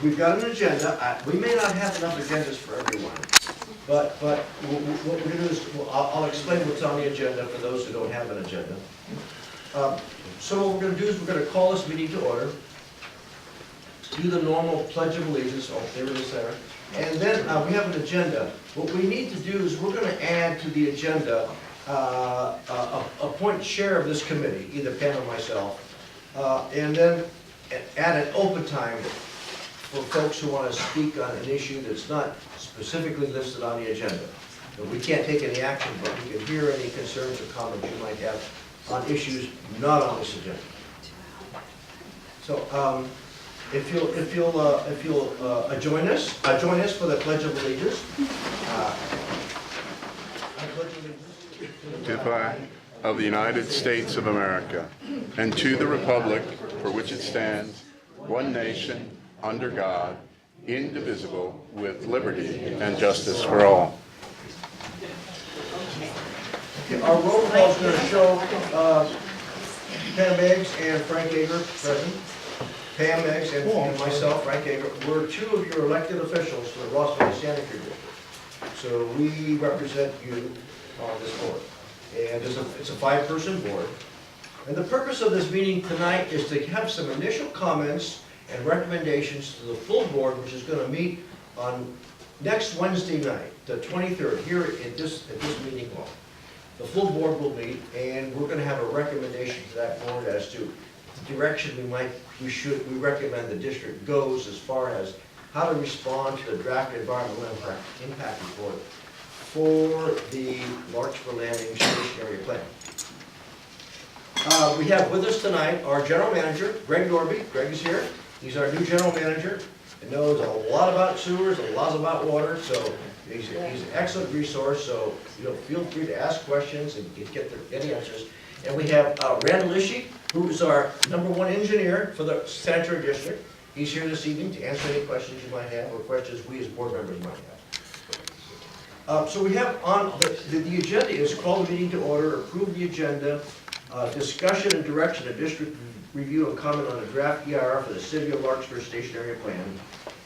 We've got an agenda. We may not have enough agendas for everyone, but what we're going to do is, I'll explain what's on the agenda for those who don't have an agenda. So what we're going to do is we're going to call this meeting to order, do the normal Pledge of Allegiance, oh, there it is there, and then we have an agenda. What we need to do is we're going to add to the agenda appoint chair of this committee, either Pam or myself, and then add an open time for folks who want to speak on an issue that's not specifically listed on the agenda. But we can't take any action, but we can hear any concerns or comments you might have on issues not on this agenda. So if you'll join us for the Pledge of Allegiance. I pledge allegiance To the flag of the United States of America, and to the republic for which it stands, one nation, under God, indivisible, with liberty and justice for all. Okay, our roll call is going to show Pam Meigs and Frank Yeager present. Pam Meigs and myself, Frank Yeager, we're two of your elected officials for the Rossville Sanitary District. So we represent you on this board. And it's a 5-person board. And the purpose of this meeting tonight is to have some initial comments and recommendations to the full board, which is going to meet on next Wednesday night, the 23rd, here at this meeting hall. The full board will meet, and we're going to have a recommendation to that board as to the direction we recommend the district goes as far as how to respond to the draft environmental impact report for the Larkspur Landing stationary plan. We have with us tonight our general manager, Greg Norby. Greg is here. He's our new general manager. He knows a lot about sewers, a lot about water, so he's an excellent resource. So feel free to ask questions and get answers. And we have Randall Ishii, who is our #1 engineer for the Sanitary District. He's here this evening to answer any questions you might have or questions we as board members might have. So we have on the agenda is call the meeting to order, approve the agenda, discussion and direction of district review and comment on the draft EIR for the City of Larkspur stationary plan.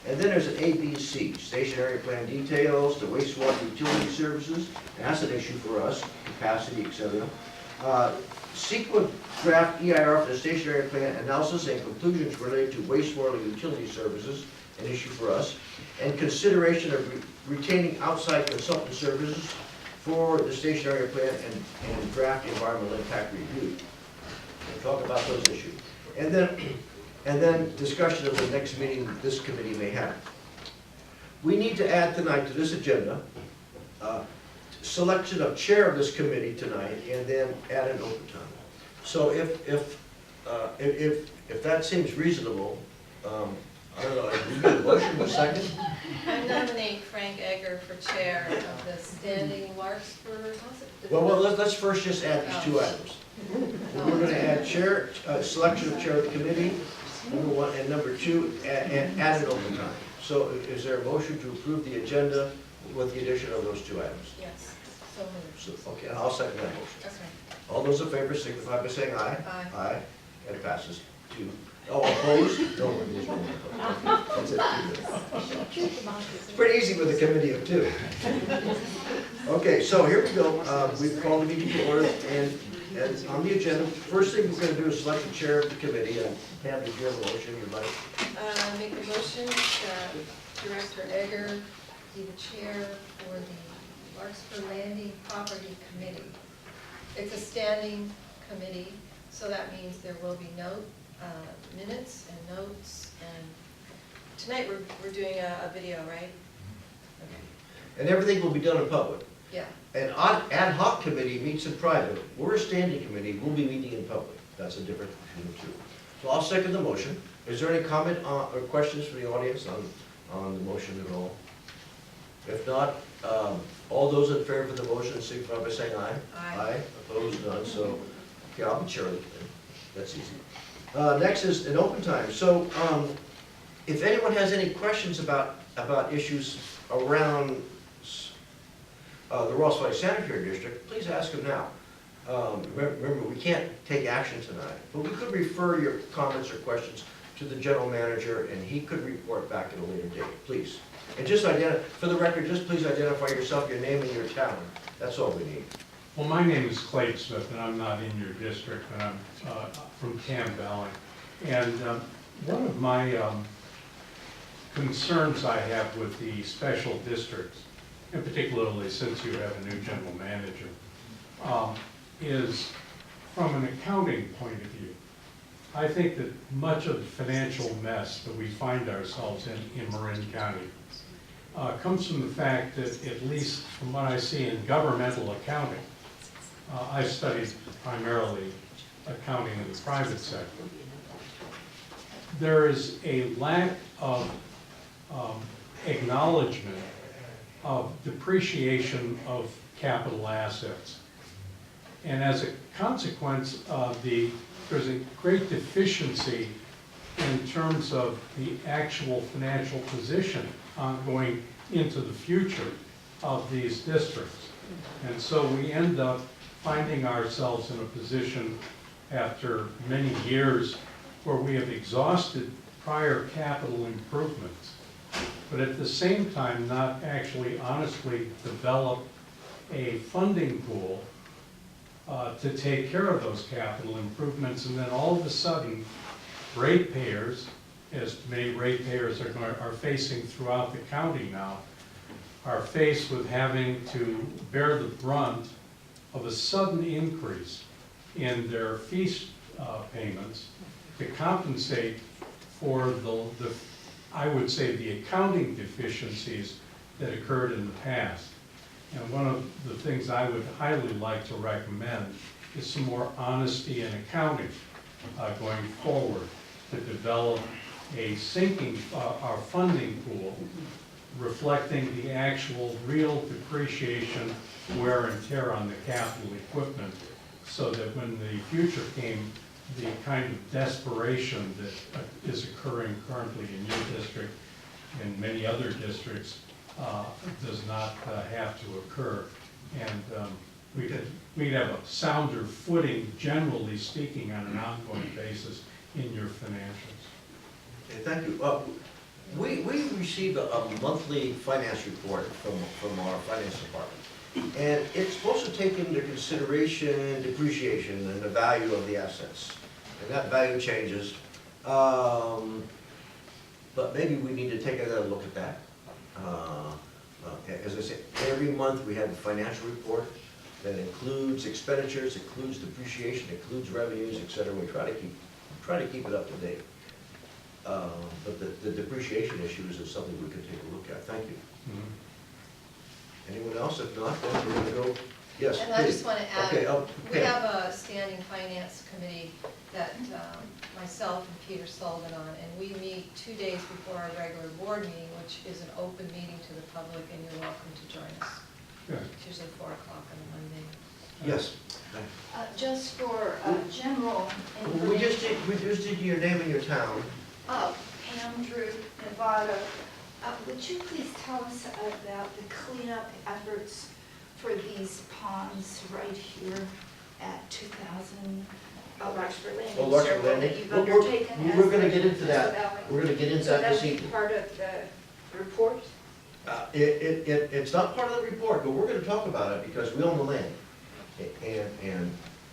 And then there's an ABC, stationary plan details, the wastewater utility services, that's an issue for us, capacity, etc. Sequent draft EIR for the stationary plan analysis and conclusions related to wastewater utility services, an issue for us, and consideration of retaining outside consultant services for the stationary plan and draft environmental impact review. We'll talk about those issues. And then discussion of the next meeting this committee may have. We need to add tonight to this agenda selection of chair of this committee tonight, and then add an open time. So if that seems reasonable, I don't know, do you get a motion in a second? I nominate Frank Yeager for chair of the standing Larkspur. Well, let's first just add these two items. We're going to add chair, selection of chair of the committee, #1, and #2, and add an open time. So is there a motion to approve the agenda with the addition of those two items? Yes, so moved. So, okay, and I'll second that motion. That's right. All those in favor signify by saying aye. Aye. Aye, and it passes 2. Oh, opposed? No one is opposed. That's it. It's pretty easy with a committee of 2. Okay, so here we go. We've called the meeting to order, and on the agenda, first thing we're going to do is select the chair of the committee. And Pam, did you have a motion you'd like? Make a motion that Director Yeager be the chair for the Larkspur Landing Property Committee. It's a standing committee, so that means there will be minutes and notes. And tonight we're doing a video, right? Okay. And everything will be done in public. Yeah. An ad hoc committee meets in private. We're a standing committee. We'll be meeting in public. That's a difference between the two. So I'll second the motion. Is there any comment or questions from the audience on the motion at all? If not, all those in favor of the motion signify by saying aye. Aye. Aye. Opposed? None. So, okay, I'll be chair of the committee. That's easy. Next is an open time. So, if anyone has any questions about issues around the Ross Valley Sanitary District, please ask them now. Remember, we can't take action tonight, but we could refer your comments or questions to the general manager, and he could report back at a later date, please. And just for the record, just please identify yourself, your name and your town. That's all we need. Well, my name is Clayton Smith, and I'm not in your district, but I'm from Pam Valley. And one of my concerns I have with the special districts, and particularly since you have a new general manager, is from an accounting point of view. I think that much of the financial mess that we find ourselves in Marin County comes from the fact that, at least from what I see in governmental accounting, I studied primarily accounting in the private sector. There is a lack of acknowledgement of depreciation of capital assets. And as a consequence, there's a great deficiency in terms of the actual financial position going into the future of these districts. And so we end up finding ourselves in a position after many years where we have exhausted prior capital improvements, but at the same time not actually honestly develop a funding pool to take care of those capital improvements. And then all of a sudden, ratepayers, as many ratepayers are facing throughout the county now, are faced with having to bear the brunt of a sudden increase in their fee payments to compensate for I would say, the accounting deficiencies that occurred in the past. And one of the things I would highly like to recommend is some more honesty in accounting going forward, to develop a our funding pool reflecting the actual real depreciation, wear and tear on the capital equipment, so that when the future came, the kind of desperation that is occurring currently in your district and many other districts does not have to occur. And we'd have a sounder footing, generally speaking, on an ongoing basis in your financials. Okay, thank you. We received a monthly finance report from our finance department. And it's supposed to take into consideration depreciation and the value of the assets. And that value changes. But maybe we need to take another look at that. As I said, every month we have a financial report that includes expenditures, includes depreciation, includes revenues, et cetera. We try to keep it up to date. But the depreciation issues is something we could take a look at. Thank you. Mm-hmm. Anyone else? If not, then we're going to go. Yes, And please. I just want to add, Okay, we Pam. have a standing finance committee that myself and Peter Sullivan on, and we meet 2 days before our regular board meeting, which is an open meeting to the public, and you're welcome to join us. Good. It's usually 4 o'clock on a Monday. Yes. Just for general We information. just did your name and your town. Pam Drew, Nevada. Would you please tell us about the cleanup efforts for these ponds right here at 2000 Larkspur Landing? Oh, Larkspur Circle Landing. that you've undertaken We're as going to the- get into as that. the valley. We're going to get into So that that's this evening. part of the report? It's not part of the report, but we're going to talk about it because we own the land.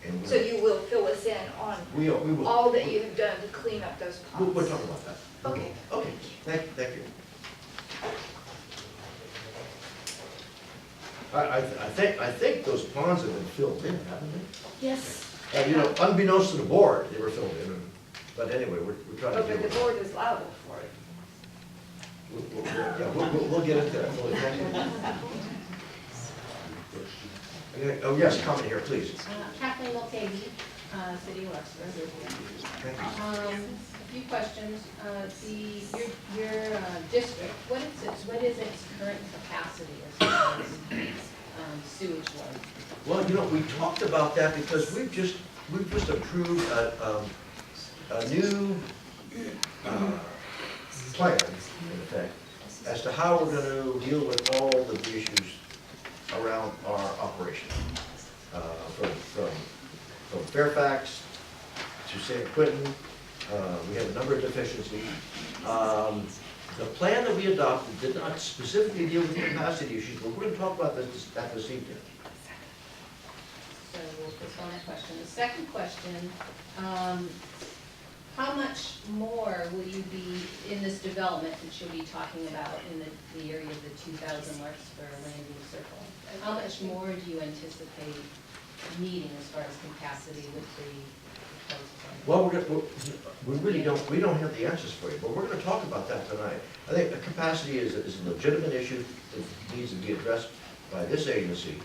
And So you will fill us in on we will. all that you have done to clean up those ponds? We'll talk about that. Okay. Okay, thank you. I think those ponds have been filled in, haven't they? Yes. You know, unbeknownst to the board, they were filled in, but anyway, we're trying to But deal the with it. board is liable for it. We'll get into that fully, thank you. Oh, yes, comment here, please. Kathleen Mulcahy, City of Larkspur. Thank you. A few questions. Your district, what is its current capacity as far as sewage load? Well, you know, we talked about that because we've just approved a new plan, in effect, as to how we're going to deal with all of the issues around our operation, from from Fairfax to San Quentin. We have a number of deficiencies. The plan that we adopted did not specifically deal with capacity issues, but we're going to talk about this at this evening. So we'll postpone that question. The second question, how much more will you be in this development that you'll be talking about in the area of the 2,000 Larkspur landing circle? How much more do you anticipate needing as far as capacity with the proposed plan? Well, we don't have the answers for you, but we're going to talk about that tonight. I think the capacity is a legitimate issue that needs to be addressed by this agency,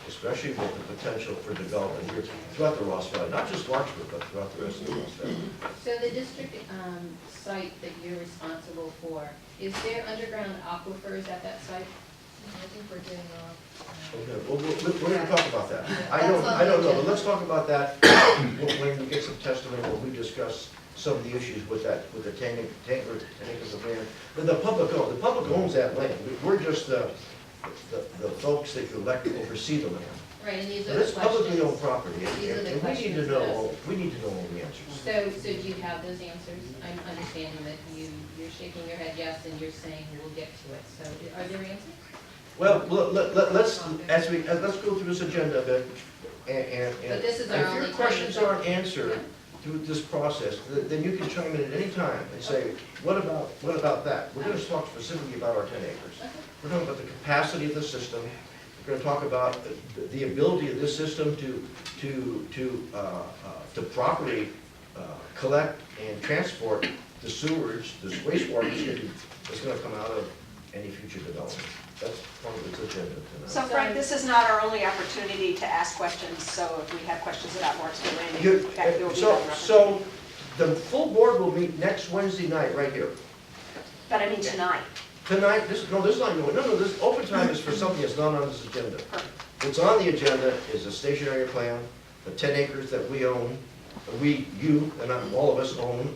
especially with the potential for development here throughout the Ross Valley, not just Larkspur, but throughout the rest of the Ross Valley. So the district site that you're responsible for, is there underground aquifers at that site? I think we're getting off. Okay, well, we're going to talk about that. I That's don't on the know, but agenda. let's talk about that when we get some testimony, when we discuss some of the issues with that, with the 10 acres of land. But the public owns that land. We're just the folks that you elect to oversee the land. Right, and these But are the it's publicly owned questions. property, These are the and we need to questions know, we need to know all the answers. So do you have those answers? I'm understanding that you're shaking your head yes, and you're saying we'll get to it. So are there answers? Well, let's go through this agenda a bit, and But this is our if only your time questions to- aren't answered through this process, then you can chime in at any time and say, what about that? We're gonna talk specifically about our 10 acres. Okay. We're talking about the capacity of the system. We're gonna talk about the ability of this system to properly collect and transport the sewage, this wastewater that's gonna come out of any future development. That's part of its agenda tonight. So Frank, this is not our only opportunity to ask questions, so if we have questions about Larkspur Landing, that will be another opportunity. So the full board will meet next Wednesday night, right here. But I mean tonight. Tonight, this is not going, this open time is for something that's not on this agenda. What's on the agenda is a stationary plan, the 10 acres that we own, you, and all of us own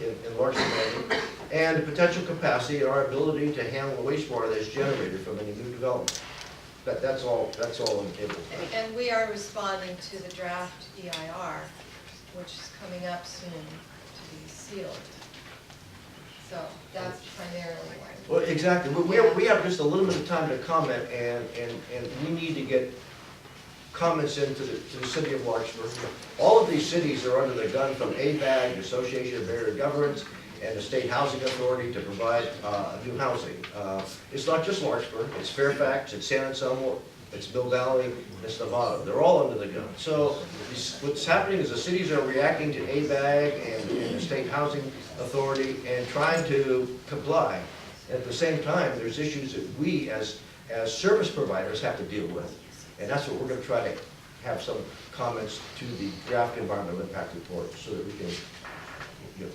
in Larkspur Landing, and the potential capacity and our ability to handle the wastewater that's generated from any new development. That's all on the table. And we are responding to the draft EIR, which is coming up soon to be sealed. So that's primarily why. Well, exactly. We have just a little bit of time to comment, and we need to get comments into the city of Larkspur. All of these cities are under the gun from ABAG, the Association of Area Governments, and the State Housing Authority to provide new housing. It's not just Larkspur, it's Fairfax, it's San Anselmo, it's Mill Valley, and it's Nevada. They're all under the gun. So what's happening is the cities are reacting to ABAG and the State Housing Authority and trying to comply. At the same time, there's issues that we as service providers have to deal with. And that's what we're going to try to have some comments to the draft environmental impact report so that we can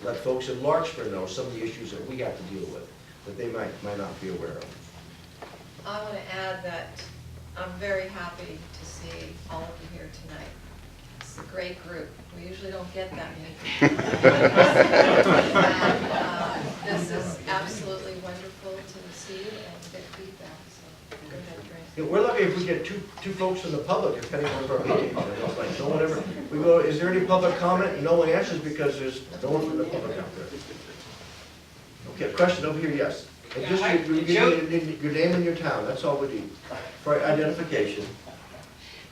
let folks in Larkspur know some of the issues that we have to deal with that they might not be aware of. I want to add that I'm very happy to see all of you here tonight. It's a great group. We usually don't get that many people. And, this is absolutely wonderful to see and get feedback, so go ahead, Grace. Yeah, we're lucky if we get two folks from the public attending one of our meetings. You know, it's like no one ever, we go, is there any public comment? No one answers because there's no one from the public out there. Okay, question over here, yes. And just your name and your town, that's all we need for identification.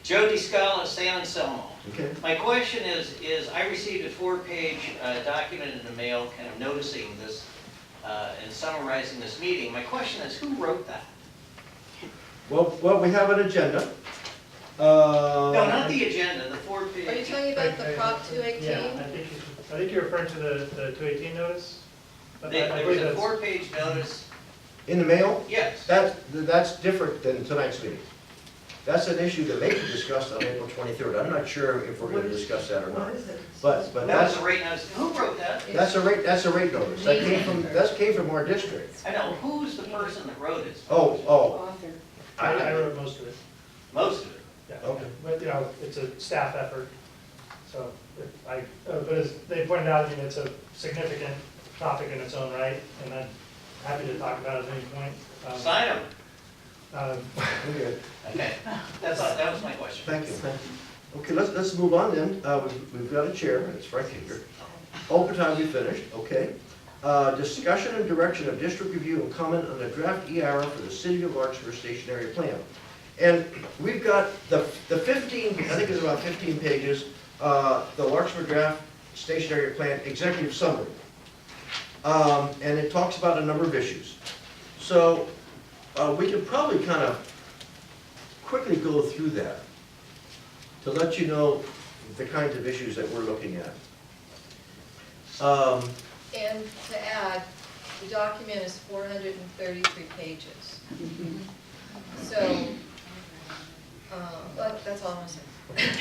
Joe DiScala, San Anselmo. Okay. My question is I received a 4-page document in the mail kind of noticing this and summarizing this meeting. My question is, who wrote that? Well, we have an agenda. No, not the agenda, the 4-page. Are you talking about the Prop 218? Yeah, I think you're referring to the 218 notice? But I There was believe a that's- 4-page notice. In the mail? Yes. That's different than tonight's meeting. That's an issue that may be discussed on April 23rd. I'm not sure if we're going to discuss that or not. But That was that's, a rate notice. Who wrote that? that's a rate notice. That came from our district. I know, who's the person that wrote it? Oh, I wrote most of it. Most of it. Yeah. Okay. But, you know, it's a staff effort. So, but as they pointed out, I mean, it's a significant topic in its own right, and I'm happy to talk about it at any point. Sign them. okay. Okay, that was my question. Thank you. Okay, let's move on then. We've got a chair, it's right here. Open time, we finished, okay. Discussion and direction of district review and comment on the draft EIR for the City of Larkspur stationary plan. And we've got the 15, I think it's about 15 pages, the Larkspur draft stationary plan executive summary. And it talks about a number of issues. So we can probably kind of quickly go through that to let you know the kinds of issues that we're looking at. And to add, the document is 433 pages. So, but that's all I'm saying.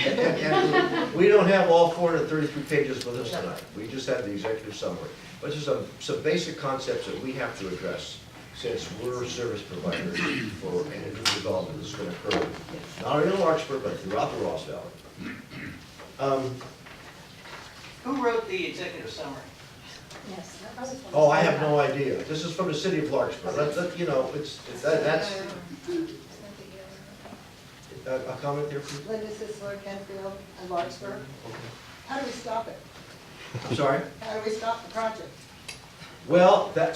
And we don't have all 433 pages with us tonight. We just have the executive summary. But just some basic concepts that we have to address since we're service providers for any new development that's going to occur, not only in Larkspur, but throughout the Ross Valley. Who wrote the executive summary? Yes. Oh, I have no idea. This is from the City of Larkspur. You know, that's a comment there, please? Linda Sisler, Kentfield, and Larkspur. Okay. How do we stop it? I'm sorry? How do we stop the project? Well, tonight,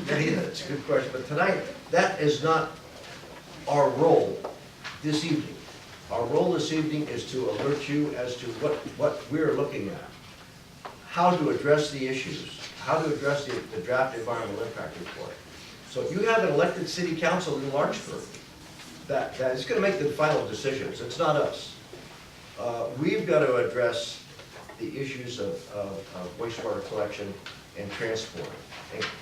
that's a good question, but tonight, that is not our role this evening. Our role this evening is to alert you as to what we're looking at, how to address the issues, how to address the draft environmental impact report. So if you have an elected city council in Larkspur that is going to make the final decisions, it's not us. We've got to address the issues of wastewater collection and transport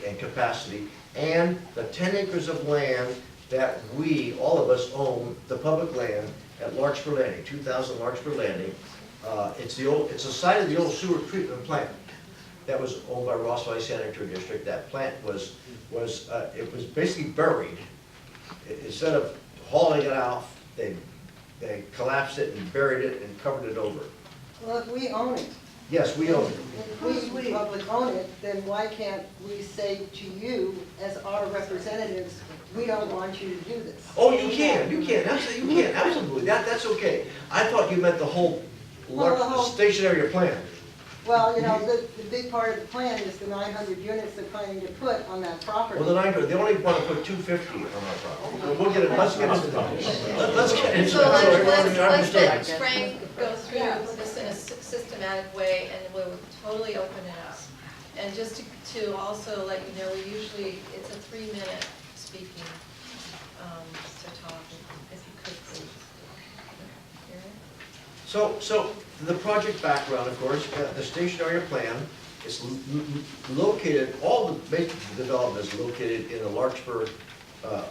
and capacity, and the 10 acres of land that we, all of us, own, the public land at Larkspur Landing, 2000 Larkspur Landing. It's a site of the old sewer treatment plant that was owned by Ross Valley Sanitary District. That plant was basically buried. Instead of hauling it out, they collapsed it and buried it and covered it over. Well, if we own it, Yes, we own it. if we, public, own it, then why can't we say to you, as our representatives, we don't want you to do this? Oh, you can, absolutely, that's okay. I thought you meant the whole Well, the whole- stationary plan. Well, you know, the big part of the plan is the 900 units they're planning to put on that property. Well, they only want to put 250 on our property. We'll get it, let's get into that. Let's get into So that. let's let Frank go through this in a systematic way, and we'll totally open it up. And just to also let you know, it's a 3-minute speaking, to talk, if you could please. So the project background, of course, the stationary plan is located, all the basic development is located in the Larkspur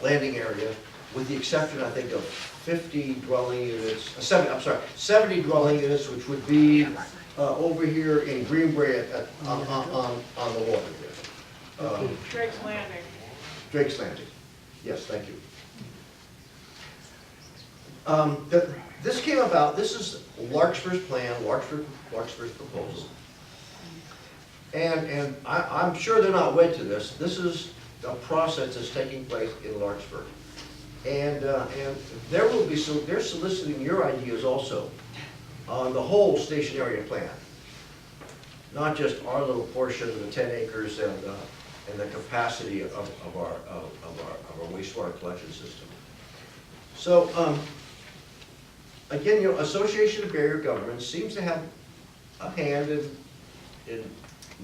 landing area, with the exception, I think, of 50 dwelling units, 70 dwelling units, which would be over here in Greenbrae on the water there. Drake's Landing. Drake's Landing, yes, thank you. This came about, this is Larkspur's plan, Larkspur's proposal. And I'm sure they're not wed to this. This is a process that's taking place in Larkspur. And there will be they're soliciting your ideas also on the whole stationary plan. Not just our little portion of the 10 acres and the capacity of our wastewater collection system. So, again, you know, Association of Barrier Governments seems to have a hand in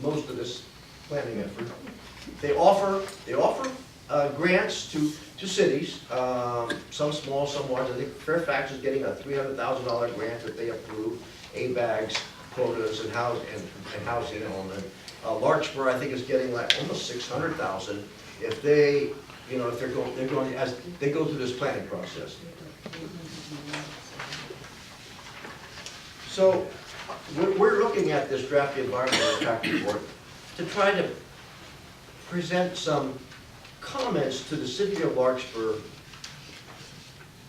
most of this planning effort. They offer grants to cities, some small, some large. I think Fairfax is getting a $300,000 grant that they approve, ABAGs, quotas, and housing element. Larkspur, I think, is getting like almost $600,000 if they, you know, if they're going as they go through this planning process. So we're looking at this draft environmental impact report to try to present some comments to the city of Larkspur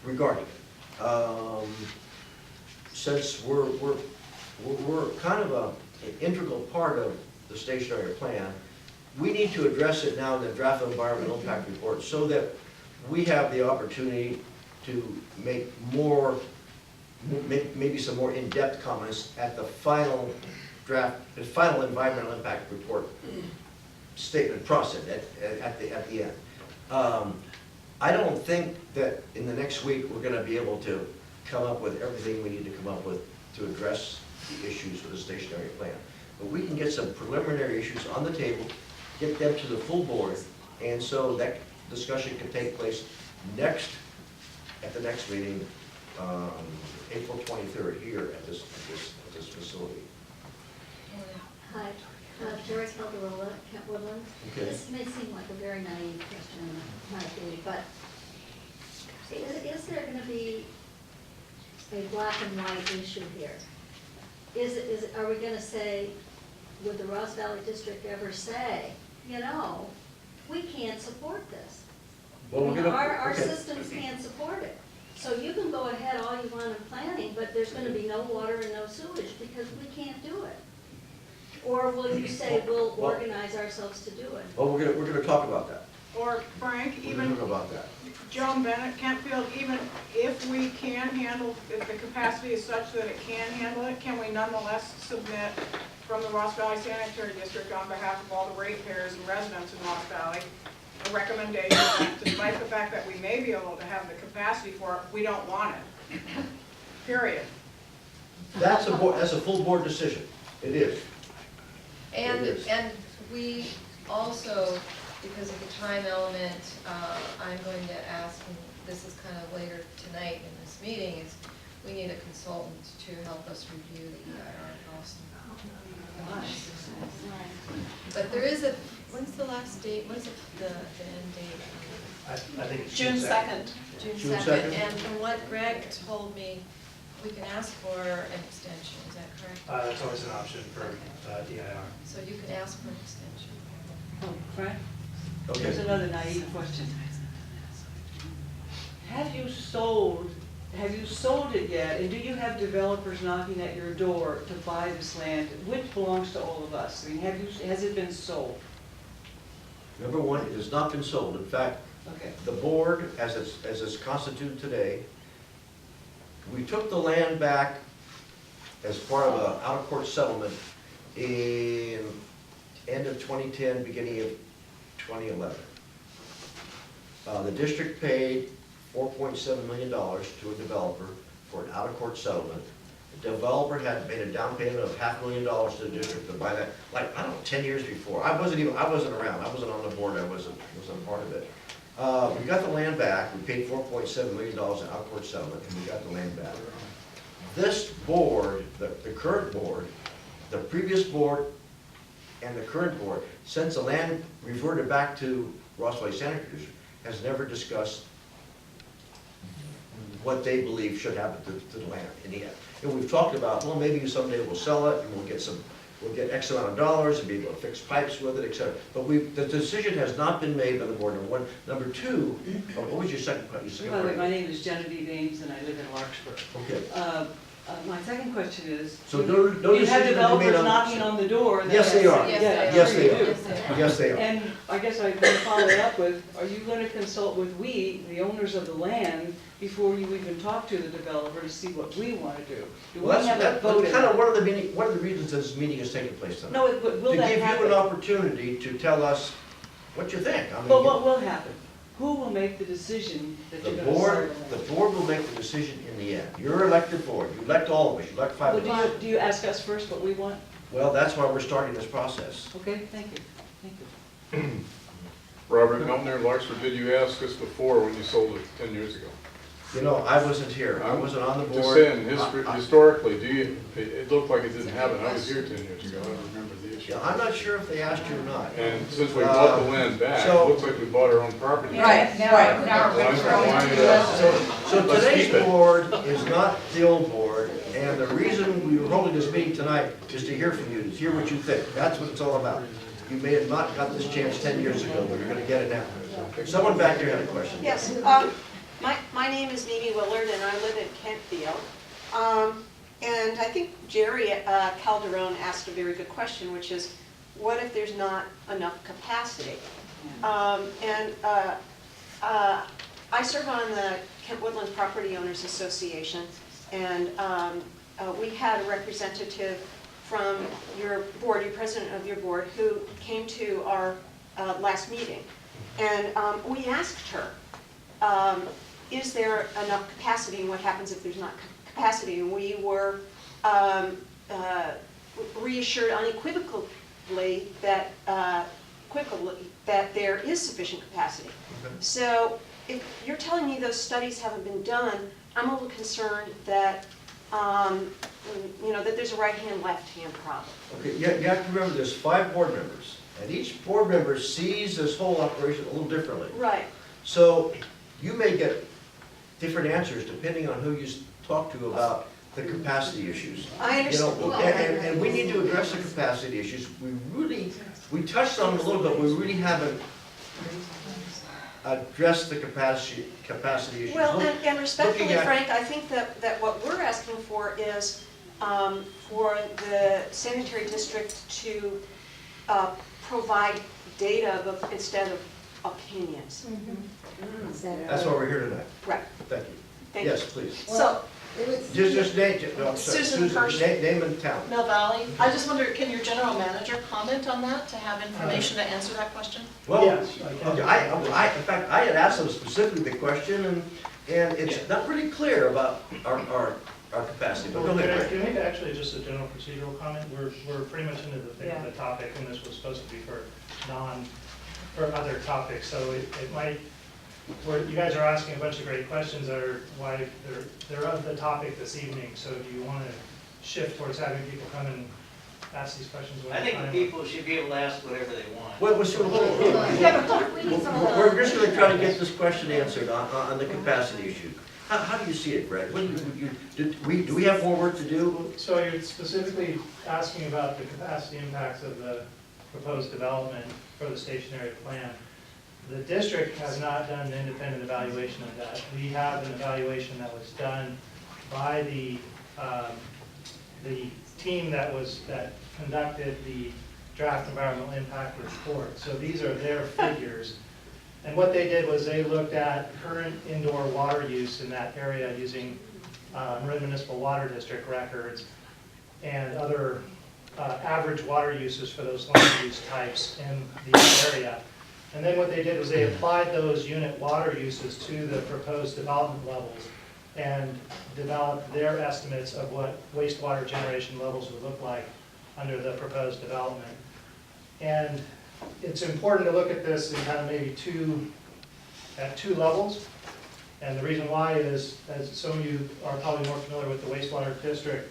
regarding it. Since we're kind of an integral part of the stationary plan, we need to address it now in the draft environmental impact report so that we have the opportunity to make more, maybe some more in-depth comments at the final draft, the final environmental impact report statement process at the end. I don't think that in the next week, we're gonna be able to come up with everything we need to come up with to address the issues with the stationary plan. But we can get some preliminary issues on the table, get them to the full board, and so that discussion can take place at the next meeting, April 23rd, here at this facility. Hi, Jerry Calderola, Kent Woodland. Okay. This may seem like a very naive question, in my opinion, but is there going to be a black and white issue here? Are we going to say, would the Ross Valley District ever say, you know, we can't support this? Well, we're gonna, Our okay. systems can't support it. So you can go ahead all you want in planning, but there's going to be no water and no sewage because we can't do it. Or will you say we'll organize ourselves to do it? Well, we're gonna talk about that. Or Frank, We're even gonna talk about that. Joan Bennett, Kentfield, even if we can handle, if the capacity is such that it can handle it, can we nonetheless submit from the Ross Valley Sanitary District on behalf of all the ratepayers and residents in Ross Valley, a recommendation that despite the fact that we may be able to have the capacity for it, we don't want it, period. That's a full board decision. It is. And, It is. and we also, because of the time element, I'm going to ask, and this is kind of later tonight in this meeting, is we need a consultant to help us review the EIR cost. But there is when's the last date, when's the end date? I think it's June 2nd. June June 2nd, 2nd. and from what Greg told me, we can ask for an extension, is that correct? That's always an option for DIR. So you can ask for an extension. Oh, Frank, Okay. here's another naive question. Have you sold it yet, and do you have developers knocking at your door to buy this land, which belongs to all of us? I mean, has it been sold? Number one, it has not been sold. In fact, Okay. the board, as it's constituted today, we took the land back as part of an out-of-court settlement in end of 2010, beginning of 2011. The district paid $4.7 million to a developer for an out-of-court settlement. The developer had made a down payment of $500,000 to the district to buy that, like, I don't know, 10 years before. I wasn't around, I wasn't on the board, I wasn't part of it. We got the land back, we paid $4.7 million in out-of-court settlement, and we got the land back. This board, the current board, the previous board, and the current board, since the land reverted back to Ross Valley Sanitary District, has never discussed what they believe should happen to the land in the end. And we've talked about, well, maybe someday we'll sell it and we'll get X amount of dollars and be able to fix pipes with it, et cetera. But the decision has not been made by the board, number one. Number two, what was your second question? By the way, my name is Genevieve Ames, and I live in Larkspur. Okay. My second question is, So do no you decision have has been made developers on- knocking on the door? that- Yes, they are. Yes, they Yes, they are. are. Yes, they are. Yes, they are. And I guess I'm going to follow it up with, are you going to consult with the owners of the land, before you even talk to the developer to see what we want to do? Do we Well, have a that's vote in kind of that? one of the reasons this meeting is taking place tonight. No, will To that give you an happen? opportunity to tell us what you think. I mean, But what will happen? Who will make the decision that The you're going to sell board, the the land? board will make the decision in the end. You're elected board, you elect all of us, you elect five of us. Do you ask us first what we want? Well, that's why we're starting this process. Okay, thank you, thank you. Robert Milner, Larkspur, did you ask us before when you sold it 10 years ago? You know, I wasn't here, I wasn't on the board. Just saying, I- historically, it looked like it didn't happen. I was here 10 years ago, I don't remember the issue. Yeah, I'm not sure if they asked you or not. And since we bought the land back, it so- looks like we bought our own property. Right, now we're So Let's today's keep it. board is not the old board, and the reason we were holding this meeting tonight is to hear from you, to hear what you think. That's what it's all about. You may have not got this chance 10 years ago, but you're gonna get it now. Someone back there had a question. Yes, my name is Mimi Willard, and I live in Kentfield. And I think Jerry Calderon asked a very good question, which is, what if there's not enough capacity? I serve on the Kent Woodland Property Owners Association, and we had a representative from your board, your president of your board, who came to our last meeting. And we asked her, is there enough capacity, and what happens if there's not capacity? And we were reassured unequivocally that there is sufficient capacity. Okay. So if you're telling me those studies haven't been done, I'm a little concerned that, that there's a right-hand, left-hand problem. Okay, you have to remember there's 5 board members, and each board member sees this whole operation a little differently. Right. So you may get different answers depending on who you talk to about the capacity issues. I understand. And we need to address the capacity issues. We touched on them a little bit, we really haven't addressed the capacity issues. Well, and respectfully, looking at- Frank, I think that what we're asking for is for the sanitary district to provide data instead of opinions. That's why we're here tonight. Right. Thank you. Thank you. Yes, please. So, It was, Just name, no, I'm sorry, Susan first. Name and town. Mill Valley. I just wonder, can your general manager comment on that to have information to answer that question? Well, Yes, I can. in fact, I had asked them specifically the question, and it's not pretty clear about our capacity, but go ahead. Can I make actually just a general procedural comment? We're pretty much into the thick of the topic, and this was supposed to be for other topics, so it might, you guys are asking a bunch of great questions that are why they're of the topic this evening, so do you want to shift towards having people come and ask these questions? I think the people should be able to ask whatever they want. Well, we're just going to try to get this question answered on the capacity issue. How do you see it, Brad? Do we have more work to do? So you're specifically asking about the capacity impacts of the proposed development for the stationary plan. The district has not done an independent evaluation of that. We have an evaluation that was done by the team that conducted the draft environmental impact report. So these are their figures. And what they did was they looked at current indoor water use in that area using Marin Municipal Water District records and other average water uses for those land use types in the area. And then what they did was they applied those unit water uses to the proposed development levels and developed their estimates of what wastewater generation levels would look like under the proposed development. And it's important to look at this in kind of maybe at two levels. And the reason why is, as some of you are probably more familiar with the wastewater district,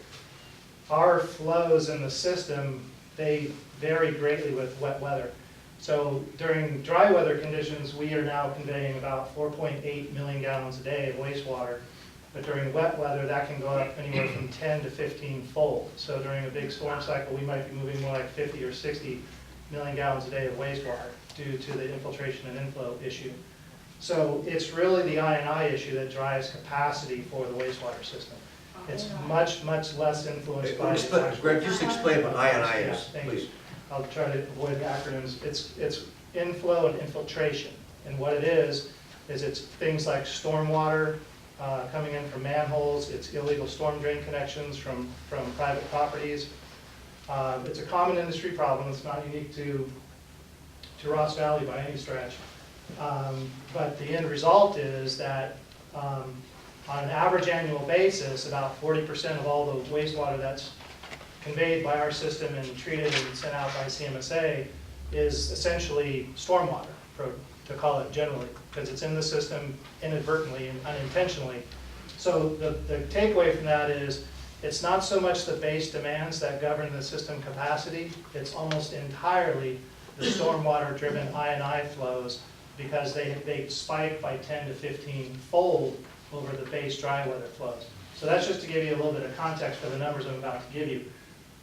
our flows in the system, they vary greatly with wet weather. So during dry weather conditions, we are now conveying about 4.8 million gallons a day of wastewater. But during wet weather, that can go up anywhere from 10 to 15-fold. So during a big storm cycle, we might be moving more like 50 or 60 million gallons a day of wastewater due to the infiltration and inflow issue. So it's really the I&I issue that drives capacity for the wastewater system. It's much, much less influenced by... Greg, just explain what I&I is, Thank you. please. I'll try to avoid the acronyms. It's inflow and infiltration. And what it is it's things like stormwater coming in from manholes, it's illegal storm drain connections from private properties. It's a common industry problem. It's not unique to Ross Valley by any stretch. But the end result is that on an average annual basis, about 40% of all the wastewater that's conveyed by our system and treated and sent out by CMSA is essentially stormwater, to call it generally, because it's in the system inadvertently and unintentionally. So the takeaway from that is it's not so much the base demands that govern the system capacity, it's almost entirely the stormwater-driven I&I flows, because they spike by 10 to 15-fold over the base dry weather flows. So that's just to give you a little bit of context for the numbers I'm about to give you.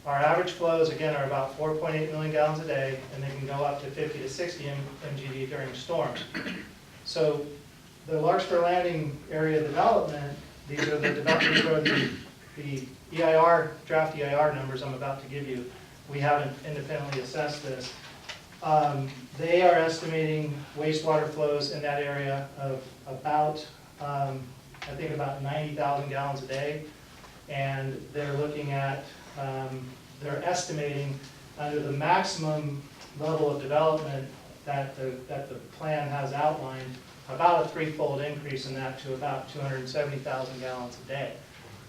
Our average flows, again, are about 4.8 million gallons a day, and they can go up to 50 to 60 MGD during storms. So the Larkspur Landing area development, these are the EIR, draft EIR numbers I'm about to give you. We haven't independently assessed this. They are estimating wastewater flows in that area of about I think about 90,000 gallons a day. And they're looking at, they're estimating under the maximum level of development that the plan has outlined, about a threefold increase in that to about 270,000 gallons a day.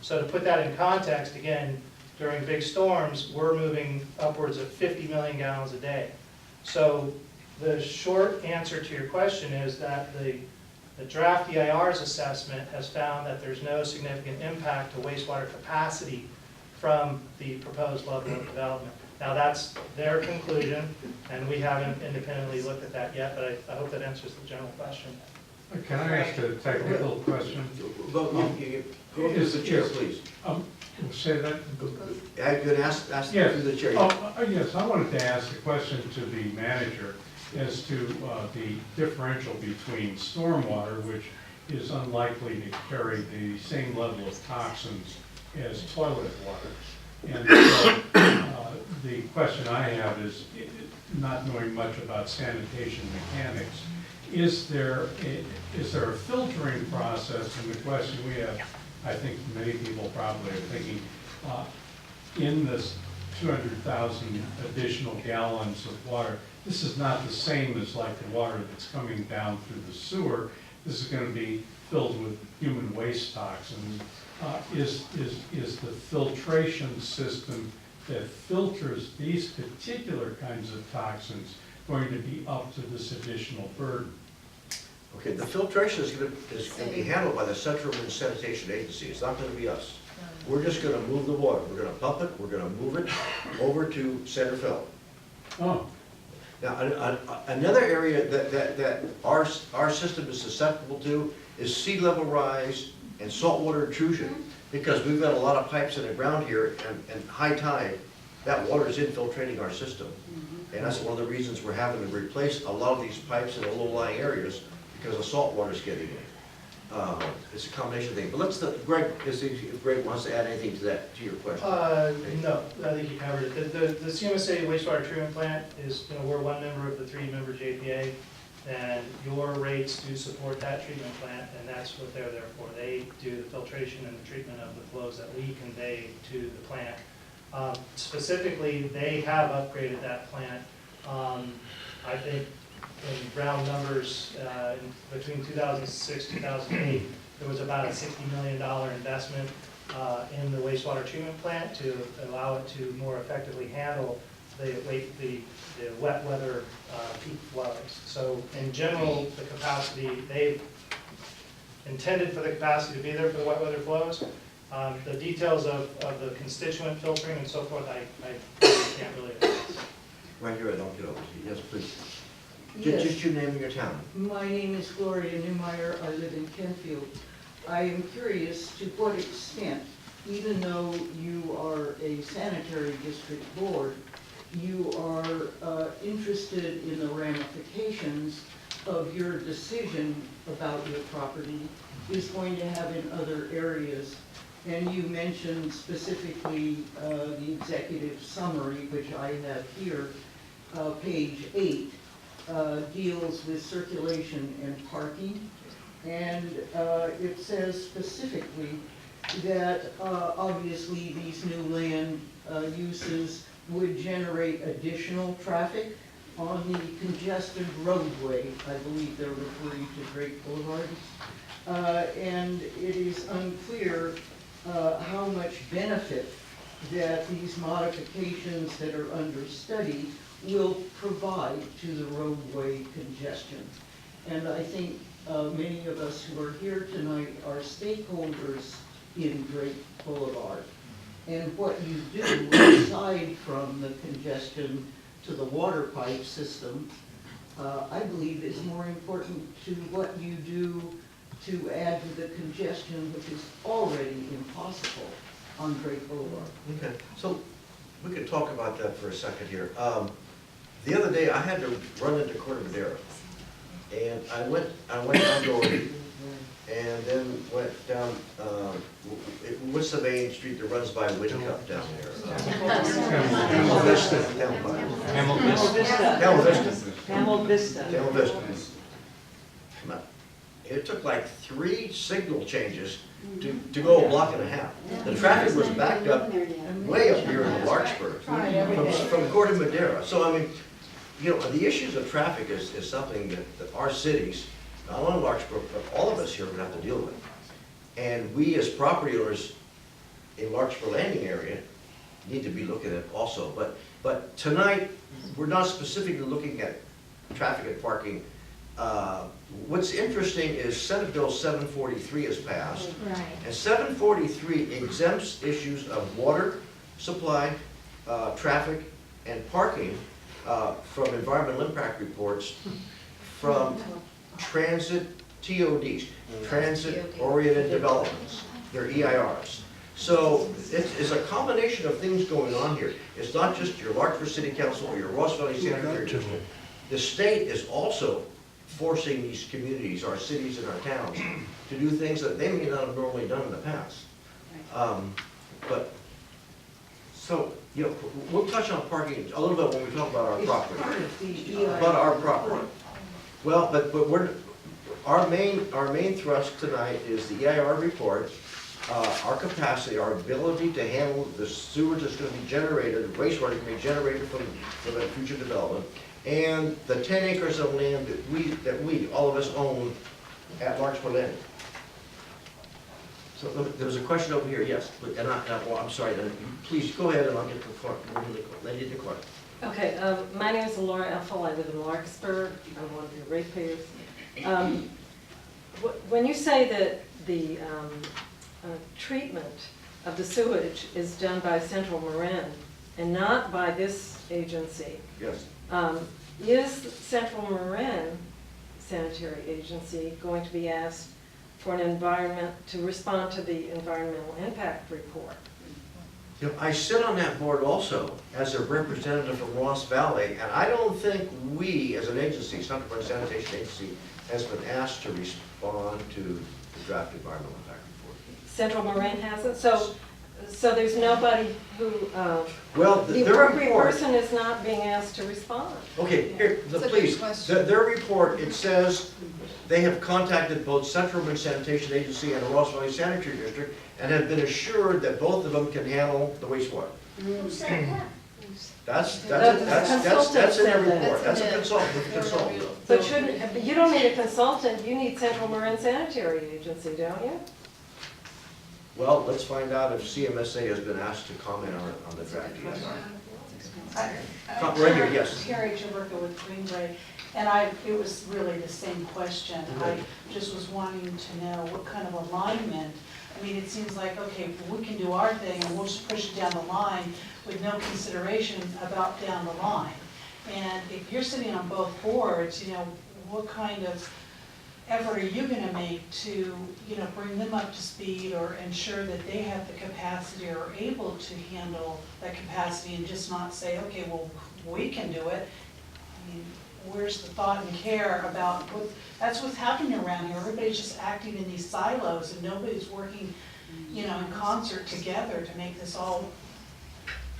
So to put that in context, again, during big storms, we're moving upwards of 50 million gallons a day. So the short answer to your question is that the draft EIR's assessment has found that there's no significant impact to wastewater capacity from the proposed level of development. Now, that's their conclusion, and we haven't independently looked at that yet, but I hope that answers the general question. Can I ask a technical question? Go to the chair, please. Say that? I'm going to ask Yes. through the chair. Yes, I wanted to ask a question to the manager as to the differential between stormwater, which is unlikely to carry the same level of toxins as toilet water. And so the question I have is, not knowing much about sanitation mechanics, is there a filtering process? And the question we have, I think many people probably are thinking, in this 200,000 additional gallons of water, this is not the same as like the water that's coming down through the sewer. This is going to be filled with human waste toxins. Is the filtration system that filters these particular kinds of toxins going to be up to this additional burden? Okay, the filtration is going to be handled by the Central Marin Sanitation Agency. It's not going to be us. We're just going to move the water. We're going to pump it. We're going to move it over to center fill. Oh. Now, another area that our system is susceptible to is sea level rise and saltwater intrusion, because we've got a lot of pipes in the ground here, and high tide, that water is infiltrating our system. And that's one of the reasons we're having to replace a lot of these pipes in the low-lying areas, because the salt water's getting in. It's a combination thing. But Greg, if Greg wants to add anything to that, to your question. No, I think you covered it. The CMSA wastewater treatment plant is, we're one member of the 3-member JPA, and your rates do support that treatment plant, and that's what they're there for. They do the filtration and the treatment of the flows that we convey to the plant. Specifically, they have upgraded that plant. I think in round numbers, between 2006 and 2008, there was about a $60 million investment in the wastewater treatment plant to allow it to more effectively handle the wet weather peak flows. So in general, the capacity, they've intended for the capacity to be there for the wet weather flows. The details of the constituent filtering and so forth, I can't really address. Right here, I'll get over to you. Yes, please. Yes. Just your name and your town. My name is Gloria Newmeyer. I live in Kentfield. I am curious to what extent, even though you are a sanitary district board, you are interested in the ramifications of your decision about your property is going to have in other areas. And you mentioned specifically the executive summary, which I have here, page 8. Deals with circulation and parking, and it says specifically that obviously these new land uses would generate additional traffic on the congested roadway. I believe they're referring to Drake Boulevard. And it is unclear how much benefit that these modifications that are under study will provide to the roadway congestion. And I think many of us who are here tonight are stakeholders in Drake Boulevard. And what you do, aside from the congestion to the water pipe system, I believe is more important to what you do to add to the congestion, which is already impossible on Drake Boulevard. Okay, so we could talk about that for a second here. The other day, I had to run into Corte Madera, and I went down Doherty, and then went down, what's the main street that runs by Wincup down there? Hamel Vista. Hamel Vista. Hamel Vista. Hamel Vista. Hamel Vista. it took like 3 signal changes to go a block and a half. The traffic was backed up way up here in Larkspur, from Corte Madera. So I mean, you know, the issues of traffic is something that our cities, not only Larkspur, but all of us here would have to deal with. And we as property owners in Larkspur Landing area need to be looking at also. But tonight, we're not specifically looking at traffic and parking. What's interesting is Senate Bill 743 has passed. Right. And 743 exempts issues of water supply, traffic, and parking from environmental impact reports from transit TODs, transit-oriented developments, they're EIRs. So it's a combination of things going on here. It's not just your Larkspur City Council or your Ross Valley Sanitary District. The state is also forcing these communities, our cities and our towns, to do things that they may not have normally done in the past. But, so, you know, we'll touch on parking a little bit when we talk about our property. About our property. Well, but we're, our main thrust tonight is the EIR report, our capacity, our ability to handle the sewage that's going to be generated, the wastewater that's going to be generated from the future development, and the 10 acres of land that we, all of us, own at Larkspur Landing. So there was a question over here, yes, and well, I'm sorry, please go ahead and I'll get to the clerk. Let you the clerk. Okay, my name is Laura Ethel. I live in Larkspur. I'm one of your ratepayers. When you say that the treatment of the sewage is done by Central Marin and not by this agency, yes. Is Central Marin Sanitary Agency going to be asked for an environment, to respond to the environmental impact report? You know, I sit on that board also as a representative from Ross Valley, and I don't think we, as an agency, Central Marin Sanitation Agency, has been asked to respond to the draft environmental impact report. Central Marin hasn't? So there's nobody who, well, the appropriate person is not being asked to respond. Okay, here, please, their report, it says they have contacted both Central Marin Sanitation Agency and the Ross Valley Sanitary District and have been assured that both of them can handle the wastewater. Who said that? That's in their report. That's a consultant. But you don't need a consultant, you need Central Marin Sanitary Agency, don't you? Well, let's find out if CMSA has been asked to comment on the draft EIR. Right here, yes. Terry Jaberka with Greenway, and it was really the same question. I just was wanting to know what kind of alignment. I mean, it seems like, okay, we can do our thing and we'll just push it down the line with no consideration about down the line. And if you're sitting on both boards, you know, what kind of effort are you going to make to, you know, bring them up to speed or ensure that they have the capacity or are able to handle that capacity and just not say, okay, well, we can do it. I mean, where's the thought and care about that's what's happening around here. Everybody's just acting in these silos and nobody's working, you know, in concert together to make this all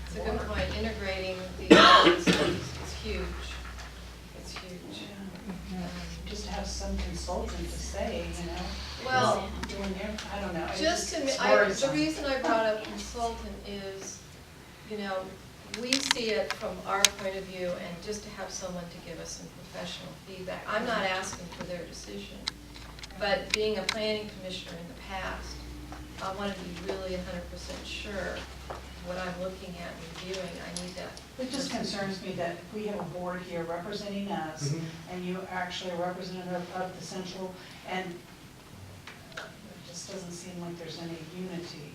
It's a good point. Integrating the elements is huge. It's huge. Just to have some consultant to say, you know, well, doing their, I don't know. just to, the reason I brought up consultant is, you know, we see it from our point of view, and just to have someone to give us some professional feedback. I'm not asking for their decision, but being a planning commissioner in the past, I want to be really 100% sure what I'm looking at and reviewing. I need that. It just concerns me that if we have a board here representing us, and you actually a representative of the central, and it just doesn't seem like there's any unity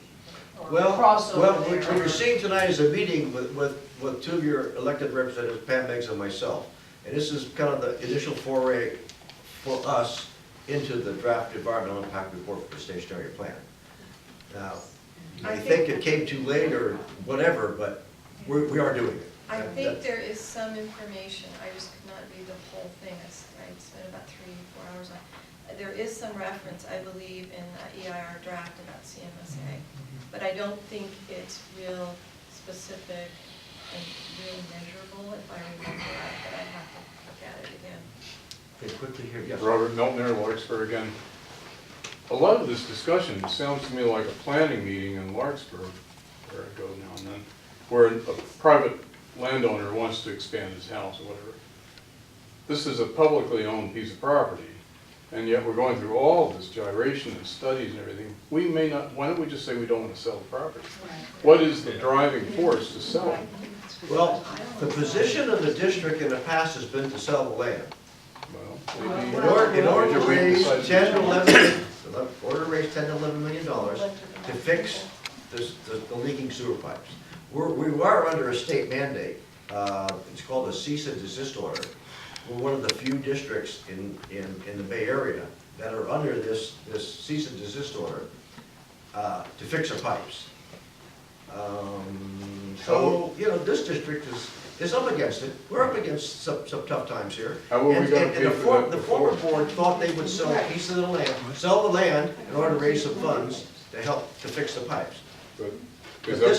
or crossover well, there. what you're seeing tonight is a meeting with two of your elected representatives, Pam Meigs and myself. And this is kind of the initial foray for us into the draft environmental impact report for the stationary plan. Now, I think it came too late or whatever, but we are doing it. I think there is some information. I just could not read the whole thing. I spent about 3 or 4 hours on it. There is some reference, I believe, in the EIR draft about CMSA, but I don't think it's real specific and real measurable, if I remember right, but I'd have to look at it again. Okay, quickly here, yes. Robert Miltner, Larkspur again. A lot of this discussion sounds to me like a planning meeting in Larkspur, where I go now and then, where a private landowner wants to expand his house or whatever. This is a publicly owned piece of property, and yet we're going through all this gyration and studies and everything. We may not, why don't we just say we don't want to sell the property? What is the driving force to sell it? Well, the position of the district in the past has been to sell the land. Well, maybe. In order to Maybe we raise decide to 10 to do 11, in order to raise 10 to 11 million dollars to fix the leaking sewer pipes. We are under a state mandate. It's called a cease and desist order. We're one of the few districts in the Bay Area that are under this cease and desist order to fix our pipes. So, you know, this district is up against it. We're up against some tough times here. How were we gonna pay for that The before? former board thought they would sell a piece of the land, sell the land in order to raise some funds to help to fix the pipes. But But is that,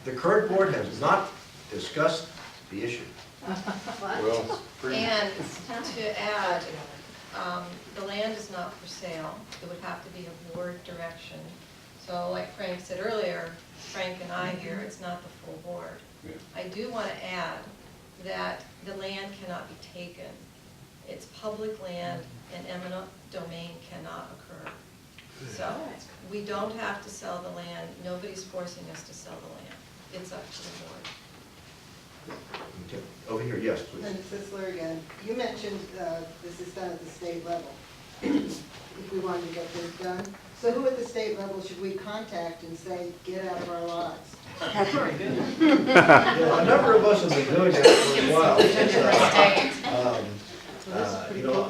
the current board has not discussed the issue. well, it's pretty. And to add, the land is not for sale. It would have to be a board direction. So like Frank said earlier, Frank and I here, it's not the full board. Yeah. I do want to add that the land cannot be taken. It's public land and eminent domain cannot occur. So we don't have to sell the land. Nobody's forcing us to sell the land. It's up to the board. Okay. Over here, yes, please. And Sisler again, you mentioned this is done at the state level, if we wanted to get this done. So who at the state level should we contact and say, get out of our lives? Yeah, a number of us have been doing that for a while. You know,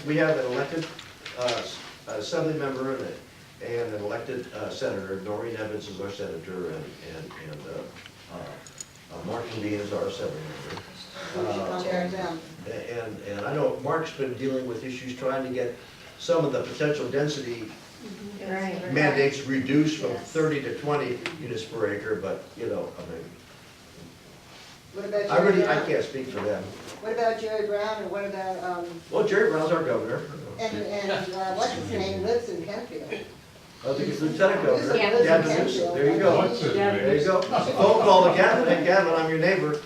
we have an elected assembly member and an elected senator. Noreen Evans is our senator, and Mark Levine is our assembly member. And I know Mark's been dealing with issues trying to get some of the potential density mandates reduced from 30 to 20 units per acre, but, you know, I mean, What about Jerry Brown? I can't speak for them. What about Jerry Brown, and what about, Well, Jerry Brown's our governor. what's his name, lives in Kentfield? I think it's Lieutenant Governor. Yeah. Gavin Newsom. There you go. What's his name? There you go. Phone call to Gavin. Hey, Gavin, I'm your neighbor.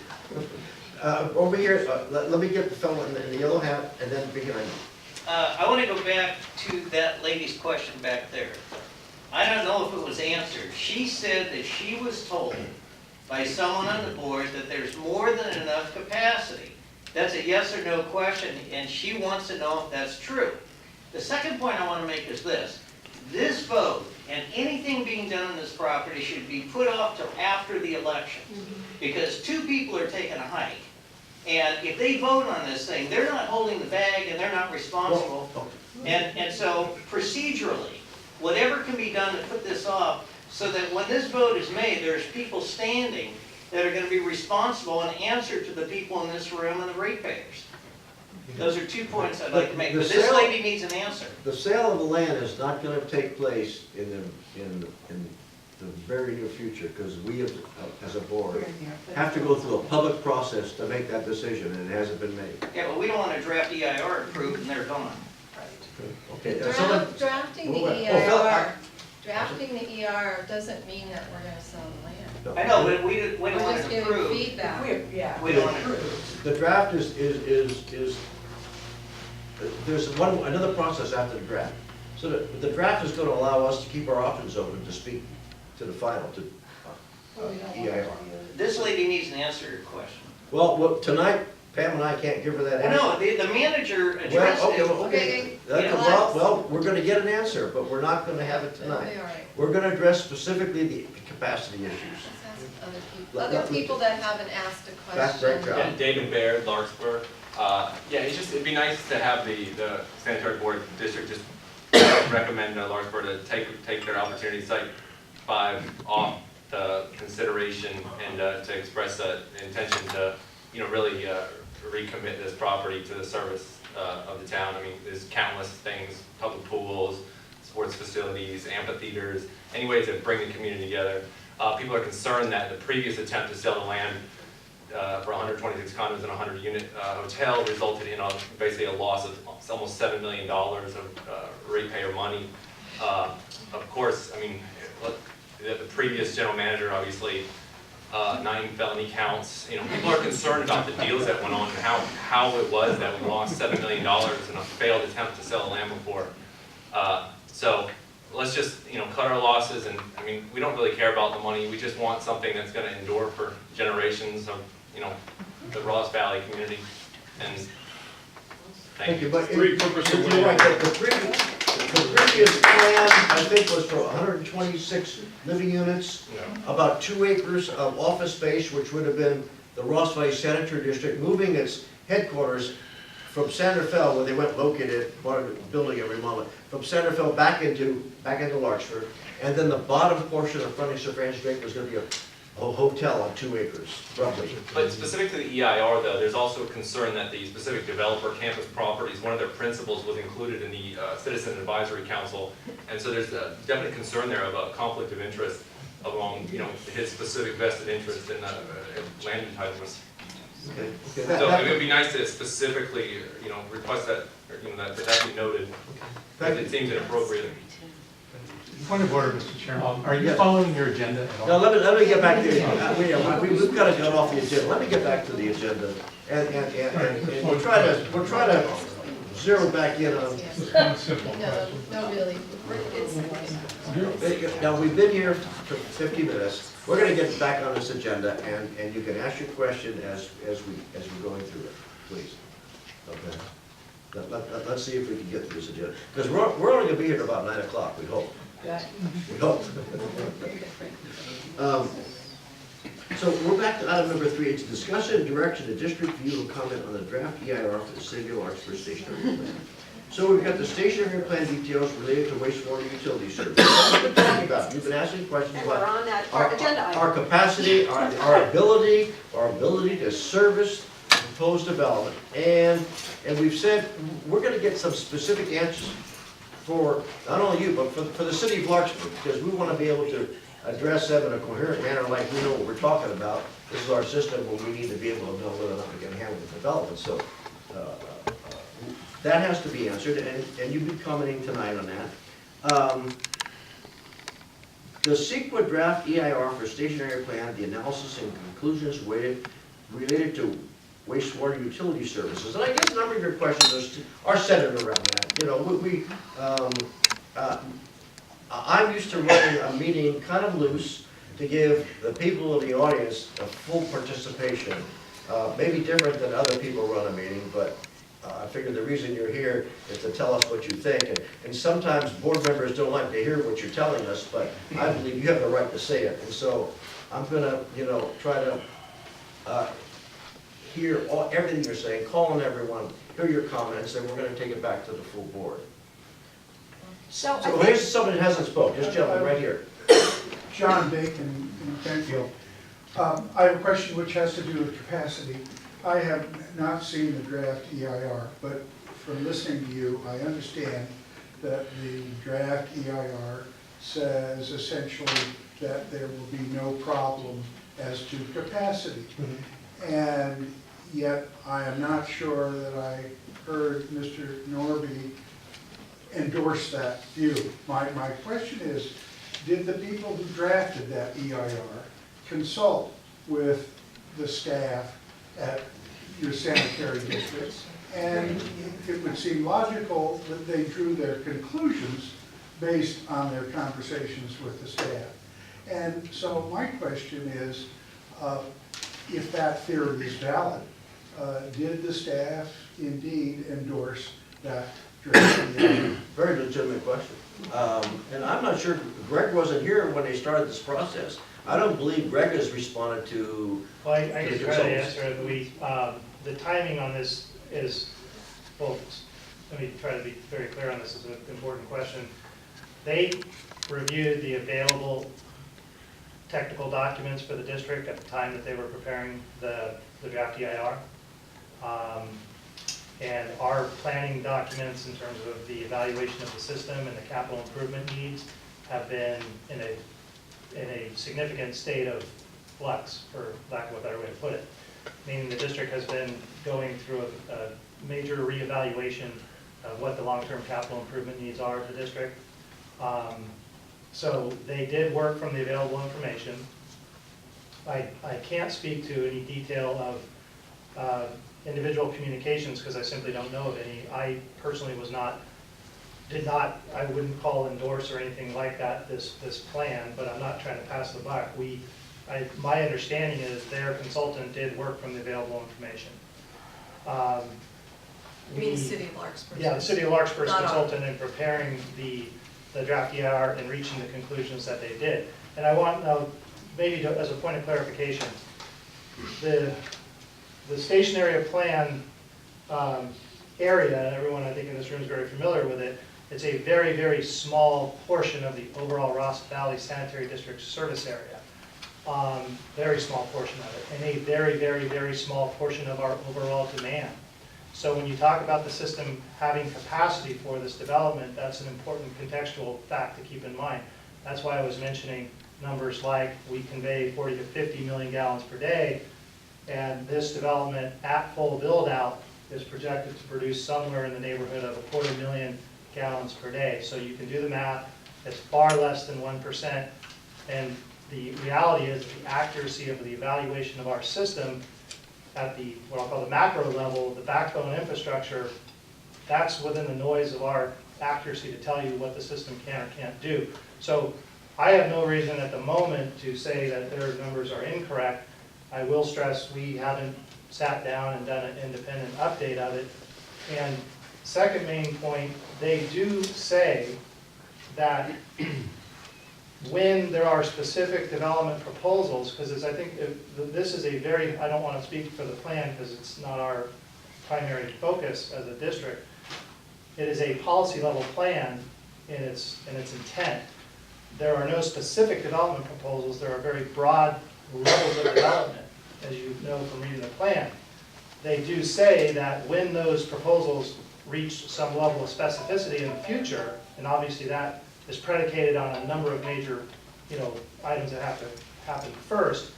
Over here, let me get the fellow in the yellow hat, and then behind you. I want to go back to that lady's question back there. I don't know if it was answered. She said that she was told by someone on the board that there's more than enough capacity. That's a yes or no question, and she wants to know if that's true. The second point I want to make is this. This vote and anything being done on this property should be put off till after the election. Because two people are taking a hike. And if they vote on this thing, they're not holding the bag and they're not responsible. And so procedurally, whatever can be done to put this off so that when this vote is made, there's people standing that are going to be responsible and answer to the people in this room and the ratepayers. Those are 2 points I'd like to make, but this lady needs an answer. The sale of the land is not going to take place in the very near future, because we as a board have to go through a public process to make that decision, and it hasn't been made. Yeah, but we don't want to draft EIR approved and they're gone. Okay. Drafting the Oh, Phil, EIR, drafting the EIR doesn't mean that we're gonna sell the land. I know, but we don't We're want just it giving approved. feedback. We don't want it approved. The draft is there's another process after the draft. So the draft is going to allow us to keep our options open to speak to the final, to EIR. This lady needs an answer to your question. Well, tonight, Pam and I can't give her that answer. No, the manager addressed it. Okay. Yeah. Well, we're going to get an answer, but we're not going to have it tonight. That'll be all right. We're going to address specifically the capacity issues. Let's ask other people that haven't asked a That's great question. job. Yeah, David Baird, Larkspur. Yeah, it'd be nice to have the sanitary board district just recommend Larkspur to take their opportunity site 5 off the consideration and to express an intention to, really recommit this property to the service of the town. I mean, there's countless things, public pools, sports facilities, amphitheaters, any ways to bring the community together. People are concerned that the previous attempt to sell the land for 126 condos and a 100-unit hotel resulted in basically a loss of almost $7 million of ratepayer money. Of course, I mean, look, the previous general manager, obviously, 9 felony counts. You know, people are concerned about the deals that went on and how it was that we lost $7 million in a failed attempt to sell a land before. So let's just, you know, cut our losses, and I mean, we don't really care about the money. We just want something that's going to endure for generations of, you know, the Ross Valley community. And thank you. But you're right, the previous plan, I think, was for 126 living units, about 2 acres of office space, which would have been the Ross Valley Sanitary District, moving its headquarters from Santa Fe, where they went located, building a remodel, from Santa Fe back into Larkspur, and then the bottom portion of fronting Sir Francis Drake was going to be a hotel on 2 acres, roughly. But specific to the EIR, though, there's also a concern that the specific developer campus properties, one of their principles was included in the Citizen Advisory Council, and so there's a definite concern there about conflict of interest along, you know, his specific vested interest in land entitlements. Okay. So it would be nice to specifically, you know, request that, or, you know, that be noted, because it seems inappropriate. Point of order, Mr. Chairman. Are you following your agenda at all? Now, let me get back to the, we've got to get off the agenda. Let me get back to the agenda, and we'll try to zero back in on. No, really, it's, Now, we've been here for 50 minutes. We're going to get back on this agenda, and you can ask your question as we're going through it, please. Okay. Let's see if we can get through this agenda, because we're only going to be here till about 9 o'clock. We hope. We hope. So we're back to item number 3. It's discussion and direction, the district view and comment on the draft EIR for the city of Larkspur stationary plan. So we've got the stationary plan details related to wastewater utility service. That's what we've been talking about. You've been asking questions And we're about on that agenda item. our capacity, our ability to service the proposed development. And we've said we're going to get some specific answers for not only you, but for the city of Larkspur, because we want to be able to address them in a coherent manner, like we know what we're talking about. This is our system where we need to be able to know whether or not we can handle the development. So that has to be answered, and you've been commenting tonight on that. The CEQA draft EIR for stationary plan, the analysis and conclusions related to wastewater utility services. And I guess a number of your questions are centered around that. You know, I'm used to running a meeting kind of loose to give the people of the audience a full participation. Maybe different than other people run a meeting, but I figure the reason you're here is to tell us what you think. And sometimes board members don't like to hear what you're telling us, but I believe you have the right to say it. And so I'm gonna, you know, try to hear everything you're saying, call on everyone, hear your comments, and we're gonna take it back to the full board. So Here's someone that hasn't spoken, this gentleman right here. John Bacon in Penfield. I have a question which has to do with capacity. I have not seen the draft EIR, but from listening to you, I understand that the draft EIR says essentially that there will be no problem as to capacity. And yet I am not sure that I heard Mr. Norby endorse that view. My question is, did the people who drafted that EIR consult with the staff at your sanitary districts? And it would seem logical that they drew their conclusions based on their conversations with the staff. And so my question is, if that theory is valid, did the staff indeed endorse that draft EIR? Very legitimate question. And I'm not sure, Greg wasn't here when they started this process. I don't believe Greg has responded to. Well, I can try to answer it. The timing on this is, well, let me try to be very clear on this. It's an important question. They reviewed the available technical documents for the district at the time that they were preparing the draft EIR. And our planning documents in terms of the evaluation of the system and the capital improvement needs have been in a significant state of flux, for lack of a better way to put it. meaning the district has been going through a major reevaluation of what the long-term capital improvement needs are of the district. So they did work from the available information. I can't speak to any detail of individual communications because I simply don't know of any. I personally I wouldn't call endorse or anything like that, this plan, but I'm not trying to pass the buck. My understanding is their consultant did work from the available information. You mean the city of Larkspur? Yeah, the city of Larkspur's Not our- consultant in preparing the draft EIR and reaching the conclusions that they did. And I want, maybe as a point of clarification, the stationary plan area, and everyone I think in this room is very familiar with it, it's a very, very small portion of the overall Ross Valley Sanitary District service area. Very small portion of it, and a very, very, very small portion of our overall demand. So when you talk about the system having capacity for this development, that's an important contextual fact to keep in mind. That's why I was mentioning numbers like we convey 40 to 50 million gallons per day, and this development at full build-out is projected to produce somewhere in the neighborhood of 250,000 gallons per day. So you can do the math, it's far less than 1%, and the reality is that the accuracy of the evaluation of our system at the, what I'll call the macro level, the backbone infrastructure, that's within the noise of our accuracy to tell you what the system can or can't do. So I have no reason at the moment to say that their numbers are incorrect. I will stress we haven't sat down and done an independent update of it. And second main point, they do say that when there are specific development proposals, because I think this is a very, I don't want to speak for the plan because it's not our primary focus as a district. It is a policy level plan in its intent. There are no specific development proposals. There are very broad levels of development, as you know from reading the plan. They do say that when those proposals reach some level of specificity in the future, and obviously that is predicated on a number of major, items that have to happen first,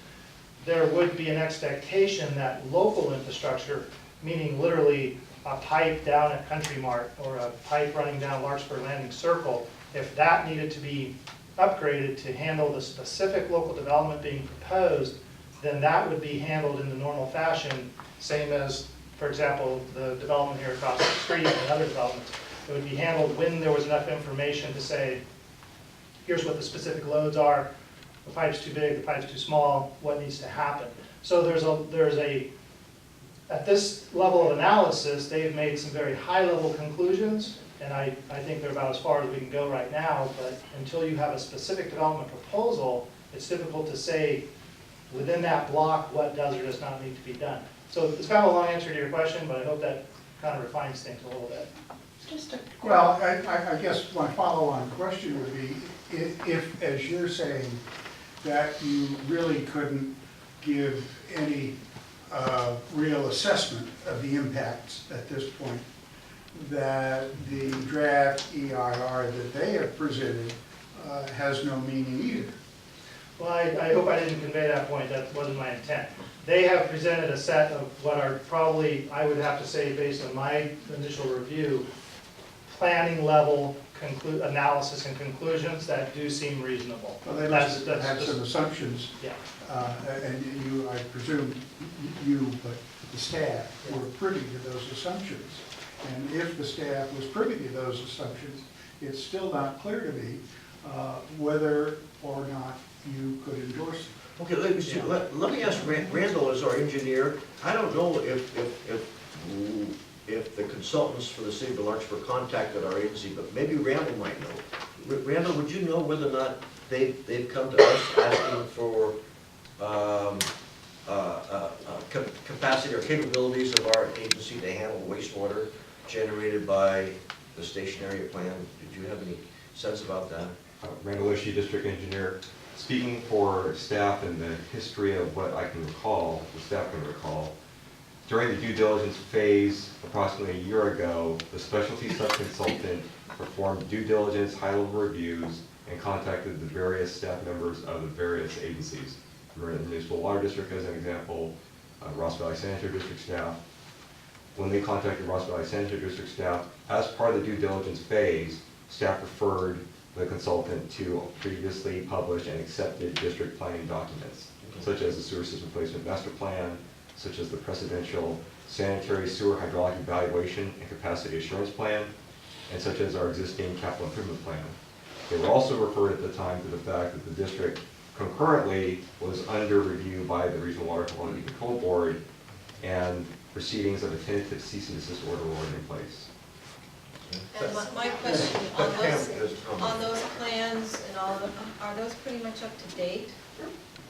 there would be an expectation that local infrastructure, meaning literally a pipe down at Country Mart or a pipe running down Larkspur Landing Circle, if that needed to be upgraded to handle the specific local development being proposed, then that would be handled in the normal fashion, same as, for example, the development here across the street and other developments. It would be handled when there was enough information to say, here's what the specific loads are, the pipe's too big, the pipe's too small, what needs to happen. So at this level of analysis, they've made some very high-level conclusions, and I think they're about as far as we can go right now, but until you have a specific development proposal, it's difficult to say within that block what does or does not need to be done. So it's kind of a long answer to your question, but I hope that kind of refines things a little bit. Well, I guess my follow-on question would be, if, as you're saying, that you really couldn't give any real assessment of the impacts at this point, that the draft EIR that they have presented has no meaning either. Well, I hope I didn't convey that point. That wasn't my intent. They have presented a set of what are probably, I would have to say, based on my initial review, planning level analysis and conclusions that do seem reasonable. Well, they must have had some assumptions. Yeah. And you, I presume, but the staff were privy to those assumptions. And if the staff was privy to those assumptions, it's still not clear to me whether or not you could endorse them. Okay, let me see. Let me ask Randall as our engineer. I don't know if the consultants for the city of Larkspur contacted our agency, but maybe Randall might know. Randall, would you know whether or not they've come to us asking for capacity or capabilities of our agency to handle wastewater generated by the stationary plan? Did you have any sense about that? Randall Oshie, district engineer. Speaking for staff and the history of what I can recall, the staff can recall, during the due diligence phase approximately a year ago, the specialty sub-consultant performed due diligence, high-level reviews, and contacted the various staff members of the various agencies. The Municipal Water District, as an example, Ross Valley Sanitary District staff. When they contacted Ross Valley Sanitary District staff, as part of the due diligence phase, staff referred the consultant to previously published and accepted district planning documents, such as the sewer system replacement master plan, such as the precedential sanitary sewer hydraulic evaluation and capacity assurance plan, and such as our existing capital improvement plan. They were also referred at the time to the fact that the district concurrently was under review by the Regional Water Quality Control Board, and proceedings of a tentative cease and desist order were in place. And my question, on those plans and all of them, are those pretty much up to date?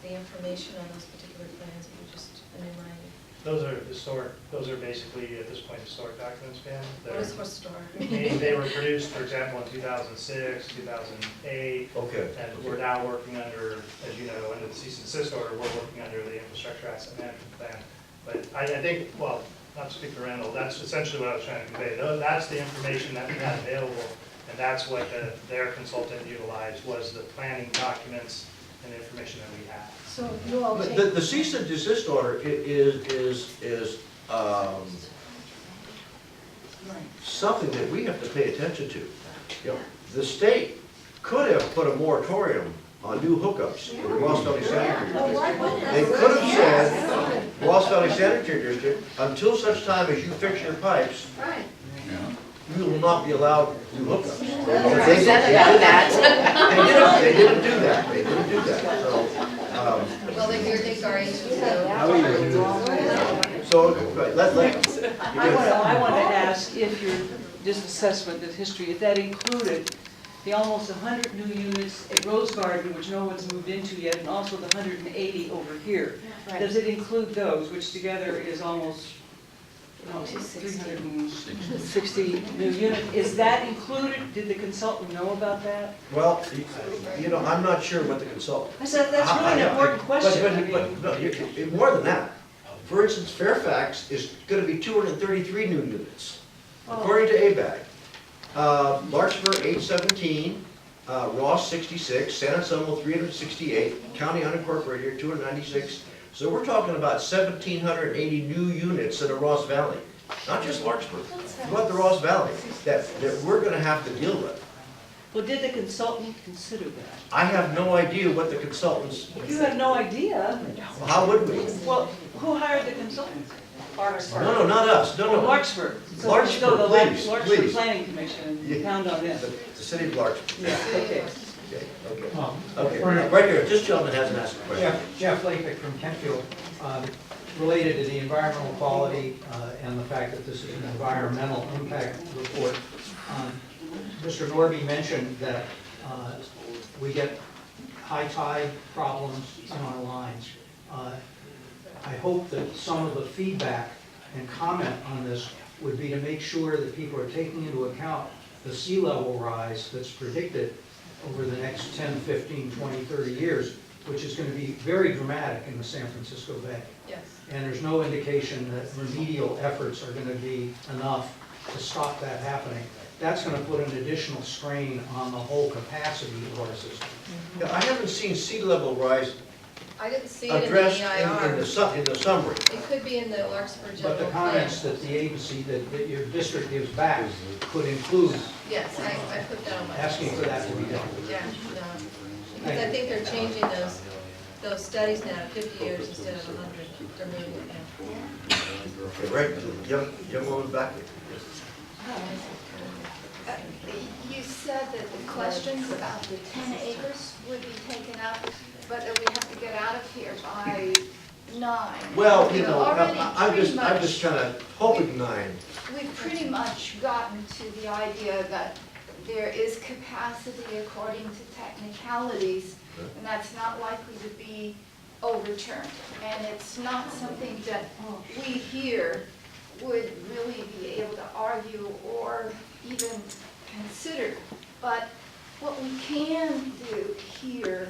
The information on those particular plans that you just enumerated? Those are historic, those are basically, at this point, historic documents, Pam. What is historic? They were produced, for example, in 2006, 2008. Okay. And we're now working under, as you know, under the cease and desist order, we're working under the infrastructure asset management plan. But I think, well, not to speak for Randall, that's essentially what I was trying to convey. That's the information that we had available, and that's what their consultant utilized, was the planning documents and the information that we had. So you all take. The cease and desist order is something that we have to pay attention to. You know, the state could have put a moratorium on new hookups in the Ross Valley Sanitary District. They could have said, Ross Valley Sanitary District, until such time as you fix your pipes, Right. you will not be allowed new hookups. They said about that. They didn't do that. They didn't do that. So, Well, then you're the guardian too. so let. I want to ask if your, this assessment of history, if that included the almost 100 new units at Rose Garden, which no one's moved into yet, and also the 180 over here. Does it include those, which together is almost 360 new units? Is that included? Did the consultant know about that? Well, you know, I'm not sure what the consultant. I said, that's really an important question. But no, more than that. For instance, Fairfax is going to be 233 new units, according to ABAG. Larkspur 817, Ross 66, San Anselmo 368, County unincorporated 296. So we're talking about 1,780 new units in the Ross Valley, not just Larkspur, but the Ross Valley that we're going to have to deal with. Well, did the consultant consider that? I have no idea what the consultants. You have no idea? Well, how would we? Well, who hired the consultant? Larkspur. No, not us. No. Larkspur. So Larkspur, go to the please. Larkspur Planning Commission and pound on them. The city of Larkspur. Yeah, okay. Okay, right here, this gentleman hasn't asked a question. Jeff Lapick from Kentfield, related to the environmental quality and the fact that this is an environmental impact report. Mr. Norby mentioned that we get high tide problems in our lines. I hope that some of the feedback and comment on this would be to make sure that people are taking into account the sea level rise that's predicted over the next 10, 15, 20, 30 years, which is going to be very dramatic in the San Francisco Bay. Yes. And there's no indication that remedial efforts are going to be enough to stop that happening. That's going to put an additional strain on the whole capacity of our system. Yeah, I haven't seen sea level rise I didn't see it in the addressed EIR. in the summary. It could be in the Larkspur general But the plan. comments that the agency, that your district gives back could include Yes, I put that on my. asking for that to be done. Yeah, no, because I think they're changing those studies now to 50 years instead of 100. They're moving it now. Okay, right, young woman back there. You said that the questions about the 10 acres would be taken up, but that we have to get out of here by 9. Well, you We've know, already I'm pretty just kind of hoping 9. We've pretty much gotten to the idea that there is capacity according to technicalities, and that's not likely to be overturned. And it's not something that we here would really be able to argue or even consider. But what we can do here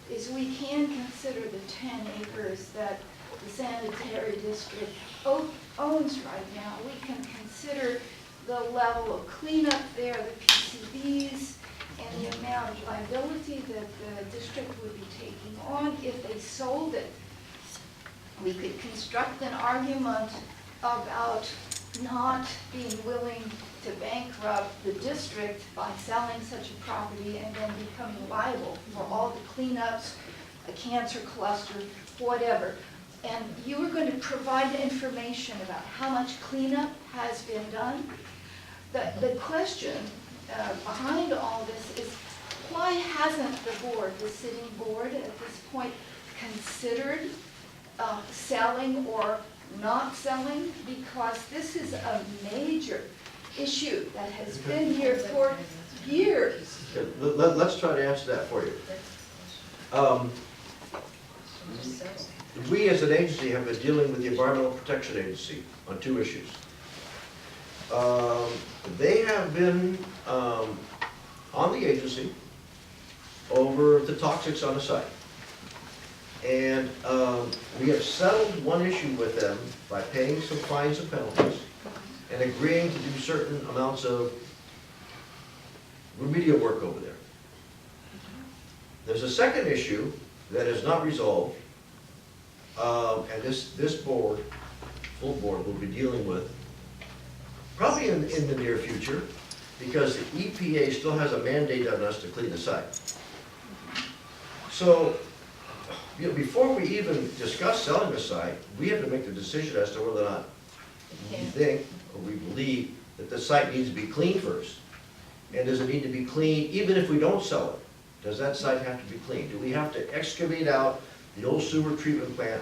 is we can consider the 10 acres that the sanitary district owns right now. We can consider the level of cleanup there, the PCBs, and the amount of liability that the district would be taking on if they sold it. we could construct an argument about not being willing to bankrupt the district by selling such a property and then becoming liable for all the cleanups, a cancer cluster, whatever. And you were going to provide information about how much cleanup has been done. The question behind all this is, why hasn't the board, the sitting board at this point, considered selling or not selling? Because this is a major issue that has been here for years. Let's try to answer that for you. We as an agency have been dealing with the Environmental Protection Agency on two issues. They have been on the agency over the toxics on the site. And we have settled one issue with them by paying some fines and penalties and agreeing to do certain amounts of remedial work over there. There's a second issue that is not resolved, and this board, full board, will be dealing with probably in the near future, because the EPA still has a mandate on us to clean the site. So, you know, before we even discuss selling the site, we have to make the decision as to whether or not we think or we believe that the site needs to be cleaned first. And does it need to be cleaned even if we don't sell it? Does that site have to be cleaned? Do we have to excavate out the old sewer treatment plant,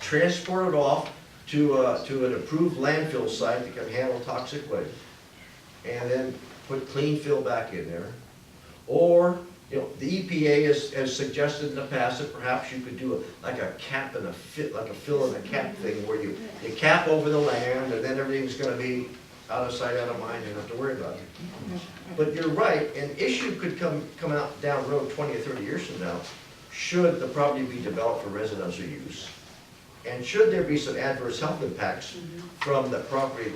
transport it off to an approved landfill site that can handle toxic waste, and then put clean fill back in there? Or, you know, the EPA has suggested in the past that perhaps you could do like a cap and a fit, like a fill and a cap thing, where you cap over the land, and then everything's going to be out of sight, out of mind, you don't have to worry about it. But you're right, an issue could come out down the road 20 or 30 years from now, should the property be developed for residential use, and should there be some adverse health impacts from the property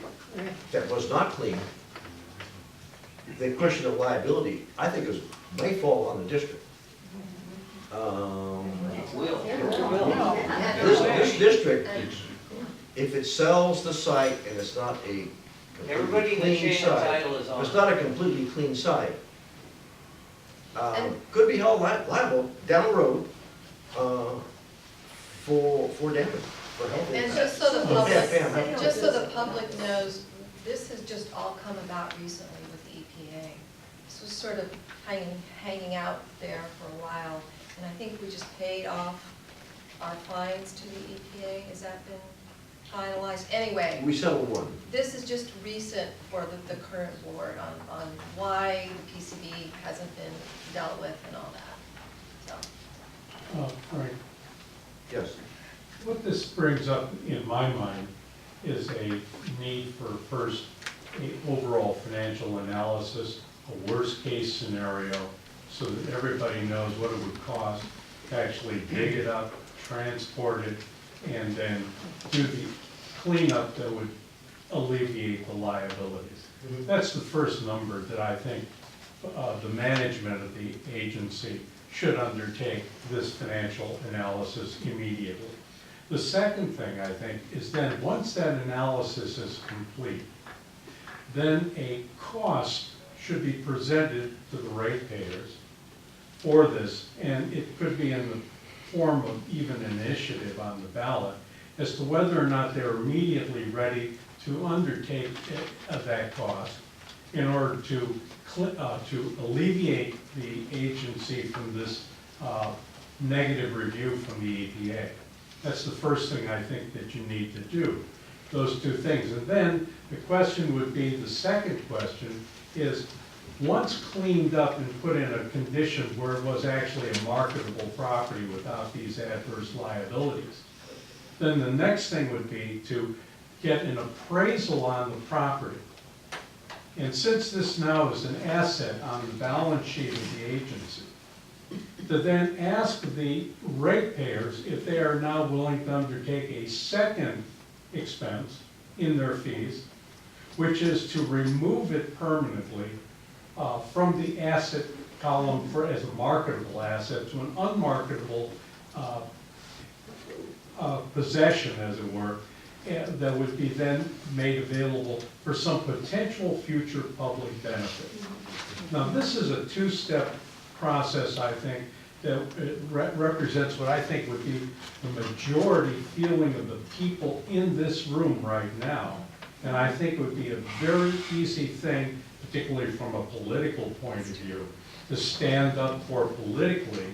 that was not clean. The question of liability, I think, may fall on the district. This district, if it sells the site and it's not a Everybody in the clean chain of site, title is on. it's not a completely clean site, could be held liable down the road for damage, for health And impacts. just so the public, Pam, help me. just so the public knows, this has just all come about recently with the EPA. This was sort of hanging out there for a while, and I think we just paid off our fines to the EPA. Has that been finalized? Anyway. We settled one. This is just recent for the current board on why the PCB hasn't been dealt with and all that, so. Frank, Yes. what this brings up in my mind is a need for first an overall financial analysis, a worst-case scenario, so that everybody knows what it would cost to actually dig it up, transport it, and then do the cleanup that would alleviate the liabilities. That's the first number that I think the management of the agency should undertake this financial analysis immediately. The second thing, I think, is then once that analysis is complete, then a cost should be presented to the ratepayers for this, and it could be in the form of even an initiative on the ballot as to whether or not they're immediately ready to undertake that cost in order to alleviate the agency from this negative review from the EPA. That's the first thing I think that you need to do, those two things. And then the question would be, the second question is, once cleaned up and put in a condition where it was actually a marketable property without these adverse liabilities, then the next thing would be to get an appraisal on the property. And since this now is an asset on the balance sheet of the agency, to then ask the ratepayers if they are now willing to undertake a second expense in their fees, which is to remove it permanently from the asset column as a marketable asset to an unmarketable possession, as it were, that would be then made available for some potential future public benefit. Now, this is a two-step process, I think, that represents what I think would be the majority feeling of the people in this room right now. And I think it would be a very easy thing, particularly from a political point of view, to stand up for politically.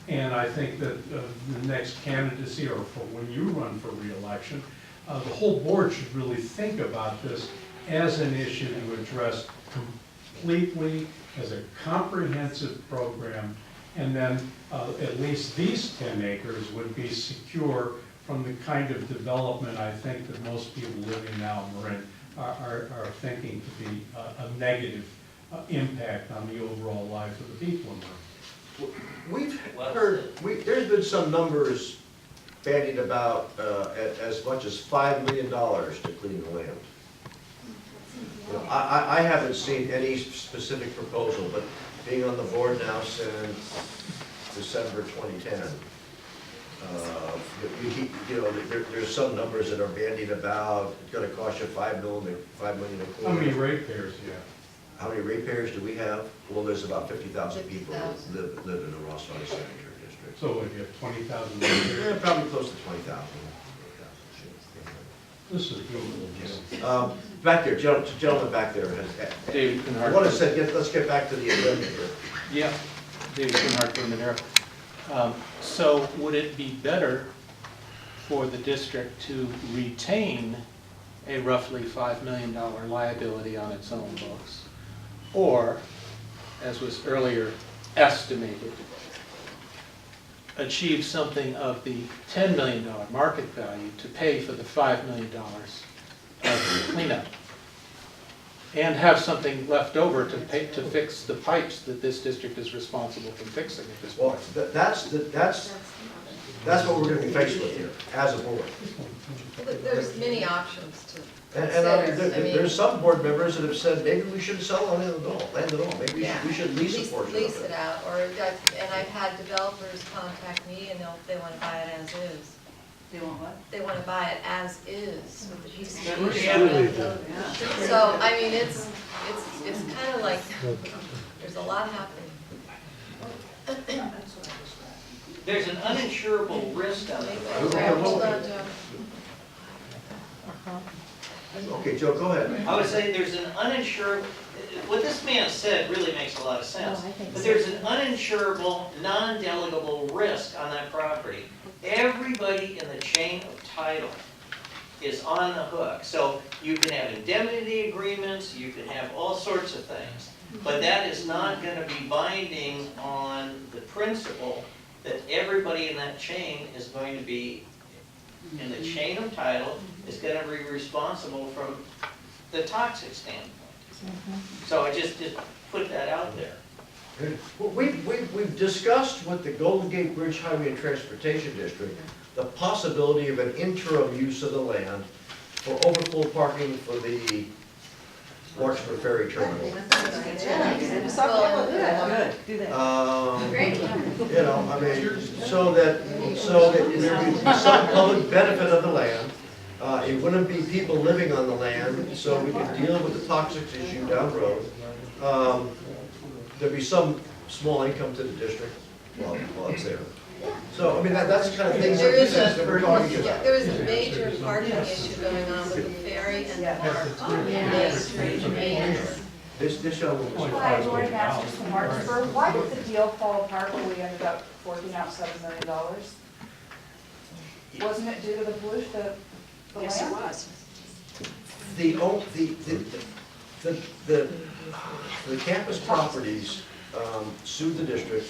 And I think that the next candidacy, or for when you run for re-election, the whole board should really think about this as an issue to address completely, as a comprehensive program, and then at least these 10 acres would be secure from the kind of development I think that most people living now in Marin are thinking to be a negative impact on the overall life of the people in Marin. We've heard, there's been some numbers bandied about as much as $5 million to clean the land. You know, I haven't seen any specific proposal, but being on the board now since December 2010, there's some numbers that are bandied about, it's gonna cost you $5 million to clean. How many ratepayers do you have? How many ratepayers do we have? Well, there's about 50,000 people that live in the Ross Valley Sanitary District. So if you have 20,000 ratepayers? Yeah, probably close to 20,000. This is good. Back there, gentleman back there has. David Pinhart. I want to say, let's get back to the agenda here. Yeah, David Pinhart from Monero. So would it be better for the district to retain a roughly $5 million liability on its own books? Or, as was earlier estimated, achieve something of the $10 million market value to pay for the $5 million of cleanup, and have something left over to pay to fix the pipes that this district is responsible for fixing at this point? Well, that's what we're going to be faced with here, as a board. There's many options to And consider. I mean, there's some board members that have said, maybe we shouldn't sell land at all. Maybe we should lease a portion of it. Lease it out, and I've had developers contact me and they want to buy it as is. They want what? They want to buy it as is with the piece of Good. street. So, I mean, it's kind of like, there's a lot happening. There's an uninsurable risk on it. Hold on, Joe. Okay, Joe, go ahead. I would say there's an uninsured, what this man said really makes a lot of sense. But there's an uninsurable, non-delegable risk on that property. Everybody in the chain of title is on the hook. So you can have indemnity agreements, you can have all sorts of things. But that is not going to be binding on the principle that everybody in that chain is going to be, in the chain of title, is going to be responsible from the toxic standpoint. So I just put that out there. We've discussed with the Golden Gate Bridge Highway and Transportation District the possibility of an interim use of the land for overflow parking for the Larkspur Ferry Terminal. Good, do that. You know, I mean, so that there would be some public benefit of the land. It wouldn't be people living on the land, so we could deal with the toxics issue down the road. There'd be some small income to the district while it's there. So, I mean, that's the kind of things that we're talking about. There is a major parking issue going on with the ferry and the park. This gentleman was. Hi, Lori Masters from Larkspur. Why did the deal fall apart when we ended up forking out $7 million? Wasn't it due to the pollution, the land? Yes, it was. The campus properties sued the district,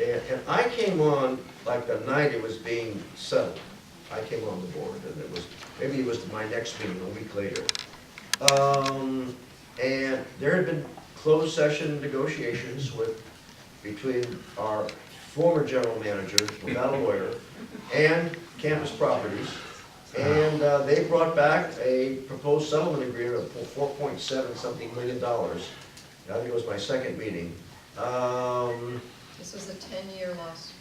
and I came on like the night it was being settled. I came on the board, and maybe it was my next meeting a week later. And there had been closed session negotiations between our former general manager, without a lawyer, and campus properties. And they brought back a proposed settlement agreement of $4.7-something million. I think it was my second meeting. This was a 10-year loss.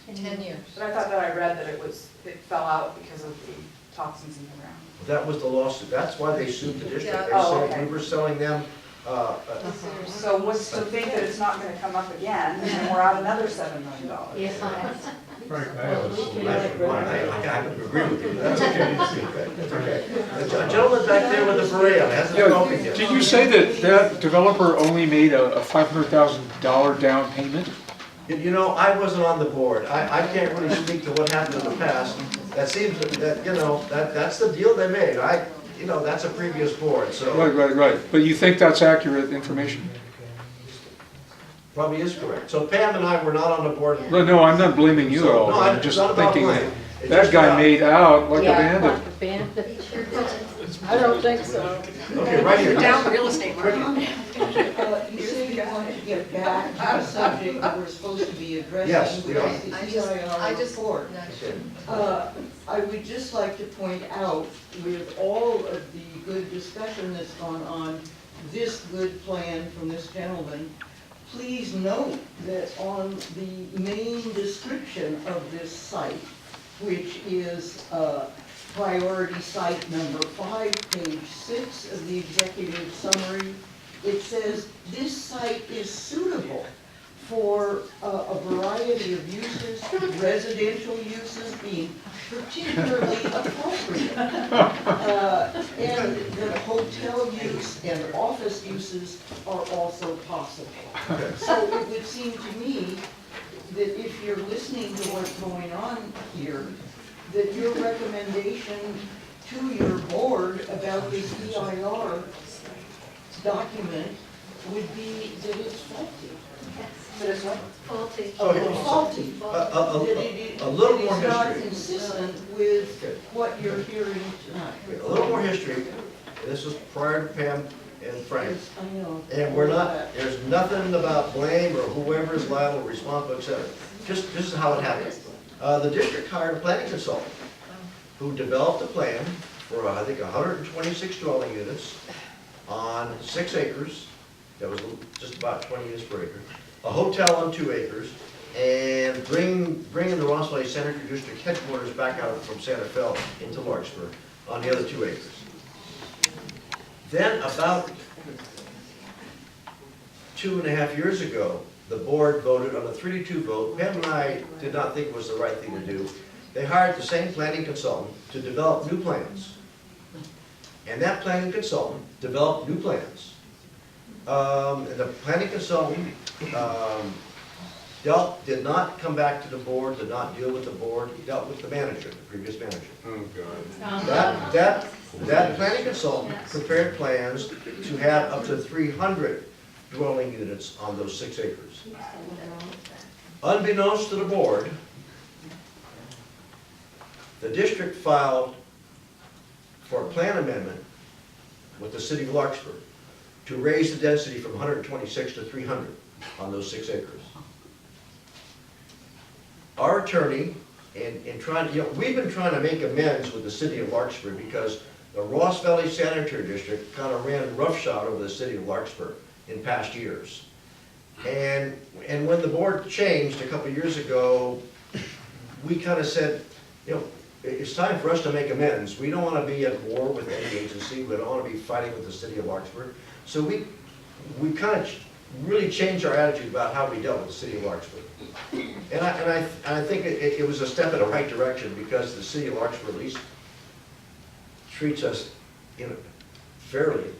10 years. But I thought that I read that it fell out because of the toxins in the ground. That was the lawsuit, that's why they sued the district. Yeah. They Oh, said okay. we were selling them, So what's to think that it's not gonna come up again, and then we're out another $7 million? Yes, Frank, I have a solution. I agree with you, that's okay. That's okay. The gentleman back there with the beret on, has a coffee. Did you say that developer only made a $500,000 down payment? You know, I wasn't on the board, I can't really speak to what happened in the past. That seems that, you know, that's the deal they made, you know, that's a previous board, so. Right. But you think that's accurate information? Probably is correct. So Pam and I were not on the board. No, I'm not blaming you at all. No, I'm it's just not about thinking blame. It's that just guy about- made out like a bandit. I don't think so. Okay, right here. Down real estate market. You said you wanted to get back to the subject that we're supposed to be addressing. Yes, we are. which is the I EIR just, report. I would just like to point out, with all of the good discussion that's gone on, this good plan from this gentleman, please note that on the main description of this site, which is priority site number 5, page 6 of the executive summary, it says this site is suitable for a variety of uses, residential uses being particularly appropriate. And the hotel use and office uses are also possible. So it would seem to me that if you're listening to what's going on here, that your recommendation to your board about this EIR document would be that it's faulty. That it's what? Faulty. Faulty. A little more That it is not history. consistent with what you're hearing tonight. A little more history. This was prior to Pam and Frank. I know. And we're not, there's nothing about blame or whoever is liable or responsible, et cetera. Just, this is how it happened. The district hired a planning consultant who developed a plan for, I think, 126 dwelling units on 6 acres. That was just about 20 units per acre. A hotel on 2 acres, and bringing the Ross Valley Sanitary District headquarters back out from Santa Fe into Larkspur on the other 2 acres. Then about 2.5 years ago, the board voted on a 3-2 vote. Pam and I did not think it was the right thing to do. They hired the same planning consultant to develop new plans. And that planning consultant developed new plans. And the planning consultant did not come back to the board, did not deal with the board, he dealt with the manager, the previous manager. Oh, God. That planning consultant prepared plans to have up to 300 dwelling units on those 6 acres. Unbeknownst to the board, the district filed for a plan amendment with the city of Larkspur to raise the density from 126 to 300 on those 6 acres. Our attorney, in trying to, we've been trying to make amends with the city of Larkspur because the Ross Valley Sanitary District kind of ran roughshod over the city of Larkspur in past years. And when the board changed a couple of years ago, we kind of said, it's time for us to make amends. We don't want to be at war with any agency. We don't want to be fighting with the city of Larkspur. So we kind of really changed our attitude about how we dealt with the city of Larkspur. And I think it was a step in the right direction because the city of Larkspur at least treats us fairly.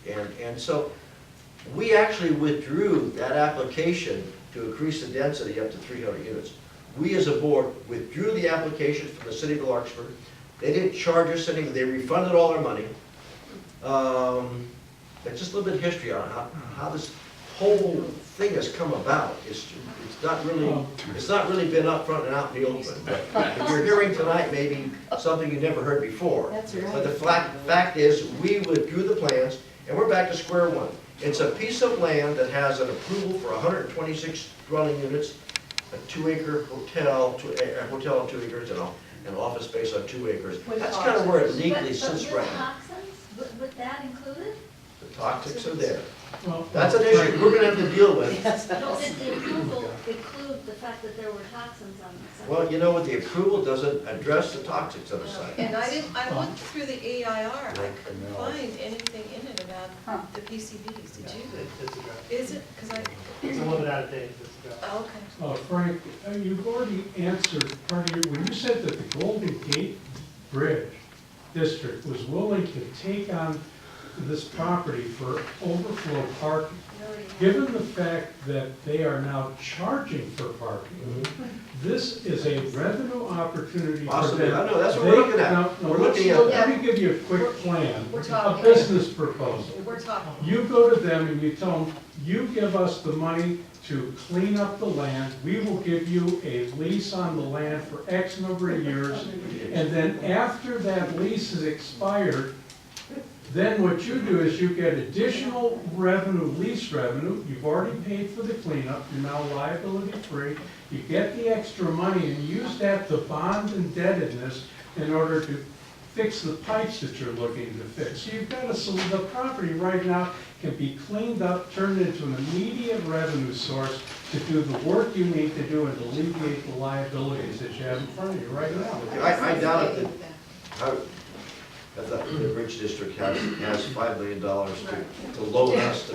And so we actually withdrew that application to increase the density up to 300 units. We as a board withdrew the application from the city of Larkspur. They didn't charge us anything, they refunded all our money. That's just a little bit of history on how this whole thing has come about. It's not really been up front and out in the open. But you're hearing tonight maybe something you never heard before. That's right. But the fact is, we withdrew the plans, and we're back to square one. It's a piece of land that has an approval for 126 dwelling units, a 2-acre hotel, a hotel on 2 acres, and an office space on 2 acres. That's kind of where it legally sits right now. Would that include it? The toxics are there. Well, That's an issue we're gonna have to deal with. No, did the approval include the fact that there were toxins on the site? Well, you know what, the approval doesn't address the toxics on the site. And I looked through the AIR, I couldn't find anything in it about the PCBs, did you? It's a draft. Is it? Because It's a little bit out of date, it's a draft. okay. Frank, you've already answered part of your, when you said that the Golden Gate Bridge District was willing to take on this property for overflow parking, given the fact that they are now charging for parking, this is a revenue opportunity for Possibly, them. I know, that's what we're looking at. Now, We're let's looking look- at- Let me give you a quick plan, We're a talking. business proposal. We're talking. You go to them and you tell them, you give us the money to clean up the land, we will give you a lease on the land for X number of years, and then after that lease is expired, then what you do is you get additional revenue, lease revenue, you've already paid for the cleanup, you're now liability free, you get the extra money and use that to bond indebtedness in order to fix the pipes that you're looking to fix. So you've got the property right now can be cleaned up, turned into an immediate revenue source to do the work you need to do and to alleviate the liabilities that you have in front of you right now. I doubt it that the Bridge District has $5 million to loan us to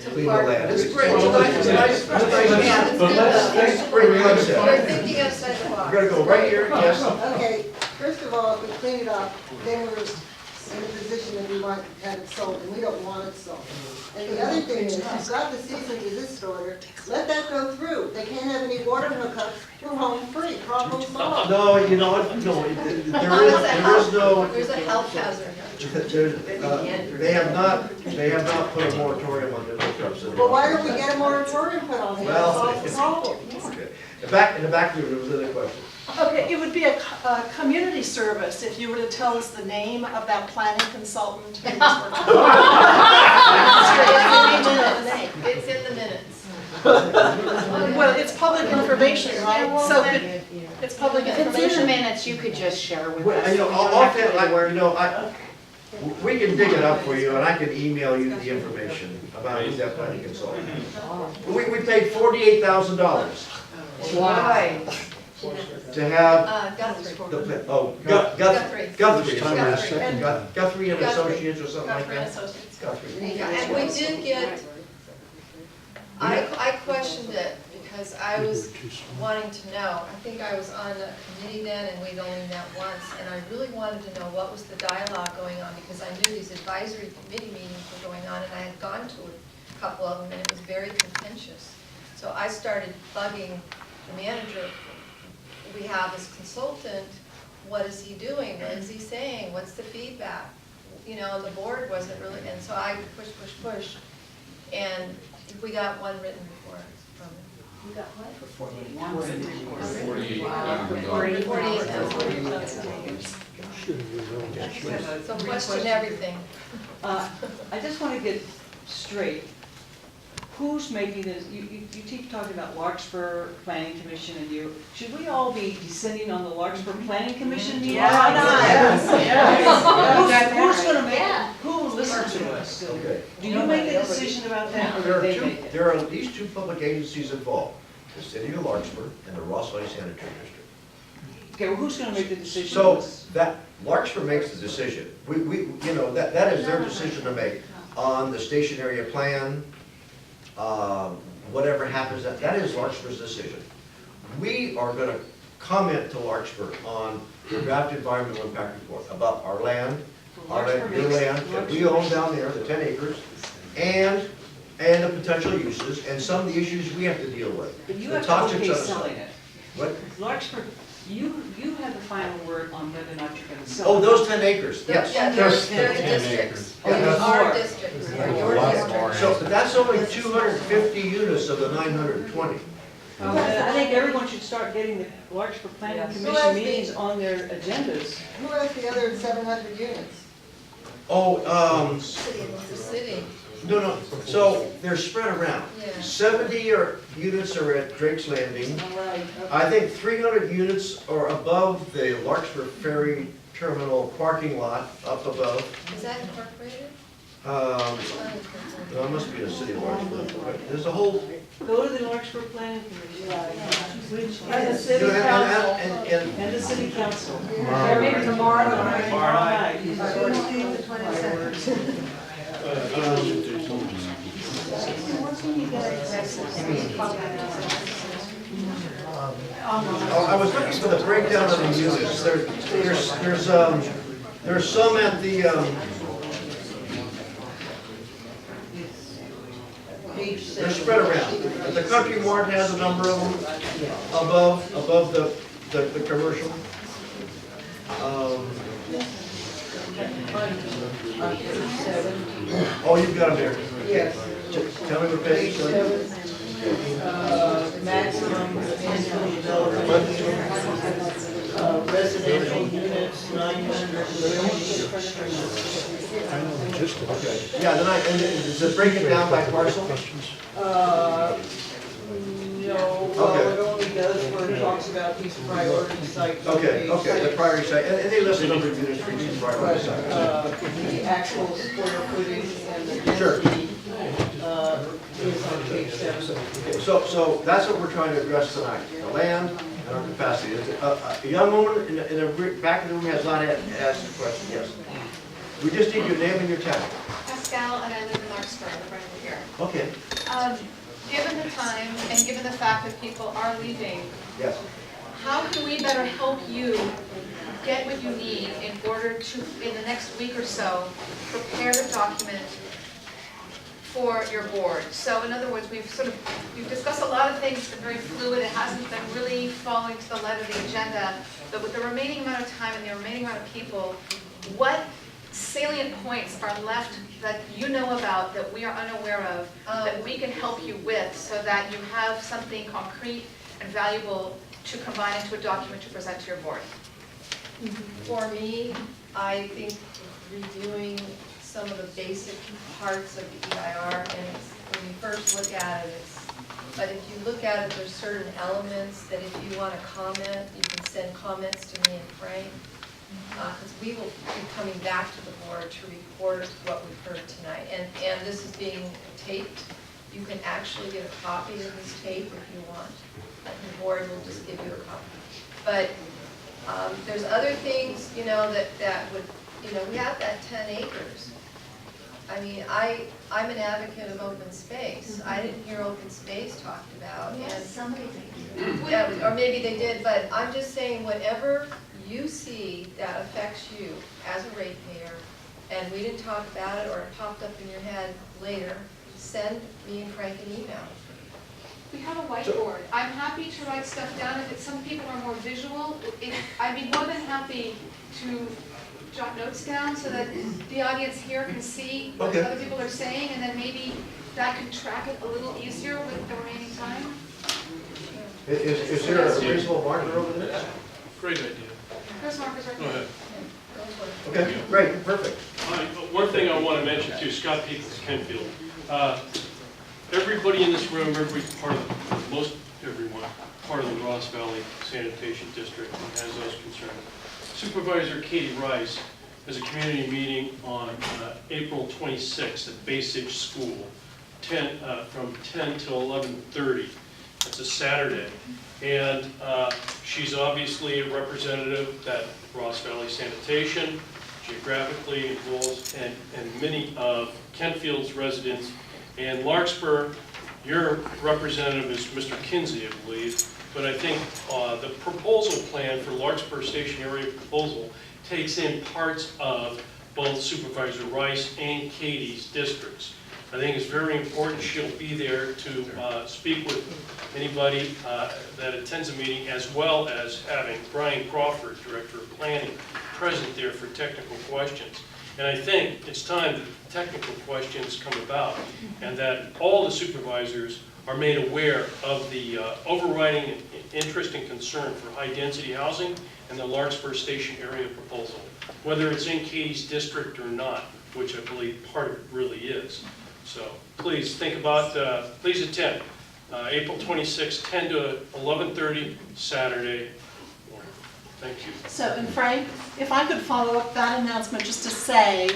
clean the land. It's great, it's nice, it's a great concept. You're thinking outside the box. We're gonna go right here, yes. Okay, first of all, if we clean it up, then we're in a position that we want to have it sold, and we don't want it sold. And the other thing is, you've got the cease and desist order, let that go through. They can't have any water hookups, we're home free, problem solved. No, you know what, no, there is no, There's a health hazard. they have not put a moratorium on the hookups. But why don't we get a moratorium put on it, Well, solve the problem? Okay. In the back room, there was another question. Okay, it would be a community service if you were to tell us the name of that planning consultant who was working. It's in the minutes. Well, it's public information, right? So it's public If it's in the information. minutes, you could just share with Well, us. you know, we can dig it up for you, and I can email you the information about who that planning consultant is. We paid $48,000 Why? to have Guthrie. Guthrie Guthrie. Guthrie and Associates or something like Guthrie and that. Associates. Guthrie. And we did get, I questioned it because I was wanting to know. I think I was on a committee then and we'd only met once, and I really wanted to know what was the dialogue going on because I knew these advisory committee meetings were going on and I had gone to a couple of them and it was very contentious. So I started bugging the manager. We have this consultant, what is he doing? What is he saying? What's the feedback? You know, the board wasn't really, and so I pushed, and we got one written report from it. You got what? For 48. 48,000. So question everything. I just want to get straight. Who's making this, you keep talking about Larkspur Planning Commission and you, should we all be descending on the Larkspur Planning Commission meeting? Who's gonna make, who will listen to us? Okay. Do you make a decision about that, or do they make it? There are these two public agencies involved, the City of Larkspur and the Ross Valley Sanitary District. Okay, well, who's gonna make the decision? So that, Larkspur makes the decision. You know, that is their decision to make on the station area plan, whatever happens, that is Larkspur's decision. We are gonna comment to Larkspur on the draft environmental impact report about our land, your land that we own down there, the 10 acres, and the potential uses, and some of the issues we have to deal with. But you The have to toxics okay on the selling site. it. What? Larkspur, you have the final word on whether or not you're gonna sell it. Oh, those 10 acres, yes. Yeah, they're the districts. Yeah, They're that's our more. districts, they're your districts. So that's only 250 units of the 920. I think everyone should start getting the Larkspur Planning Who has Commission the- meetings on their agendas. Who has the other 700 units? Oh, The city. no, so they're spread around. Yeah. 70 units are at Drake's Landing. All right, I think 300 units are above the Larkspur Ferry Terminal parking lot, up above. Is that incorporated? It must be a city of Larkspur. There's a whole, Go to the Larkspur Planning Commission. And the city council. And the city council. Or maybe tomorrow night. Tomorrow night. I was looking for the breakdown of the units. There's some at the, they're spread around. The Country Mart has a number of them above the commercial. Oh, you've got them there. Yes. Tell me what page. Maximum annual development, residential units, 930. Okay. Yeah, then does it break it down by parcel? No, well, it only does where it talks about these priority sites. Okay, the priority site, and they list a number of units for each priority site. The actual square footage and the Sure. density is on page 7. Okay, so that's what we're trying to address tonight, the land and our capacity. A young woman in the back of the room has not asked a question, yes. We just need your name and your town. Pascal, and I live in Larkspur, I'm right over here. Okay, Given the time and given the fact that people are leaving, yes. how can we better help you get what you need in order to, in the next week or so, prepare the document for your board? So in other words, we've discussed a lot of things, it's been very fluid, it hasn't been really following to the letter of the agenda, but with the remaining amount of time and the remaining amount of people, what salient points are left that you know about that we are unaware of, that we can help you with so that you have something concrete and valuable to combine into a document to present to your board? For me, I think reviewing some of the basic parts of the EIR, and when you first look at it, but if you look at it, there's certain elements that if you want to comment, you can send comments to me and Frank. Because we will be coming back to the board to report what we've heard tonight. And this is being taped. You can actually get a copy of this tape if you want. And the board will just give you a copy. But there's other things, that would, we have that 10 acres. I mean, I'm an advocate of open space. I didn't hear open space talked about. Yes, somebody did. Yeah, or maybe they did, but I'm just saying whatever you see that affects you as a ratepayer, and we didn't talk about it or it popped up in your head later, send me and Frank an email. We have a whiteboard. I'm happy to write stuff down. If some people are more visual, I'd be more than happy to jot notes down so that the audience here can see what other people are saying, and then maybe that can track it a little easier with the remaining time. Is there a reasonable marker over there? Great idea. There's markers right Go there. ahead. Okay, great, perfect. One thing I want to mention too, Scott Peoples, Kenfield. Everybody in this room, most everyone, part of the Ross Valley Sanitation District has those concerns. Supervisor Katie Rice has a community meeting on April 26th at Basage School, from 10 to 11:30. It's a Saturday. And she's obviously a representative that Ross Valley Sanitation geographically involves and many of Kentfield's residents. And Larkspur, your representative is Mr. Kinsey, I believe. But I think the proposal plan for Larkspur Station Area proposal takes in parts of both Supervisor Rice and Katie's districts. I think it's very important she'll be there to speak with anybody that attends a meeting, as well as having Brian Crawford, Director of Planning, present there for technical questions. And I think it's time that technical questions come about and that all the supervisors are made aware of the overriding interest and concern for high-density housing and the Larkspur Station Area proposal, whether it's in Katie's district or not, which I believe part of it really is. So please think about, please attend. April 26th, 10 to 11:30, Saturday morning. Thank you. So, and Frank, if I could follow up that announcement just to say,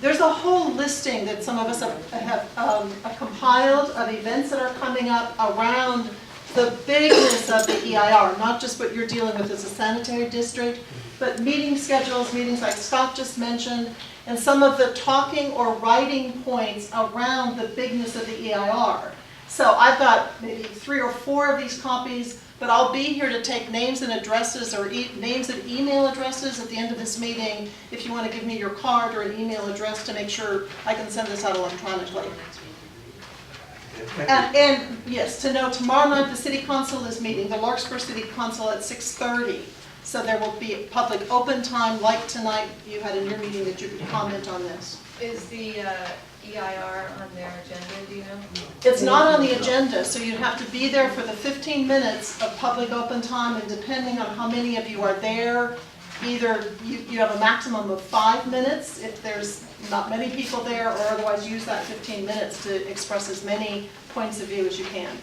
There's a whole listing that some of us have compiled of events that are coming up around the bigness of the EIR, not just what you're dealing with as a sanitary district, but meeting schedules, meetings like Scott just mentioned, and some of the talking or writing points around the bigness of the EIR. So I've got maybe 3 or 4 of these copies, but I'll be here to take names and addresses or names and email addresses at the end of this meeting if you want to give me your card or an email address to make sure I can send this out electronically. And yes, to know tomorrow night the City Council is meeting, the Larkspur City Council at 6:30. So there will be a public open time like tonight you had in your meeting that you could comment on this. Is the EIR on their agenda, do you know? It's not on the agenda, so you have to be there for the 15 minutes of public open time, and depending on how many of you are there, either you have a maximum of 5 minutes if there's not many people there, or otherwise use that 15 minutes to express as many points of view as you can.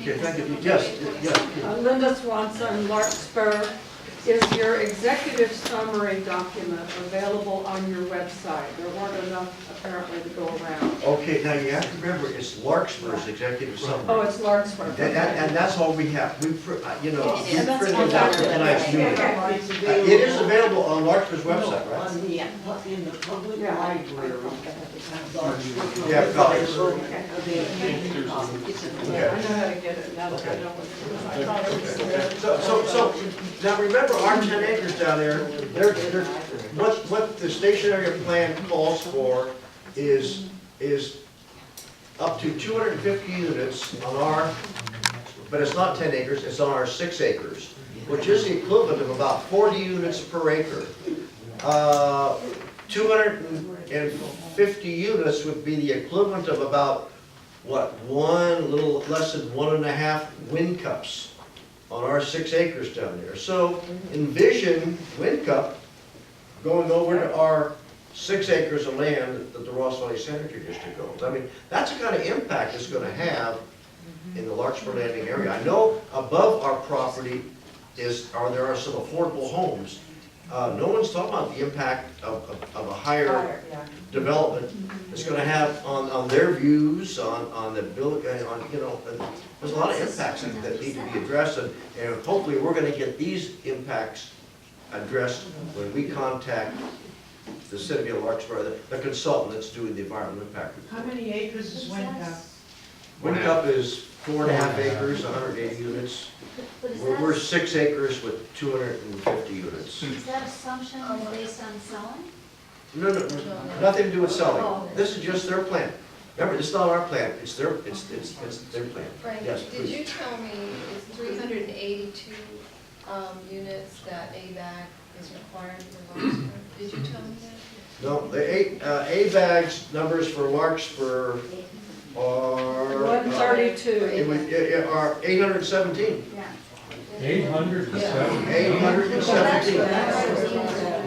Okay, thank you. Yes, yes. Linda Swanson, Larkspur. Is your executive summary document available on your website? There weren't enough apparently to go around. Okay, now you have to remember, it's Larkspur's executive summary. Oh, it's Larkspur. And that's all we have. We, you know, we Yeah, that's printed out for tonight's meeting. It is available on Larkspur's website, right? In the public library. Yeah, copies. I Okay. know how to get it now that I know what it is. I thought it was there. So, now remember our 10 acres down there, what the stationary plan calls for is up to 250 units on our, but it's not 10 acres, it's on our 6 acres, which is the equivalent of about 40 units per acre. 250 units would be the equivalent of about, what, a little less than 1.5 wind cups on our 6 acres down there. So envision wind cup going over to our 6 acres of land that the Ross Valley Sanitary District owns. I mean, that's the kind of impact it's going to have in the Larkspur Landing area. I know above our property there are some affordable homes. No one's talking about the impact of a higher development it's going to have on their views, on the building, there's a lot of impacts that need to be addressed, and hopefully we're going to get these impacts addressed when we contact the city of Larkspur, the consultant that's doing the environmental impact report. How many acres is Wind Cup? Wind Cup is 4.5 acres, 180 units. We're 6 acres with 250 units. Is that assumption based on selling? No, nothing to do with selling. This is just their plan. Remember, this is not our plan, it's their plan. Frank, Yes, did please. you tell me it's 382 units that ABAG is required for Larkspur? Did you tell me that? No, the ABAG's numbers for Larkspur are... 132. Are 817. Yeah. 807. 817.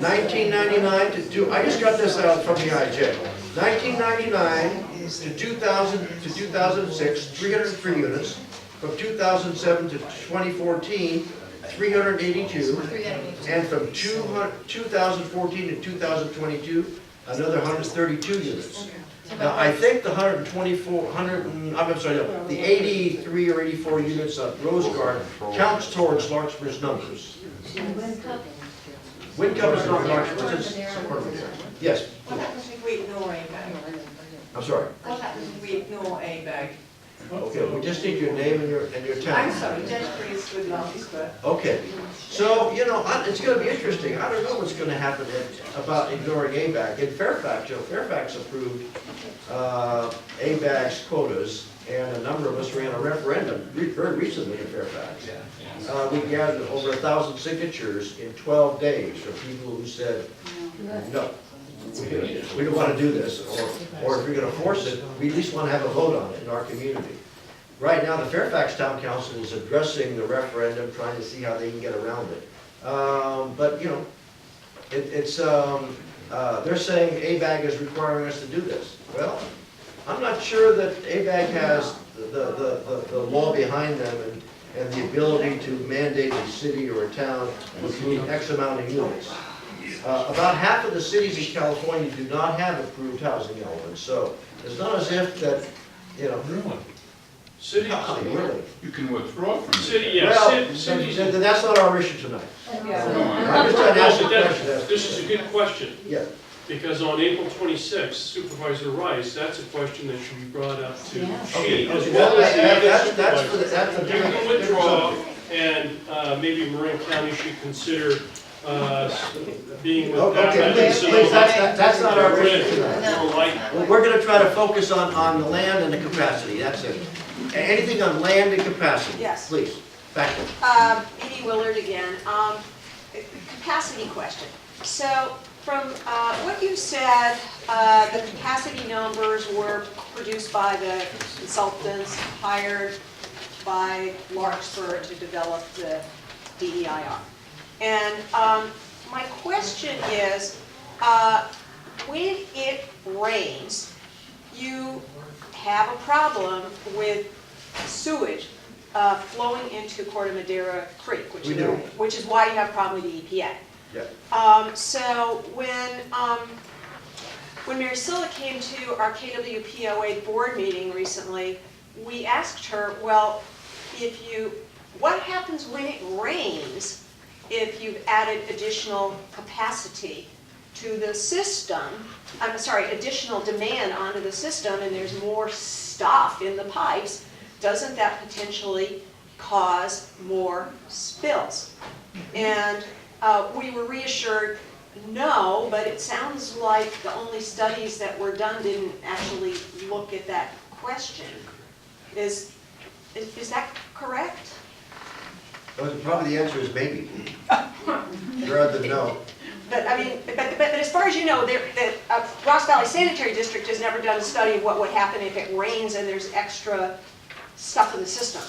1999 to do, I just got this out from the IJ. 1999 to 2000 to 2006, 303 units. From 2007 to 2014, 382. And from 2014 to 2022, another 132 units. Now, I think the 83 or 84 units of Rose Garden counts towards Larkspur's numbers. Wind Cup is not Larkspur, it's yes. What happens if we ignore ABAG? I'm sorry. What happens if we ignore ABAG? Okay, we just need your name and your town. I'm sorry, Desperate is with Larkspur. Okay, so, it's gonna be interesting. I don't know what's gonna happen about ignoring ABAG. In Fairfax, Fairfax approved ABAG's quotas, and a number of us ran a referendum very recently in Fairfax. We gathered over 1,000 signatures in 12 days from people who said, no, we don't want to do this, or if we're going to force it, we at least want to have a vote on it in our community. Right now, the Fairfax Town Council is addressing the referendum, trying to see how they can get around it. But, they're saying ABAG is requiring us to do this. Well, I'm not sure that ABAG has the law behind them and the ability to mandate a city or a town with X amount of units. About half of the cities in California do not have approved housing elements, so it's not as if that, you know. Really? City, Really? You can withdraw from it. city, yeah, Well, cities. that's not our issue tonight. Yeah. I'm just trying to ask a question. This is a good question, Yeah. because on April 26th, Supervisor Rice, that's a question that should be brought up to Okay, she, as okay, well as the other that's for the, supervisors. that's a You different. can withdraw, and maybe Marin County should consider being with Okay, that. please, that's not our issue tonight. No. Well, we're gonna try to focus on the land and the capacity, that's it. Anything on land and capacity? Yes. Please, back to Edie Willard again. Capacity question. So from what you said, the capacity numbers were produced by the consultants hired by Larkspur to develop the DEIR. And my question is, when it rains, you have a problem with sewage flowing into Corte Madera Creek, which We is, do. which is why you have a problem with the EPA. Yeah. So when Maricela came to our KWPOA board meeting recently, we asked her, well, what happens when it rains if you've added additional capacity to the system, I'm sorry, additional demand onto the system, and there's more stuff in the pipes, doesn't that potentially cause more spills? And we were reassured, no, but it sounds like the only studies that were done didn't actually look at that question. Is that correct? Well, probably the answer is maybe, rather than no. But I mean, but as far as you know, the Ross Valley Sanitary District has never done a study of what would happen if it rains and there's extra stuff in the system.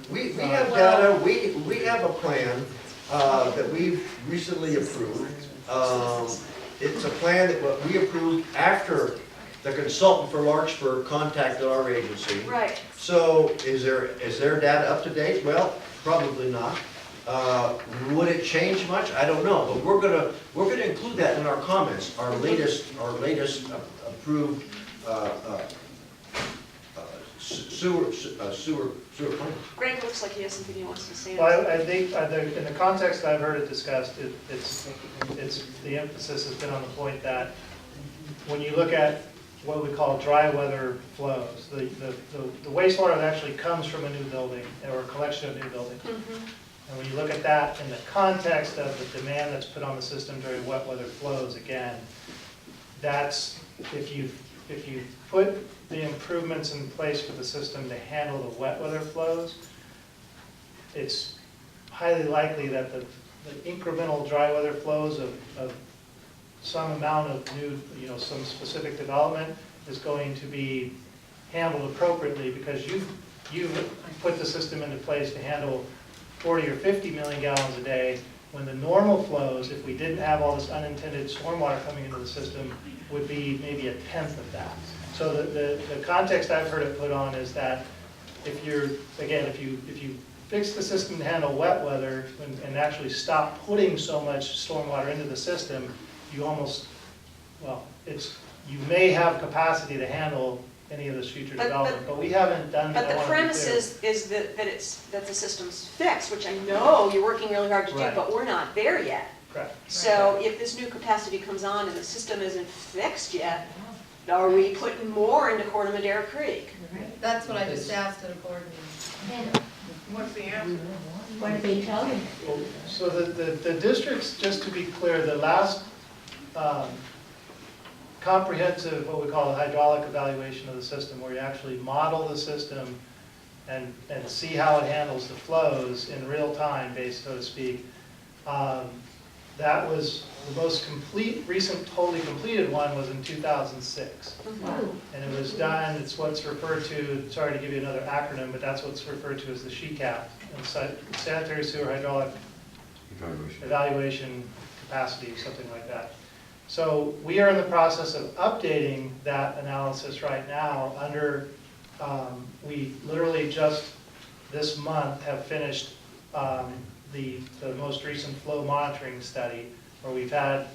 We have data, we have a plan that we've recently approved. It's a plan that we approved after the consultant for Larkspur contacted our agency. Right. So is their data up to date? Well, probably not. Would it change much? I don't know, but we're gonna include that in our comments, our latest approved sewer plan. Greg looks like he has something he wants to say. Well, I think in the context I've heard it discussed, the emphasis has been on the point that when you look at what we call dry weather flows, the wastewater that actually comes from a new building or a collection of new buildings. And when you look at that in the context of the demand that's put on the system during wet weather flows, again, that's, if you put the improvements in place for the system to handle the wet weather flows, it's highly likely that the incremental dry weather flows of some amount of new, some specific development is going to be handled appropriately because you've put the system into place to handle 40 or 50 million gallons a day, when the normal flows, if we didn't have all this unintended stormwater coming into the system, would be maybe a tenth of that. So the context I've heard it put on is that if you fix the system to handle wet weather and actually stop putting so much stormwater into the system, you may have capacity to handle any of this future development, but we haven't done that. But the premise is that the system's fixed, which I know you're working really hard to do, Right. but we're not there yet. Correct. So if this new capacity comes on and the system isn't fixed yet, are we putting more into Corte Madera Creek? That's what I just asked at a board meeting. What's the answer? What did they tell you? So the districts, just to be clear, the last comprehensive, what we call a hydraulic evaluation of the system, where you actually model the system and see how it handles the flows in real time, so to speak. That was the most recent totally completed one was in 2006. And it was done, it's what's referred to, sorry to give you another acronym, but that's what's referred to as the SHECAP, Sanitary Sewer Hydraulic Evaluation Capacity, something like that. So we are in the process of updating that analysis right now under, we literally just this month have finished the most recent flow monitoring study, where we've had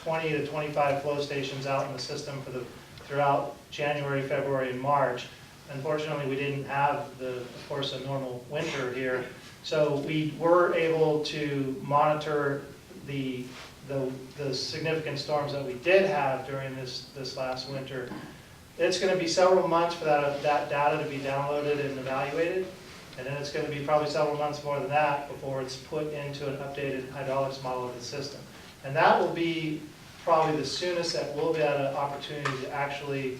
20 to 25 flow stations out in the system throughout January, February, and March. Unfortunately, we didn't have of course, a normal winter here. So we were able to monitor the significant storms that we did have during this last winter. It's going to be several months for that data to be downloaded and evaluated. And then it's going to be probably several months more than that before it's put into an updated hydraulics model of the system. And that will be probably the soonest that we'll be at an opportunity to actually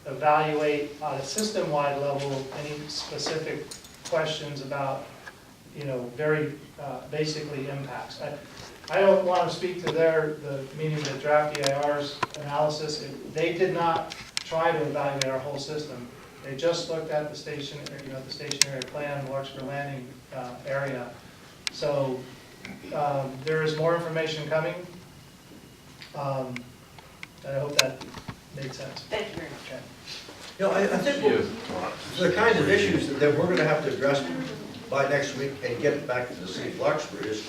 evaluate on a system-wide level any specific questions about, very basically impacts. I don't want to speak to the meaning that draft EIR's analysis. They did not try to evaluate our whole system. They just looked at the station, the stationary plan, Larkspur Landing area. So there is more information coming. And I hope that made sense. Thank you very much. Okay. I think the kinds of issues that we're going to have to address by next week and get back to the city of Larkspur is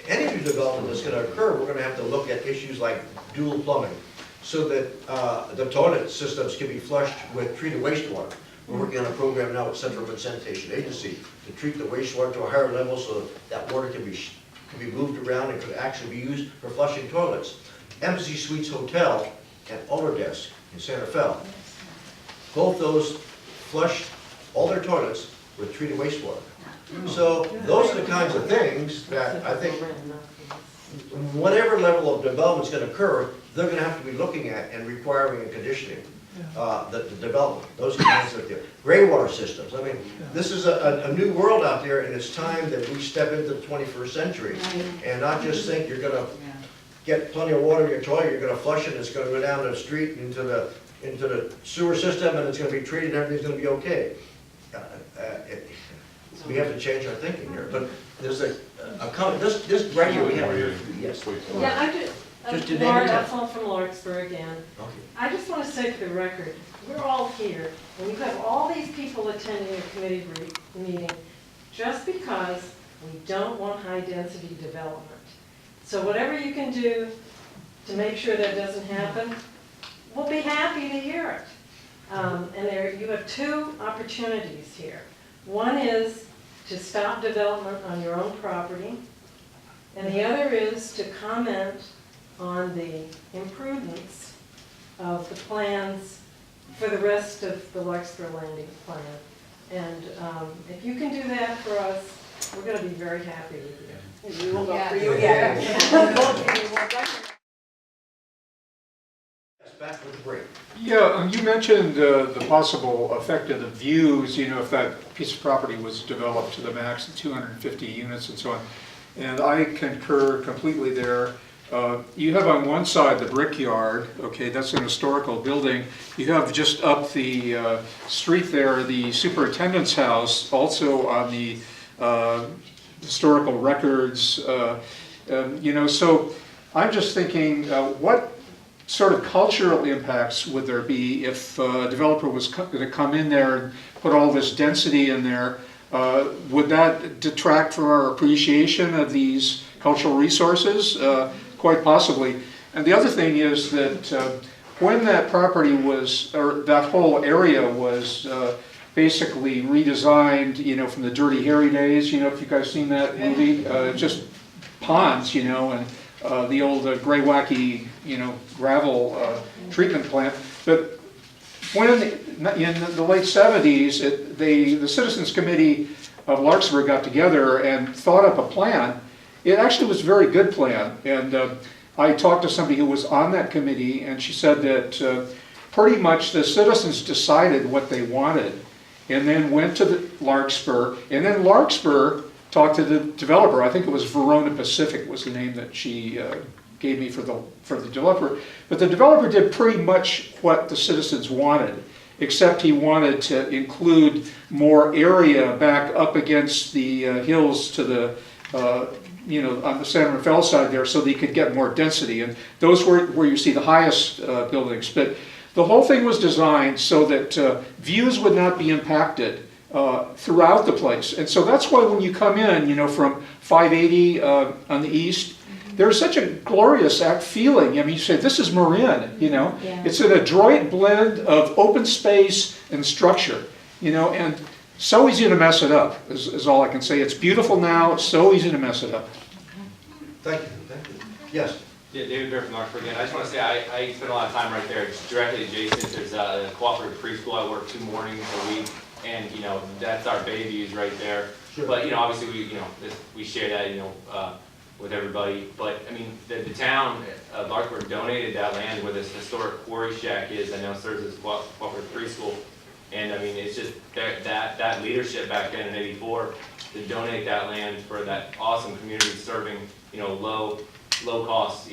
any new development that's going to occur, we're going to have to look at issues like dual plumbing, so that the toilet systems can be flushed with treated wastewater. We're working on a program now with Central Urban Sanitation Agency to treat the wastewater to a higher level so that water can be moved around and could actually be used for flushing toilets. Embassy Suites Hotel and Autodesk in Santa Fe, both those flush all their toilets with treated wastewater. So those are the kinds of things that I think whatever level of development is going to occur, they're going to have to be looking at and requiring and conditioning the development. Those kinds of things. Gray water systems. I mean, this is a new world out there, and it's time that we step into the 21st century and not just think you're going to get plenty of water in your toilet, you're going to flush it, and it's going to go down the street into the sewer system, and it's going to be treated, and everything's going to be okay. We have to change our thinking here, but there's a comment. This right here we have here. Yes. Yeah, I do. Just to Laura, name it. I'm from Larkspur again. Okay. I just want to say for the record, we're all here, and we have all these people attending a committee meeting just because we don't want high-density development. So whatever you can do to make sure that doesn't happen, we'll be happy to hear it. And you have two opportunities here. One is to stop development on your own property, and the other is to comment on the imprudence of the plans for the rest of the Larkspur Landing plan. And if you can do that for us, we're going to be very happy with you. And we will vote for you Yeah. again. Back with the break. Yeah, you mentioned the possible effect of the views, if that piece of property was developed to the max of 250 units and so on. And I concur completely there. You have on one side the Brickyard, okay, that's an historical building. You have just up the street there, the superintendent's house, also on the historical records. So I'm just thinking, what sort of cultural impacts would there be if a developer was going to come in there and put all this density in there? Would that detract from our appreciation of these cultural resources? Quite possibly. And the other thing is that when that property was, or that whole area was basically redesigned, from the Dirty Harry days, if you guys seen that movie, just ponds, and the old gray wacky, gravel treatment plant. But when in the late 70s, the Citizens Committee of Larkspur got together and thought up a plan. It actually was a very good plan. And I talked to somebody who was on that committee, and she said that pretty much the citizens decided what they wanted and then went to the Larkspur, and then Larkspur talked to the developer. I think it was Verona Pacific was the name that she gave me for the developer. But the developer did pretty much what the citizens wanted, except he wanted to include more area back up against the hills to the, on the San Rafael side there, so that you could get more density. And those were where you see the highest buildings. But the whole thing was designed so that views would not be impacted throughout the place. And so that's why when you come in, from 580 on the east, there's such a glorious feeling. I mean, you say, this is Marin, you know? Yeah. It's an adroit blend of open space and structure, you know, and so easy to mess it up, is all I can say. It's beautiful now, it's so easy to mess it up. Thank you, thank you. Yes? Yeah, David Bear from Larkspur again. I just want to say I spend a lot of time right there. It's directly adjacent. There's a cooperative preschool. I work 2 mornings a week, and you know that's our babies right there. Sure. But you know, obviously we share that with everybody. But I mean, the town of Larkspur donated that land where this historic quarry shack is. I know serves as cooperative preschool, and I mean it's just that leadership back then in '84 to donate that land for that awesome community serving low cost,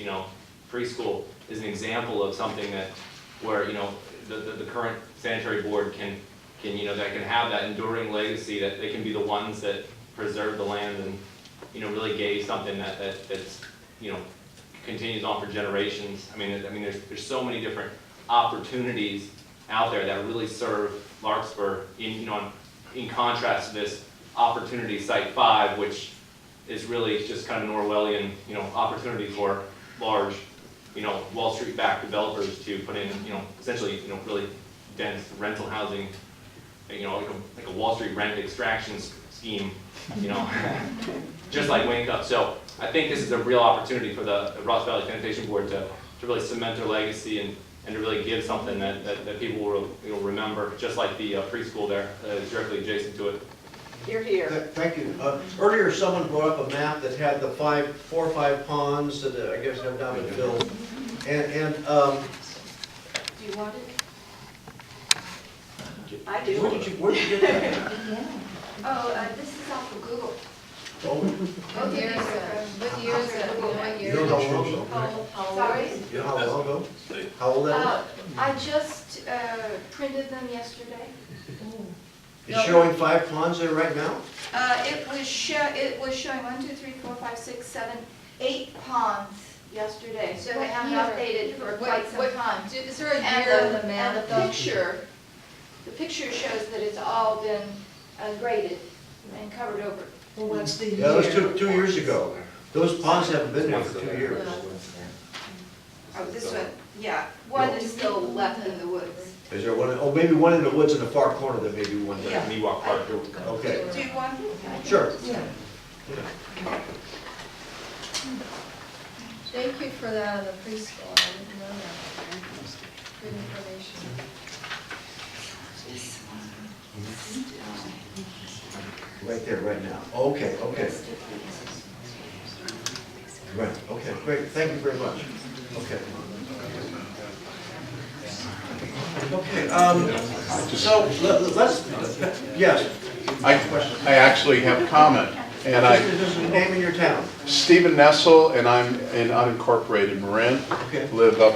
preschool is an example of something that where, the current sanitary board can that can have that enduring legacy, that they can be the ones that preserve the land and, really gave something that's, continues on for generations. I mean, there's so many different opportunities out there that really serve Larkspur in contrast to this opportunity site 5, which is really just kind of an Orwellian, opportunity for large, Wall Street backed developers to put in, essentially, really dense rental housing, like a Wall Street rent extraction scheme, just like Wayne Cup. So I think this is a real opportunity for the Ross Valley Sanitation Board to really cement their legacy and to really give something that people will remember, just like the preschool there is directly adjacent to it. You're here. Thank you. Earlier, someone brought up a map that had the 4 or 5 ponds that I guess have now been filled. And Do you want it? I do. where did you get that? Oh, this is off of Google. Oh, What year is that? What year is that? You know what year? you know how long ago? Sorry? You know how long ago? How old that I just printed them yesterday. is? It's showing 5 ponds there right now? It was showing 1, 2, 3, 4, 5, 6, 7, 8 ponds yesterday, so they haven't updated for quite some time. Is there a And year on the map? and the picture shows that it's all been graded and covered over. Well, what's the year? Yeah, that was 2 years ago. Those ponds haven't been there for 2 years. Oh, this one, yeah, one is still left in the woods. Is there one, oh, maybe one in the woods in the far corner that maybe one there. Yeah. Miwok Park. Okay, Do you want? sure. Thank you for that on the preschool, I didn't know that. Good information. Right there, right now. Okay, okay. Right, okay, great, thank you very much. Okay. Okay, so let's, yes. I actually have a comment, and Just name in your town. Stephen Nessel, and I'm in unincorporated Marin. Okay. Live up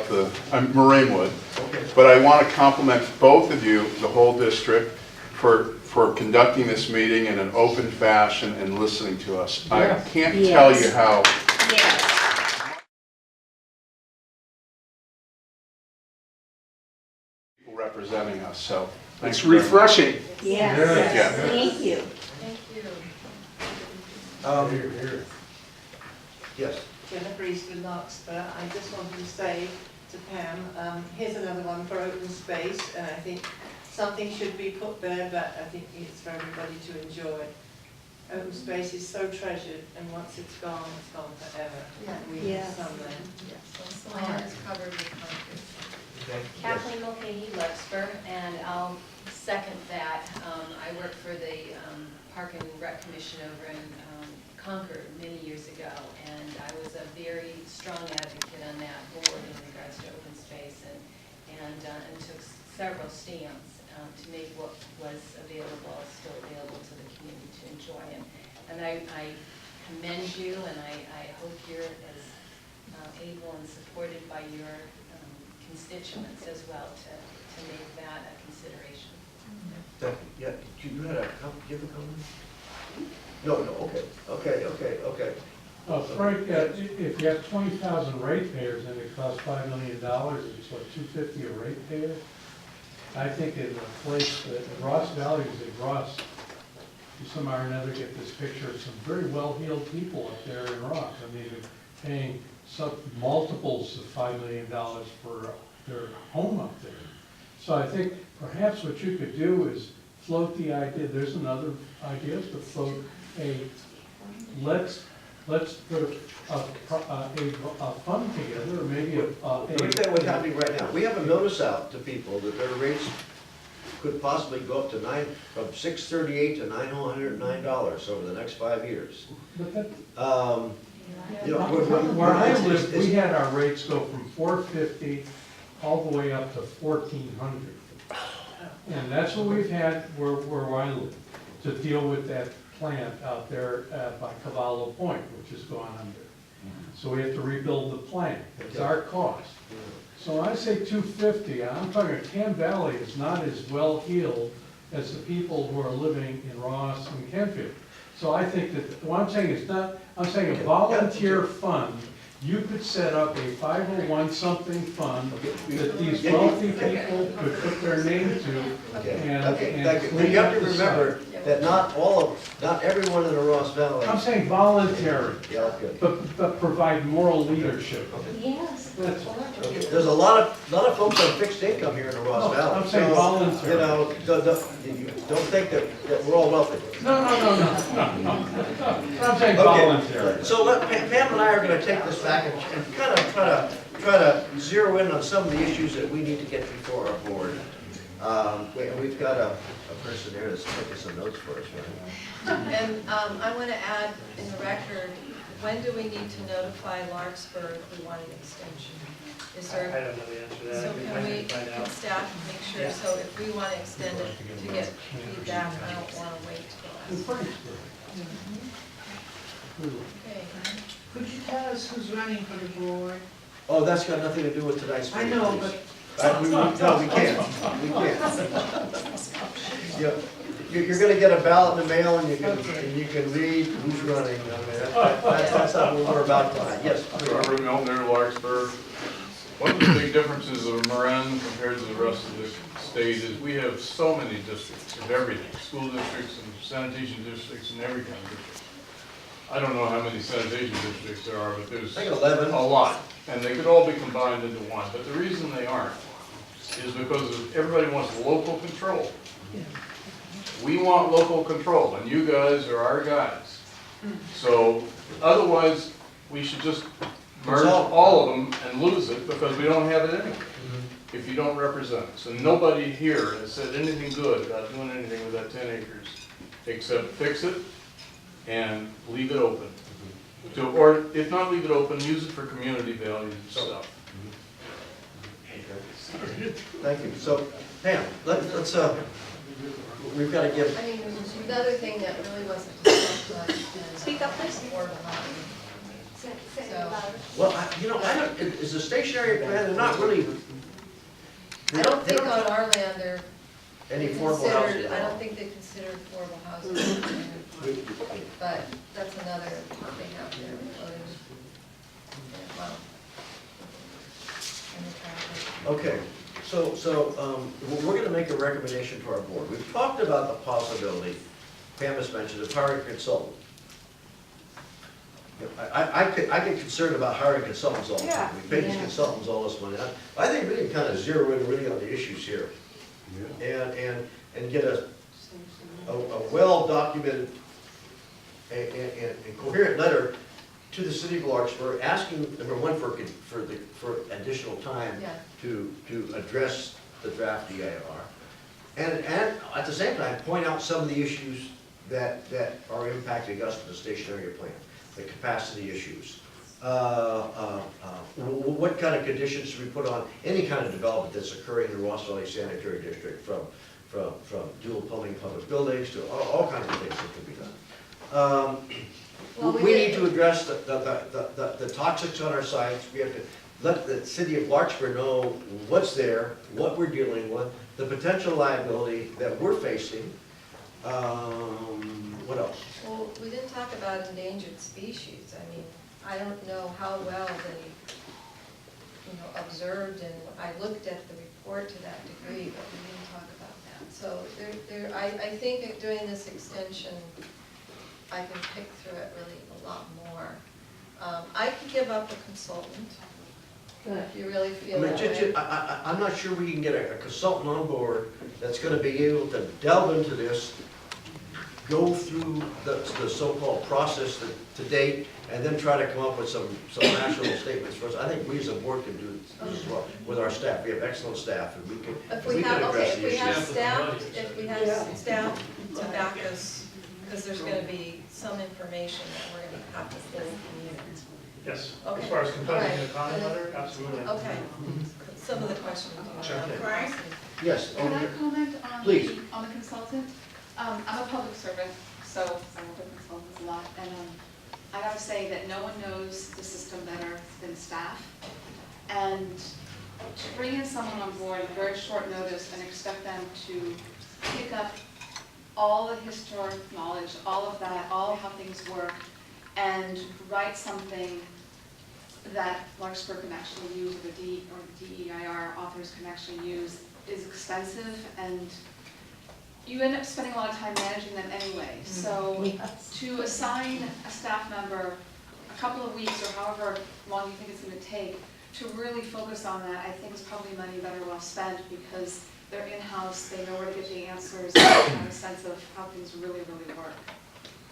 I'm Marinwood. Okay. But I want to compliment both of you, the whole district, for conducting this meeting in an open fashion and listening to us. I can't tell you how people representing us, so thanks. It's refreshing. Yes, Yeah. thank you. Thank you. Yes. Jennifer Eastwood Larkspur. I just wanted to say to Pam, here's another one for open space, and I think something should be put there, but I think it's for everybody to enjoy. Open space is so treasured, and once it's gone forever. Yeah. We need Yes. some land. Yes, so land is covered with concrete. Kathleen Mulcahy, Larkspur, and I'll second that. I worked for the Park and Rec Commission over in Concord many years ago, and I was a very strong advocate on that board in regards to open space, and took several stands to make what was available still available to the community to enjoy. And I commend you, and I hope you're as able and supported by your constituents as well to make that a consideration. Yeah, you had a comment? No, okay. Frank, if you have 20,000 ratepayers and it costs $5 million, it's what, $250 a ratepayer? I think in a place that Ross Valley is in Ross, you somehow or another get this picture of some very well-heeled people up there in Ross. I mean, paying some multiples of $5 million for their home up there. So I think perhaps what you could do is float the idea, there's another idea, is to float let's put a fund together, or maybe Let me tell you what's happening right now. We have a notice out to people that their rates could possibly go up to from $638 to $909 over the next 5 years. But that, You know, where I live, we had our rates go from $450 all the way up to $1,400. And that's what we've had where I live, to deal with that plant out there by Cavallo Point, which has gone under. So we have to rebuild the plant. It's our cost. So I say 250. I'm talking Tam Valley is not as well heeled as the people who are living in Ross and Kentfield. So I think that, what I'm saying is not, I'm saying a volunteer fund. You could set up a 501 something fund that these wealthy people could put their name to and thank you. But you have to remember that not everyone in the Ross Valley. I'm saying voluntary, Yeah, okay. but provide moral leadership. Yes. That's Okay. There's a lot of folks on fixed income here in the Ross Valley. I'm saying So, voluntary. You know, don't think that we're all wealthy. No. I'm saying Okay. voluntary. So Pam and I are going to take this back and kind of try to zero in on some of the issues that we need to get before our board. We've got a person there that's taking some notes for us, right? And I want to add in the record, when do we need to notify Larkspur if we want an extension? Is I there, don't know the answer to that. so I can we, find can out. staff make sure, Yeah. so if we want to extend it to get feedback, I don't want to wait till last. Okay. Could you tell us who's running for the board? Oh, that's got nothing to do with tonight's I meeting, know, please. but No, we can't. We can't. You're gonna get a ballot in the mail and you can read who's running. I mean, that's not what we're about tonight. Yes. Robert Milner, Larkspur. One of the big differences of Marin compared to the rest of the state is we have so many districts of everything, school districts and sanitation districts and every kind of district. I don't know how many sanitation districts there are, but there's I think 11. a lot. And they could all be combined into one, but the reason they aren't is because everybody wants local control. We want local control, and you guys are our guys. So otherwise, we should just merge all of them and lose it because we don't have it anyway, if you don't represent us. And nobody here has said anything good about doing anything with that 10 acres, except fix it and leave it open. Or if not leave it open, use it for community values and stuff. Thank you. So, Pam, let's we've got to give. I mean, another thing that really wasn't discussed was. Speak up, please. Affordable housing. So, Well, I don't. Is the stationary plan? They're not really. I don't think on our land they're Any affordable housing. considered, I don't think they consider affordable housing. But that's another thing out there floating. Well. in the traffic. Okay, so we're going to make a recommendation to our board. We've talked about the possibility, Pam has mentioned, of hiring a consultant. I get concerned about hiring consultants all the time. We pay these consultants all this money. I think we can kind of zero in really on the issues here. And get a well-documented and coherent letter to the city of Larkspur, asking, number one, for additional time to address the draft EIR. And at the same time, point out some of the issues that are impacting us with the stationary plan, the capacity issues. What kind of conditions should we put on any kind of development that's occurring in the Ross Valley Sanitary District, from dual plumbing public buildings to all kinds of things that can be done. We need to address the toxics on our sites. We have to let the city of Larkspur know what's there, what we're dealing with, the potential liability that we're facing. What else? Well, we didn't talk about endangered species. I mean, I don't know how well they, observed, and I looked at the report to that degree, but we didn't talk about that. So I think that doing this extension, I can pick through it really a lot more. I can give up a consultant, if you really I feel mean, that way. I'm not sure we can get a consultant on board that's gonna be able to delve into this, go through the so-called process to date, and then try to come up with some national statements for us. I think we as a board can do this as well with our staff. We have excellent staff, and we can address the If we have issues. staff to back us, because there's gonna be some information that we're gonna have to pull. Yes, Okay. as far as composing All the right. comment letter, absolutely. Okay, some of the questions we do have. Okay. Frank? Yes. Can I comment on Please. on the consultant? I'm a public servant, so I work with consultants a lot, and I gotta say that no one knows the system better than staff. And to bring in someone on board at very short notice and expect them to pick up all the historic knowledge, all of that, all how things work, and write something that Larkspur can actually use, or the DEIR authors can actually use, is expensive, and you end up spending a lot of time managing them anyway. So to assign a staff member a couple of weeks, or however long you think it's going to take, to really focus on that, I think is probably money better well spent, because they're in-house, they know where to get the answers, they have a sense of how things really, really work.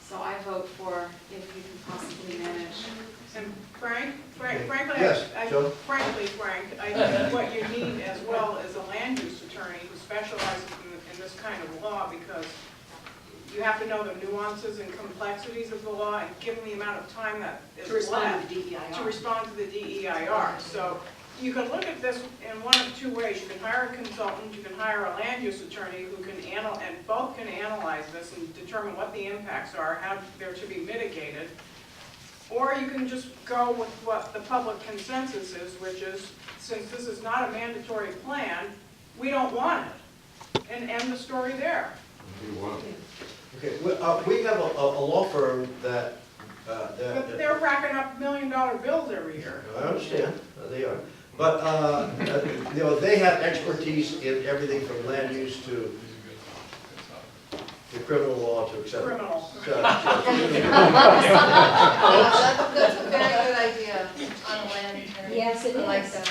So I vote for if you can possibly manage. And frankly, Yes, Joe? frankly, Frank, I think what you need as well is a land use attorney who specializes in this kind of law, because you have to know the nuances and complexities of the law, and given the amount of time that is left to respond to the DEIR. So you can look at this in one of two ways. You can hire a consultant, you can hire a land use attorney who can and both can analyze this and determine what the impacts are, how they're to be mitigated. Or you can just go with what the public consensus is, which is, since this is not a mandatory plan, we don't want it, and end the story there. Okay, we have a law firm that, But they're racking up $1 million bills every year. I understand, they are. But, you know, they have expertise in everything from land use to criminal law to et cetera. Criminal. That's a very good idea on a land attorney. Yes, it I like is. that.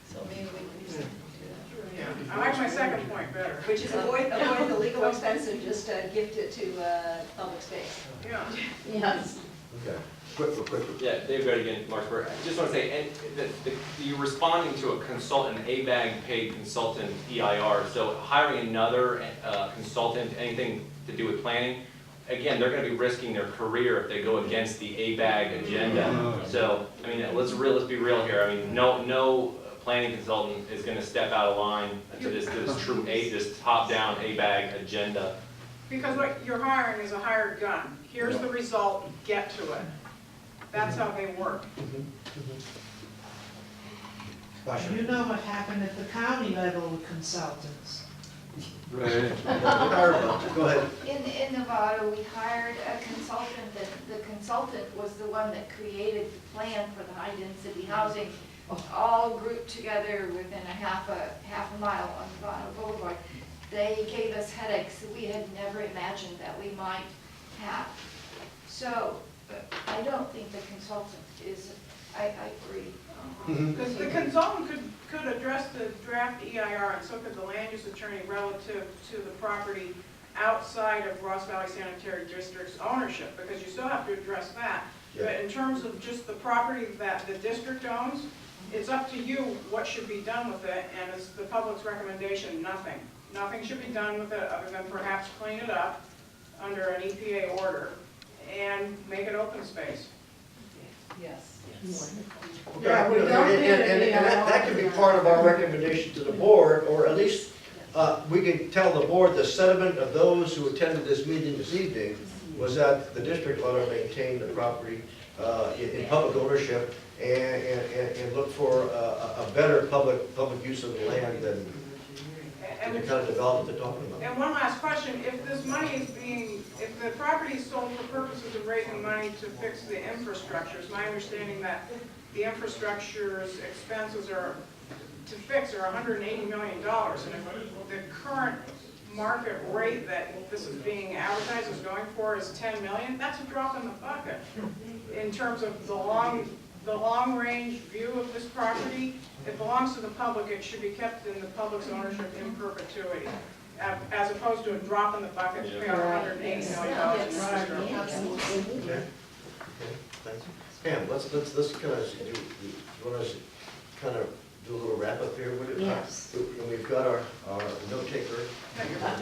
So maybe we can do that. I like my second point better. Which is avoid the legal expense and just gift it to public space. Yeah. Yes. Okay, quick. Yeah, Dave Grady again, Larkspur. I just want to say, and you're responding to a consultant, ABAG paid consultant, EIR, so hiring another consultant, anything to do with planning, again, they're going to be risking their career if they go against the ABAG agenda. So, I mean, let's be real here. I mean, no planning consultant is going to step out of line to this top-down ABAG agenda. Because what you're hiring is a hired gun. Here's the result, get to it. That's how they work. You know what happened at the county level with consultants. Right. Go ahead. In Nevada, we hired a consultant, that the consultant was the one that created the plan for the high-density housing, all grouped together within a half a mile on Nevada Boulevard. They gave us headaches that we had never imagined that we might have. So I don't think the consultant is, I agree. Because the consultant could address the draft EIR, and so could the land use attorney relative to the property outside of Ross Valley Sanitary District's ownership, because you still have to address that. Yeah. But in terms of just the property that the district owns, it's up to you what should be done with it, and it's the public's recommendation, nothing. Nothing should be done with it other than perhaps clean it up under an EPA order and make it open space. Yes. Okay, and that could be part of our recommendation to the board, or at least we can tell the board the sentiment of those who attended this meeting this evening was that the district ought to maintain the property in public ownership and look for a better public use of the land than the kind of development they're talking about. And one last question, if this money is if the property is sold for purposes of raising money to fix the infrastructure, it's my understanding that the infrastructure's expenses to fix are $180 million, and if the current market rate that this is being advertised as going for is 10 million, that's a drop in the bucket. In terms of the long-range view of this property, it belongs to the public, it should be kept in the public's ownership in perpetuity, as opposed to a drop in the bucket to pay $180 million in infrastructure. Absolutely. Okay, thanks. Pam, let's kind of, you want to kind of do a little wrap up here? Yes. And we've got our note taker,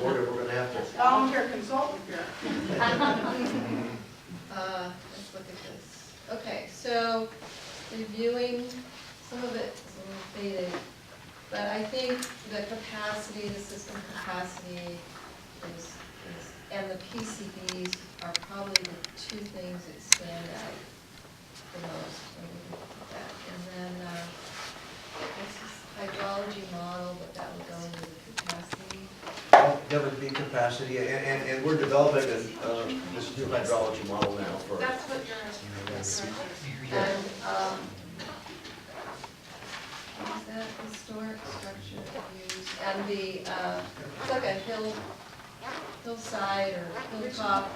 we're going to have to. Volunteer consultant here. Let's look at this. Okay, so reviewing, some of it's a little faded, but I think the capacity, the system capacity and the PCBs are probably the two things that stand out the most. So we can put that. And then this is hydrology model, but that would go into the capacity. That would be capacity, and we're developing this new hydrology model now for. That's what you're asking. Yes. And, what is that, historic structure views, and the, it's like a hillside or hilltop,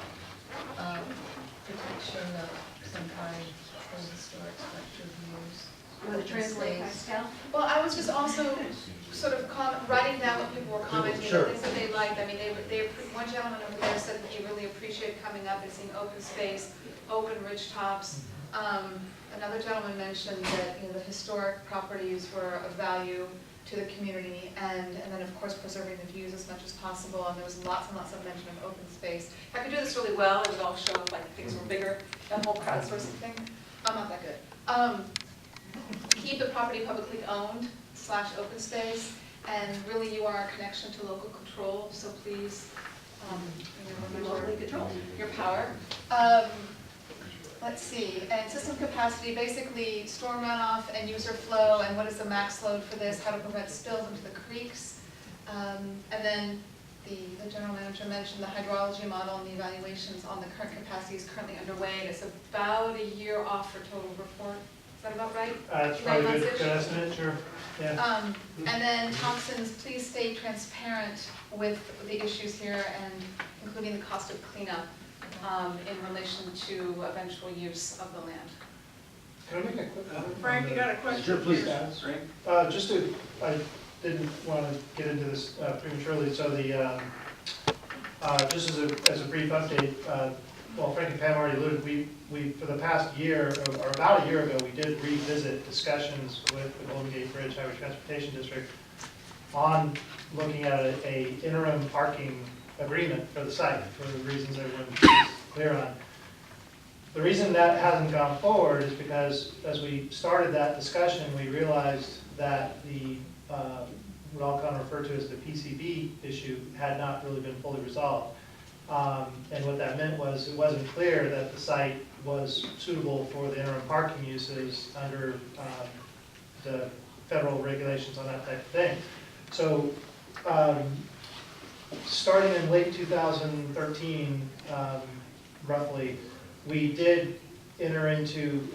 protection of some kind from historic structure views. You want to translate, Pascal? Well, I was just also sort of writing down what people were commenting, Sure. the things that they liked. I mean, one gentleman over there said that he really appreciated coming up and seeing open space, open ridge tops. Another gentleman mentioned that the historic properties were of value to the community, and then of course preserving the views as much as possible. And there was lots and lots of mention of open space. If I could do this really well, it would all show up like things were bigger, that whole crowdsourcing thing. I'm not that good. Keep the property publicly owned / open space, and really you are a connection to local control, so please remember your power. Let's see, and system capacity, basically storm runoff and user flow, and what is the max load for this, how to prevent spills into the creeks. And then the general manager mentioned the hydrology model and the evaluations on the current capacity is currently underway, and it's about a year off for total report. Is that about right? That's probably a good estimate, sure. Yeah. And then Thompson's, please stay transparent with the issues here and including the cost of cleanup in relation to eventual use of the land. Can I make a quick? Frank, you got a question? Sure, please. I didn't want to get into this prematurely, so just as a brief update, well, Frank and Pam already alluded, we for the past year, or about a year ago, we did revisit discussions with the Golden Gate Bridge Highway Transportation District on looking at a interim parking agreement for the site, for the reasons everyone's clear on. The reason that hasn't gone forward is because as we started that discussion, we realized that the what I'll kind of refer to as the PCB issue had not really been fully resolved. And what that meant was it wasn't clear that the site was suitable for the interim parking uses under the federal regulations on that type of thing. So starting in late 2013, roughly, we did enter into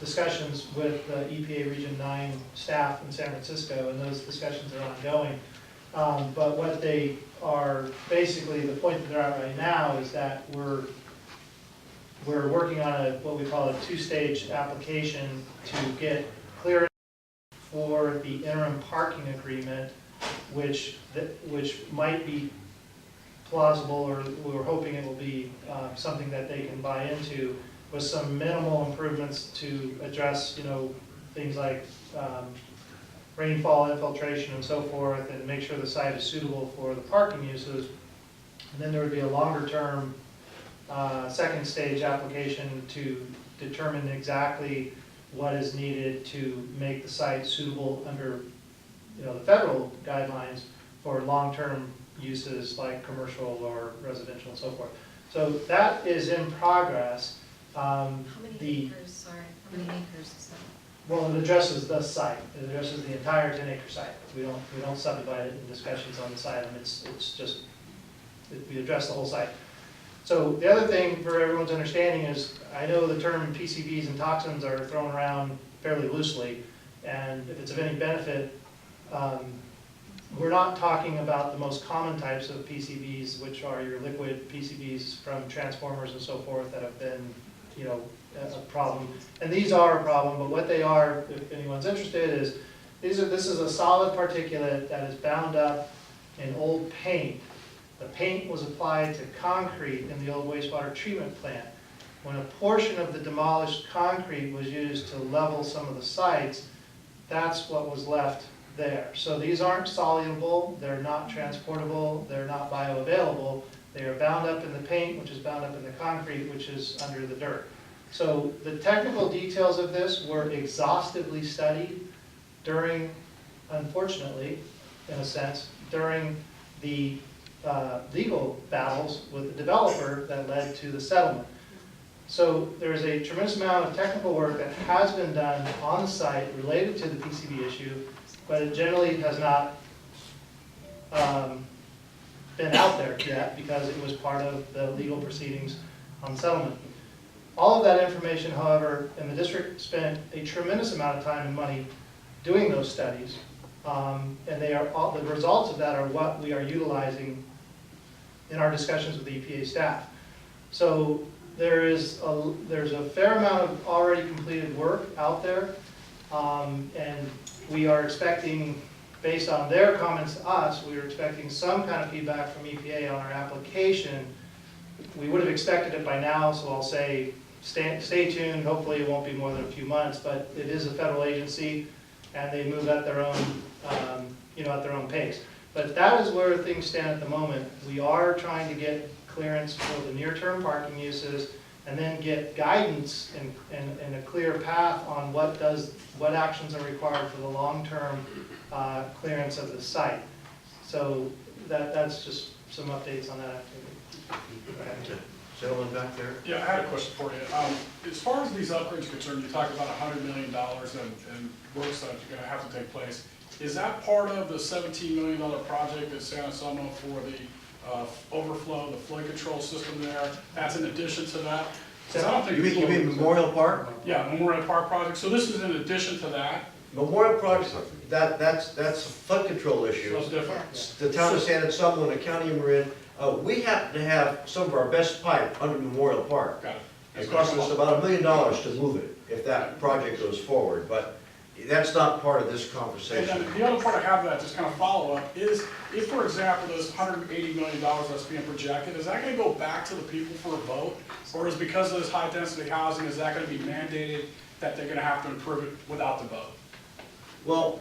discussions with the EPA Region 9 staff in San Francisco, and those discussions are ongoing. But what they are, basically, the point that they're at right now is that we're working on what we call a two-stage application to get clearance for the interim parking agreement, which might be plausible, or we're hoping it will be something that they can buy into, with some minimal improvements to address, things like rainfall infiltration and so forth, and make sure the site is suitable for the parking uses. And then there would be a longer-term second stage application to determine exactly what is needed to make the site suitable under the federal guidelines for long-term uses like commercial or residential and so forth. So that is in progress. How many acres, sorry, how many acres is that? Well, it addresses the site. It addresses the entire 10-acre site. We don't subdivide it in discussions on the site. It's just, we address the whole site. So the other thing for everyone's understanding is, I know the term PCBs and toxins are thrown around fairly loosely, and if it's of any benefit, we're not talking about the most common types of PCBs, which are your liquid PCBs from transformers and so forth that have been, you know, a problem. And these are a problem, but what they are, if anyone's interested, is this is a solid particulate that is bound up in old paint. The paint was applied to concrete in the old wastewater treatment plant. When a portion of the demolished concrete was used to level some of the sites, that's what was left there. So these aren't soluble, they're not transportable, they're not bioavailable. They are bound up in the paint, which is bound up in the concrete, which is under the dirt. So the technical details of this were exhaustively studied during, unfortunately, in a sense, during the legal battles with the developer that led to the settlement. So there's a tremendous amount of technical work that has been done on the site related to the PCB issue, but it generally has not been out there yet because it was part of the legal proceedings on settlement. All of that information, however, and the district spent a tremendous amount of time and money doing those studies, and they are all, the results of that are what we are utilizing in our discussions with the EPA staff. So there's a fair amount of already completed work out there, and we are expecting, based on their comments to us, we are expecting some kind of feedback from EPA on our application. We would have expected it by now, so I'll say stay tuned. Hopefully it won't be more than a few months, but it is a federal agency and they move at their own, at their own pace. But that is where things stand at the moment. We are trying to get clearance for the near-term parking uses and then get guidance and a clear path on what actions are required for the long-term clearance of the site. So that's just some updates on that activity. Okay. Gentleman back there. Yeah, I had a question for you. As far as these upgrades are concerned, you talked about $100 million and works that are going to have to take place. Is that part of the $17 million project at San Anselmo for the overflow, the flood control system there? That's in addition to that? I don't think You mean Memorial Park? Yeah, Memorial Park project. So this is in addition to that? Memorial Park, that's a flood control issue. That's different. The town of San Anselmo and the county of Marin, we happen to have some of our best pipe under Memorial Park. Got it. It costs us about $1 million to move it if that project goes forward, but that's not part of this conversation. And then the other part I have that just kind of follow up is, if for example, this $180 million that's being projected, is that going to go back to the people for a vote? Or is because of this high density housing, is that going to be mandated that they're going to have to improve it without the vote? Well,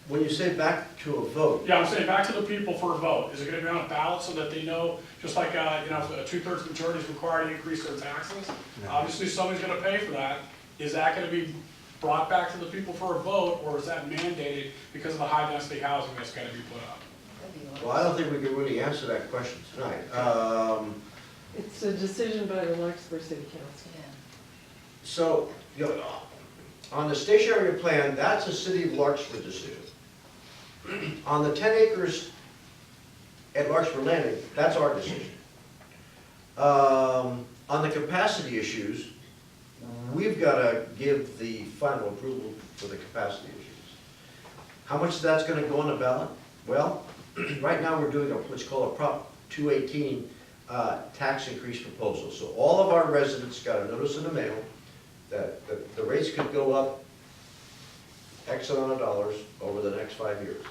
when you say back to a vote. Yeah, I'm saying back to the people for a vote. Is it going to be on a ballot so that they know, just like, if a 2/3 majority is required to increase their taxes? No. Obviously, somebody's going to pay for that. Is that going to be brought back to the people for a vote, or is that mandated because of the high density housing that's going to be put up? Well, I don't think we can really answer that question tonight. It's a decision by the Larkspur City Council. So, on the stationary plan, that's a city of Larkspur decision. On the 10 acres at Larkspur Landing, that's our decision. On the capacity issues, we've got to give the final approval for the capacity issues. How much of that's going to go on the ballot? Well, right now we're doing what's called a Prop 218 tax increase proposal. So all of our residents got a notice in the mail that the rates could go up X amount of dollars over the next 5 years.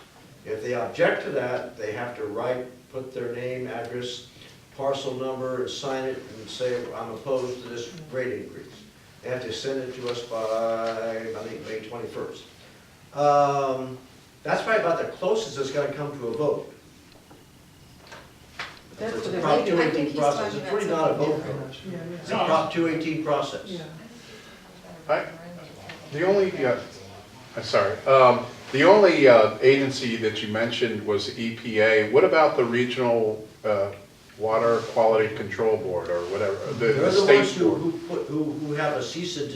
If they object to that, they have to put their name, address, parcel number, sign it, and say, I'm opposed to this rate increase. They have to send it to us by, I think, May 21st. That's probably about the closest it's going to come to a vote. It's a Prop 218 process. It's really not a vote. It's a Prop 218 process. The only agency that you mentioned was EPA. What about the Regional Water Quality Control Board or whatever? They're the state ones board. who have a cease and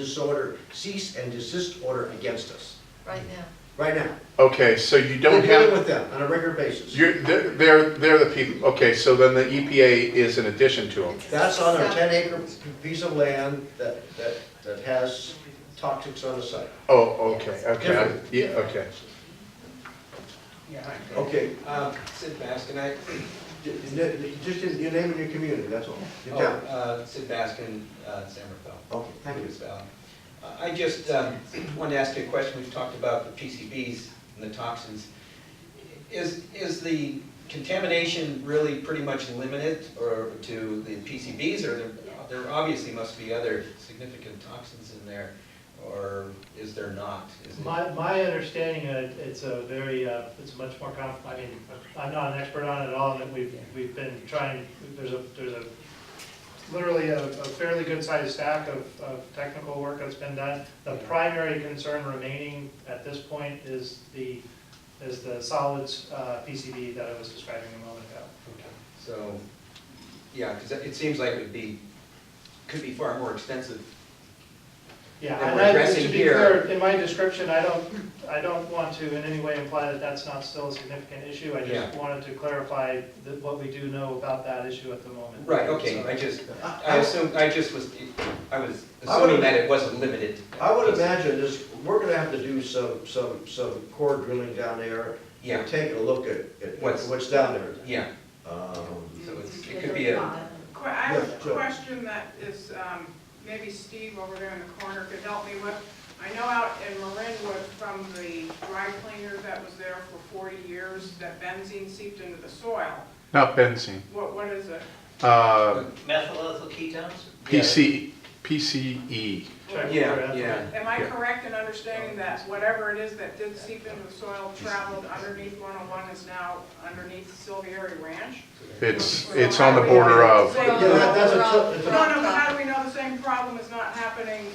desist order against us. Right now. Right now. Okay, so you don't We're dealing have. with them on a regular basis. They're the people. Okay, so then the EPA is in addition to them. That's on our 10-acre piece of land that has toxics on the site. Oh, okay, okay, Different. yeah, okay. Yeah, hi. Okay, Sid Baskin, just your name and your community, that's all. Your town. Sid Baskin, San Rafael. Okay, thank you. Lucas Valley. I just wanted to ask you a question. We've talked about the PCBs and the toxins. Is the contamination really pretty much limited or to the PCBs, or there obviously must be other significant toxins in there, or is there not? Is it? My understanding, it's a very, it's much more I mean, I'm not an expert on it at all, and we've been trying, there's literally a fairly good sized stack of technical work that's been done. The primary concern remaining at this point is the solids PCB that I was describing a moment ago. Okay. So, yeah, because it seems like it could be far more extensive. Yeah, than and we're addressing to be here. clear, in my description, I don't want to in any way imply that that's not still a significant issue. I just wanted to clarify what we do know about that issue at the moment. Right, okay, I was assuming that it wasn't limited. I would imagine this, we're gonna have to do some core drilling down there. Yeah. And take a look at what's down there. Yeah. So it could be I have a question that is, maybe Steve over there in the corner could help me with. I know out in Marinwood from the dry cleaner that was there for 40 years, that benzene seeped into the soil. Not benzene. What is it? Methyl ketones? PCE. Yeah. Am I correct in understanding that whatever it is that did seep into the soil traveled underneath 101 is now underneath Silvieri Ranch? It's on the border of. No, but how do we know the same problem is not happening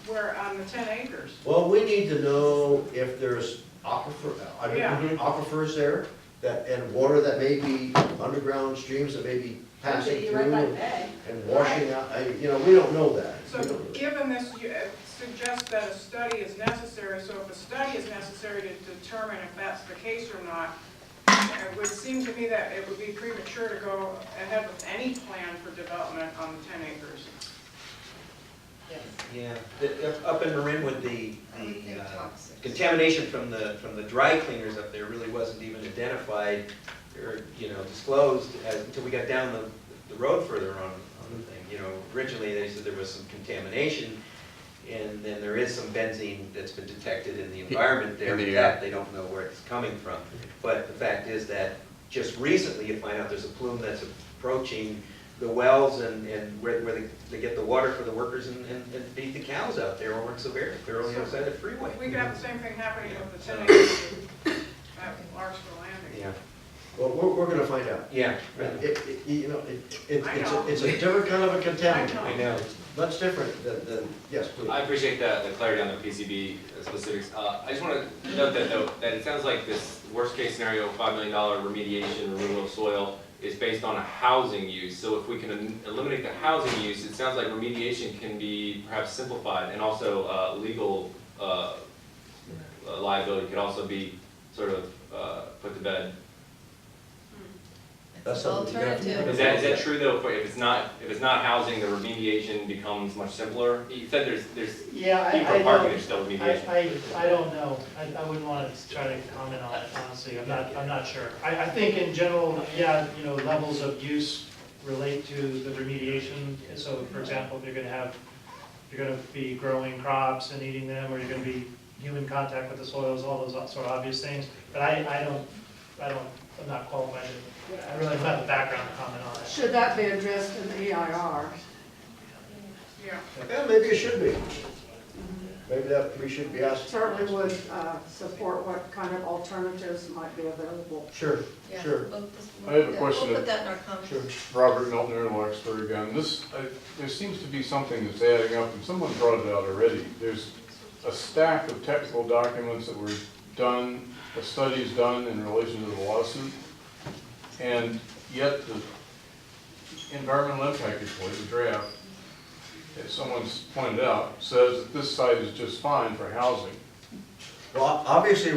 where on the 10 acres? Well, we need to know if there's aquifers there, and water that may be underground streams that may be passing through and washing out. We don't know that. So given this, you suggest that a study is necessary. So if a study is necessary to determine if that's the case or not, it would seem to me that it would be premature to go ahead with any plan for development on the 10 acres. Yeah, up in Marinwood, the contamination from the dry cleaners up there really wasn't even identified or disclosed until we got down the road further on the thing. Originally they said there was some contamination, and then there is some benzene that's been detected in the environment there, but that they don't know where it's coming from. But the fact is that just recently you find out there's a plume that's approaching the wells and where they get the water for the workers and feed the cows out there over in Silvieri. They're on the other side of the freeway. We could have the same thing happening with the 10 acres at Larkspur Landing. Yeah. Well, we're gonna find out. Yeah. It's a different kind of a contaminant. I know. Much different than yes, please. I appreciate the clarity on the PCB specifics. I just want to note that though, that it sounds like this worst case scenario, $5 million remediation, removal of soil, is based on a housing use. So if we can eliminate the housing use, it sounds like remediation can be perhaps simplified, and also legal liability could also be sort of put to bed. That's alternative. Is that true though? If it's not housing, the remediation becomes much simpler. You said there's people parking, there's still remediation. I don't know. I wouldn't want to try to comment on it, honestly. I'm not sure. I think in general, levels of use relate to the remediation. So for example, if you're going to be growing crops and eating them, or you're going to be human contact with the soils, all those sort of obvious things. But I'm not qualified to. I really don't have the background to comment on it. Should that be addressed in the EIR? Yeah. Yeah, maybe it should be. Maybe that we should be asked. Certainly would support what kind of alternatives might be available. Sure, Yeah, sure. I have a question. We'll put that in our comments. Robert Miltner, Larkspur again. There seems to be something that's adding up, and someone brought it out already. There's a stack of technical documents that were done, the studies done in relation to the lawsuit, and yet the environmental impact report, the draft, as someone's pointed out, says that this site is just fine for housing. Well, obviously,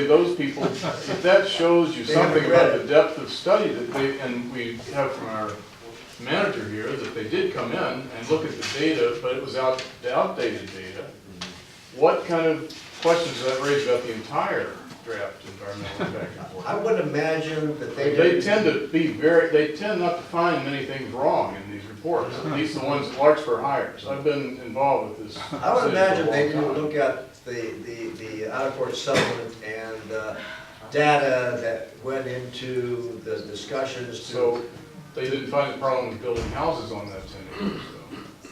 those people, if that shows you something about the depth of study that and we have from our manager here, that they did come in and look at the data, but it was the outdated data. What kind of questions does that raise about the entire draft environmental impact report. I would imagine that they. They tend not to find many things wrong in these reports, at least the ones that Larkspur hires. I've been involved with this. I would city imagine for a they long didn't time. look at the out-of-court settlement and data that went into the discussions to. So they didn't find a problem with building houses on that 10 acres,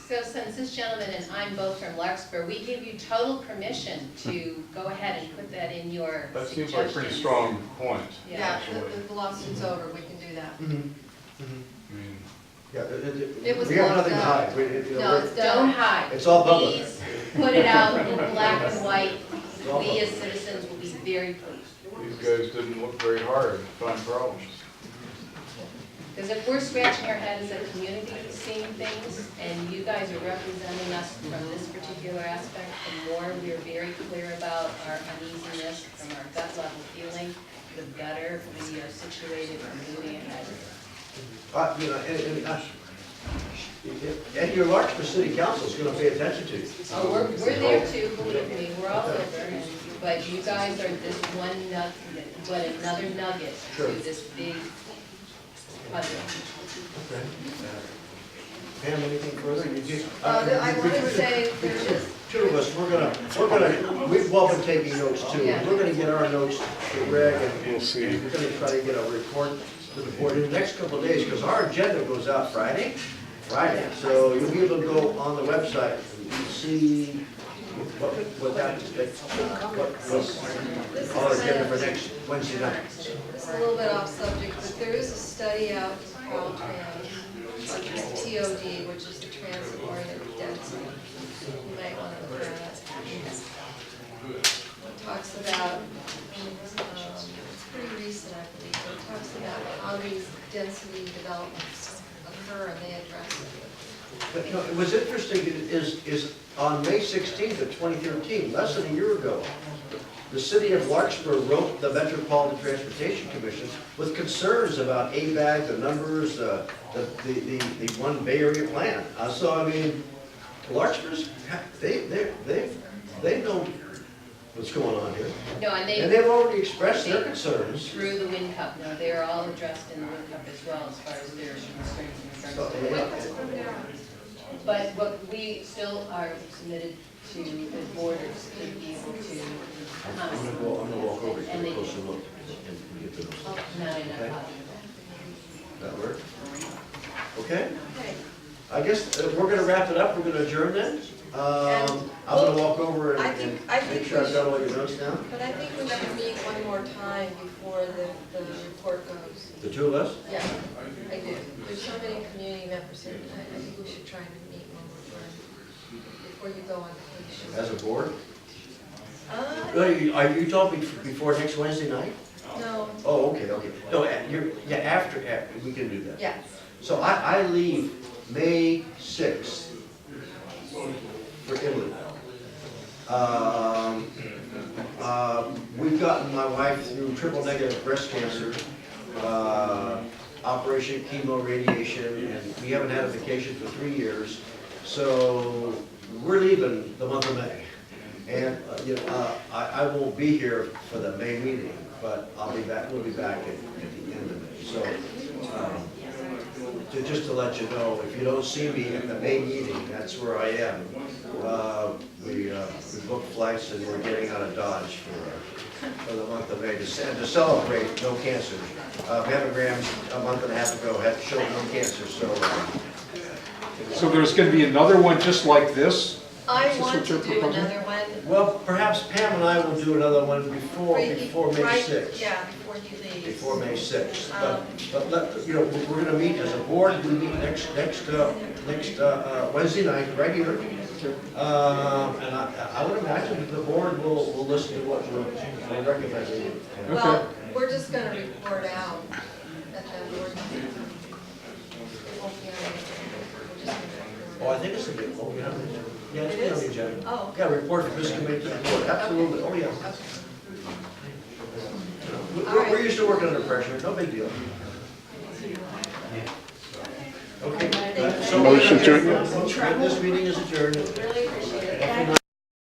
So since this gentleman and I'm both from Larkspur, we give you total permission to go ahead and put that in your That seems suggestions. like a pretty strong point. Yeah. Yeah, actually. the lawsuit's over, we can do that. I mean, Yeah, It was we have locked nothing to up. hide. No, it's done. Don't hide. It's all public. Please put it out in black and white. all We public. as citizens will be very pleased. these guys didn't look very hard to find problems. Because if we're scratching our head as a community seeing things, and you guys are representing us from this particular aspect, the more we are very clear about our uneasiness from our gut level feeling, the better we are situated for moving ahead. You know, and your Larkspur City Council is gonna pay attention to you. Oh, we're there too, believe me, we're all over, but you guys are this one nugget, but another nugget Sure. to this big puzzle. Okay. Pam, anything further? I want to say there is, Two of us, we've all been taking notes too. Yeah. We're gonna get our notes to Greg and We'll see. and we're gonna try to get a report to the board in the next couple of days, because our agenda goes out Friday. So you'll be able to go on the website and see what was our agenda for next Wednesday night. this is a little bit off subject, but there is a study out in Caltrans, TOD, which is the transit-oriented density. You might want to look at that. It talks about, it's pretty recent, I believe, but it talks about how these density developments occur and they address it. But, you know, it was interesting, is on May 16th of 2013, less than a year ago, the city of Larkspur wrote the Metropolitan Transportation Commission with concerns about ABAG, the numbers, the one Bay Area plan. So, I mean, Larkspur's, they know what's going on here. No, and And they've already expressed their concerns. Through the Wind Cup, no, they are all addressed in the Wind Cup as well, as far as their concerns in regards to the Wind Cup. But what we still are submitted to the borders to be able to I'm gonna walk over to And a they- closer look and get those. Oh, no, Okay. no, That work? Okay? I guess we're gonna wrap it up, we're gonna adjourn then. I'm gonna walk over I and think make sure we I've got all your notes down. But I think we should meet one more time before the report goes. The two of us? Yeah, I do. There's so many community members here, I think we should try to meet one more time before you go on vacation. As a board? Uh, Are you talking before next Wednesday night? No, Oh, okay. No, after, we can do that. yeah. So I leave May 6th for Italy. We've gotten my wife through triple negative breast cancer, operation, chemo, radiation, and we haven't had a vacation for 3 years. So we're leaving the month of May. And, I won't be here for the May meeting, but I'll be back, we'll be back at the end of May. So, just to let you know, if you don't see me at the May meeting, that's where I am. We booked flights and we're getting out of Dodge for the month of May to celebrate no cancer. Mammograms a month and a half ago had showed no cancer, so. So there's going to be another one just like this? I Is this want what you're to do proposing? another one. Well, perhaps Pam and I will do another one before May Right, 6th. yeah, before he leaves. Before May 6th. But we're gonna meet as a board, we meet next Wednesday night, right here. And I would imagine that the board will listen to what we're recommending. Well, we're just gonna report out at that board meeting. It won't be on the agenda. We're just gonna report. Oh, I think it's a good, oh, yeah. Yeah, it's It on the is? agenda. Oh. Yeah, report from this committee to the board, absolutely, oh, yeah. We're used to working under pressure, no big deal. Okay. So Motion to- this meeting is adjourned. Really appreciate it.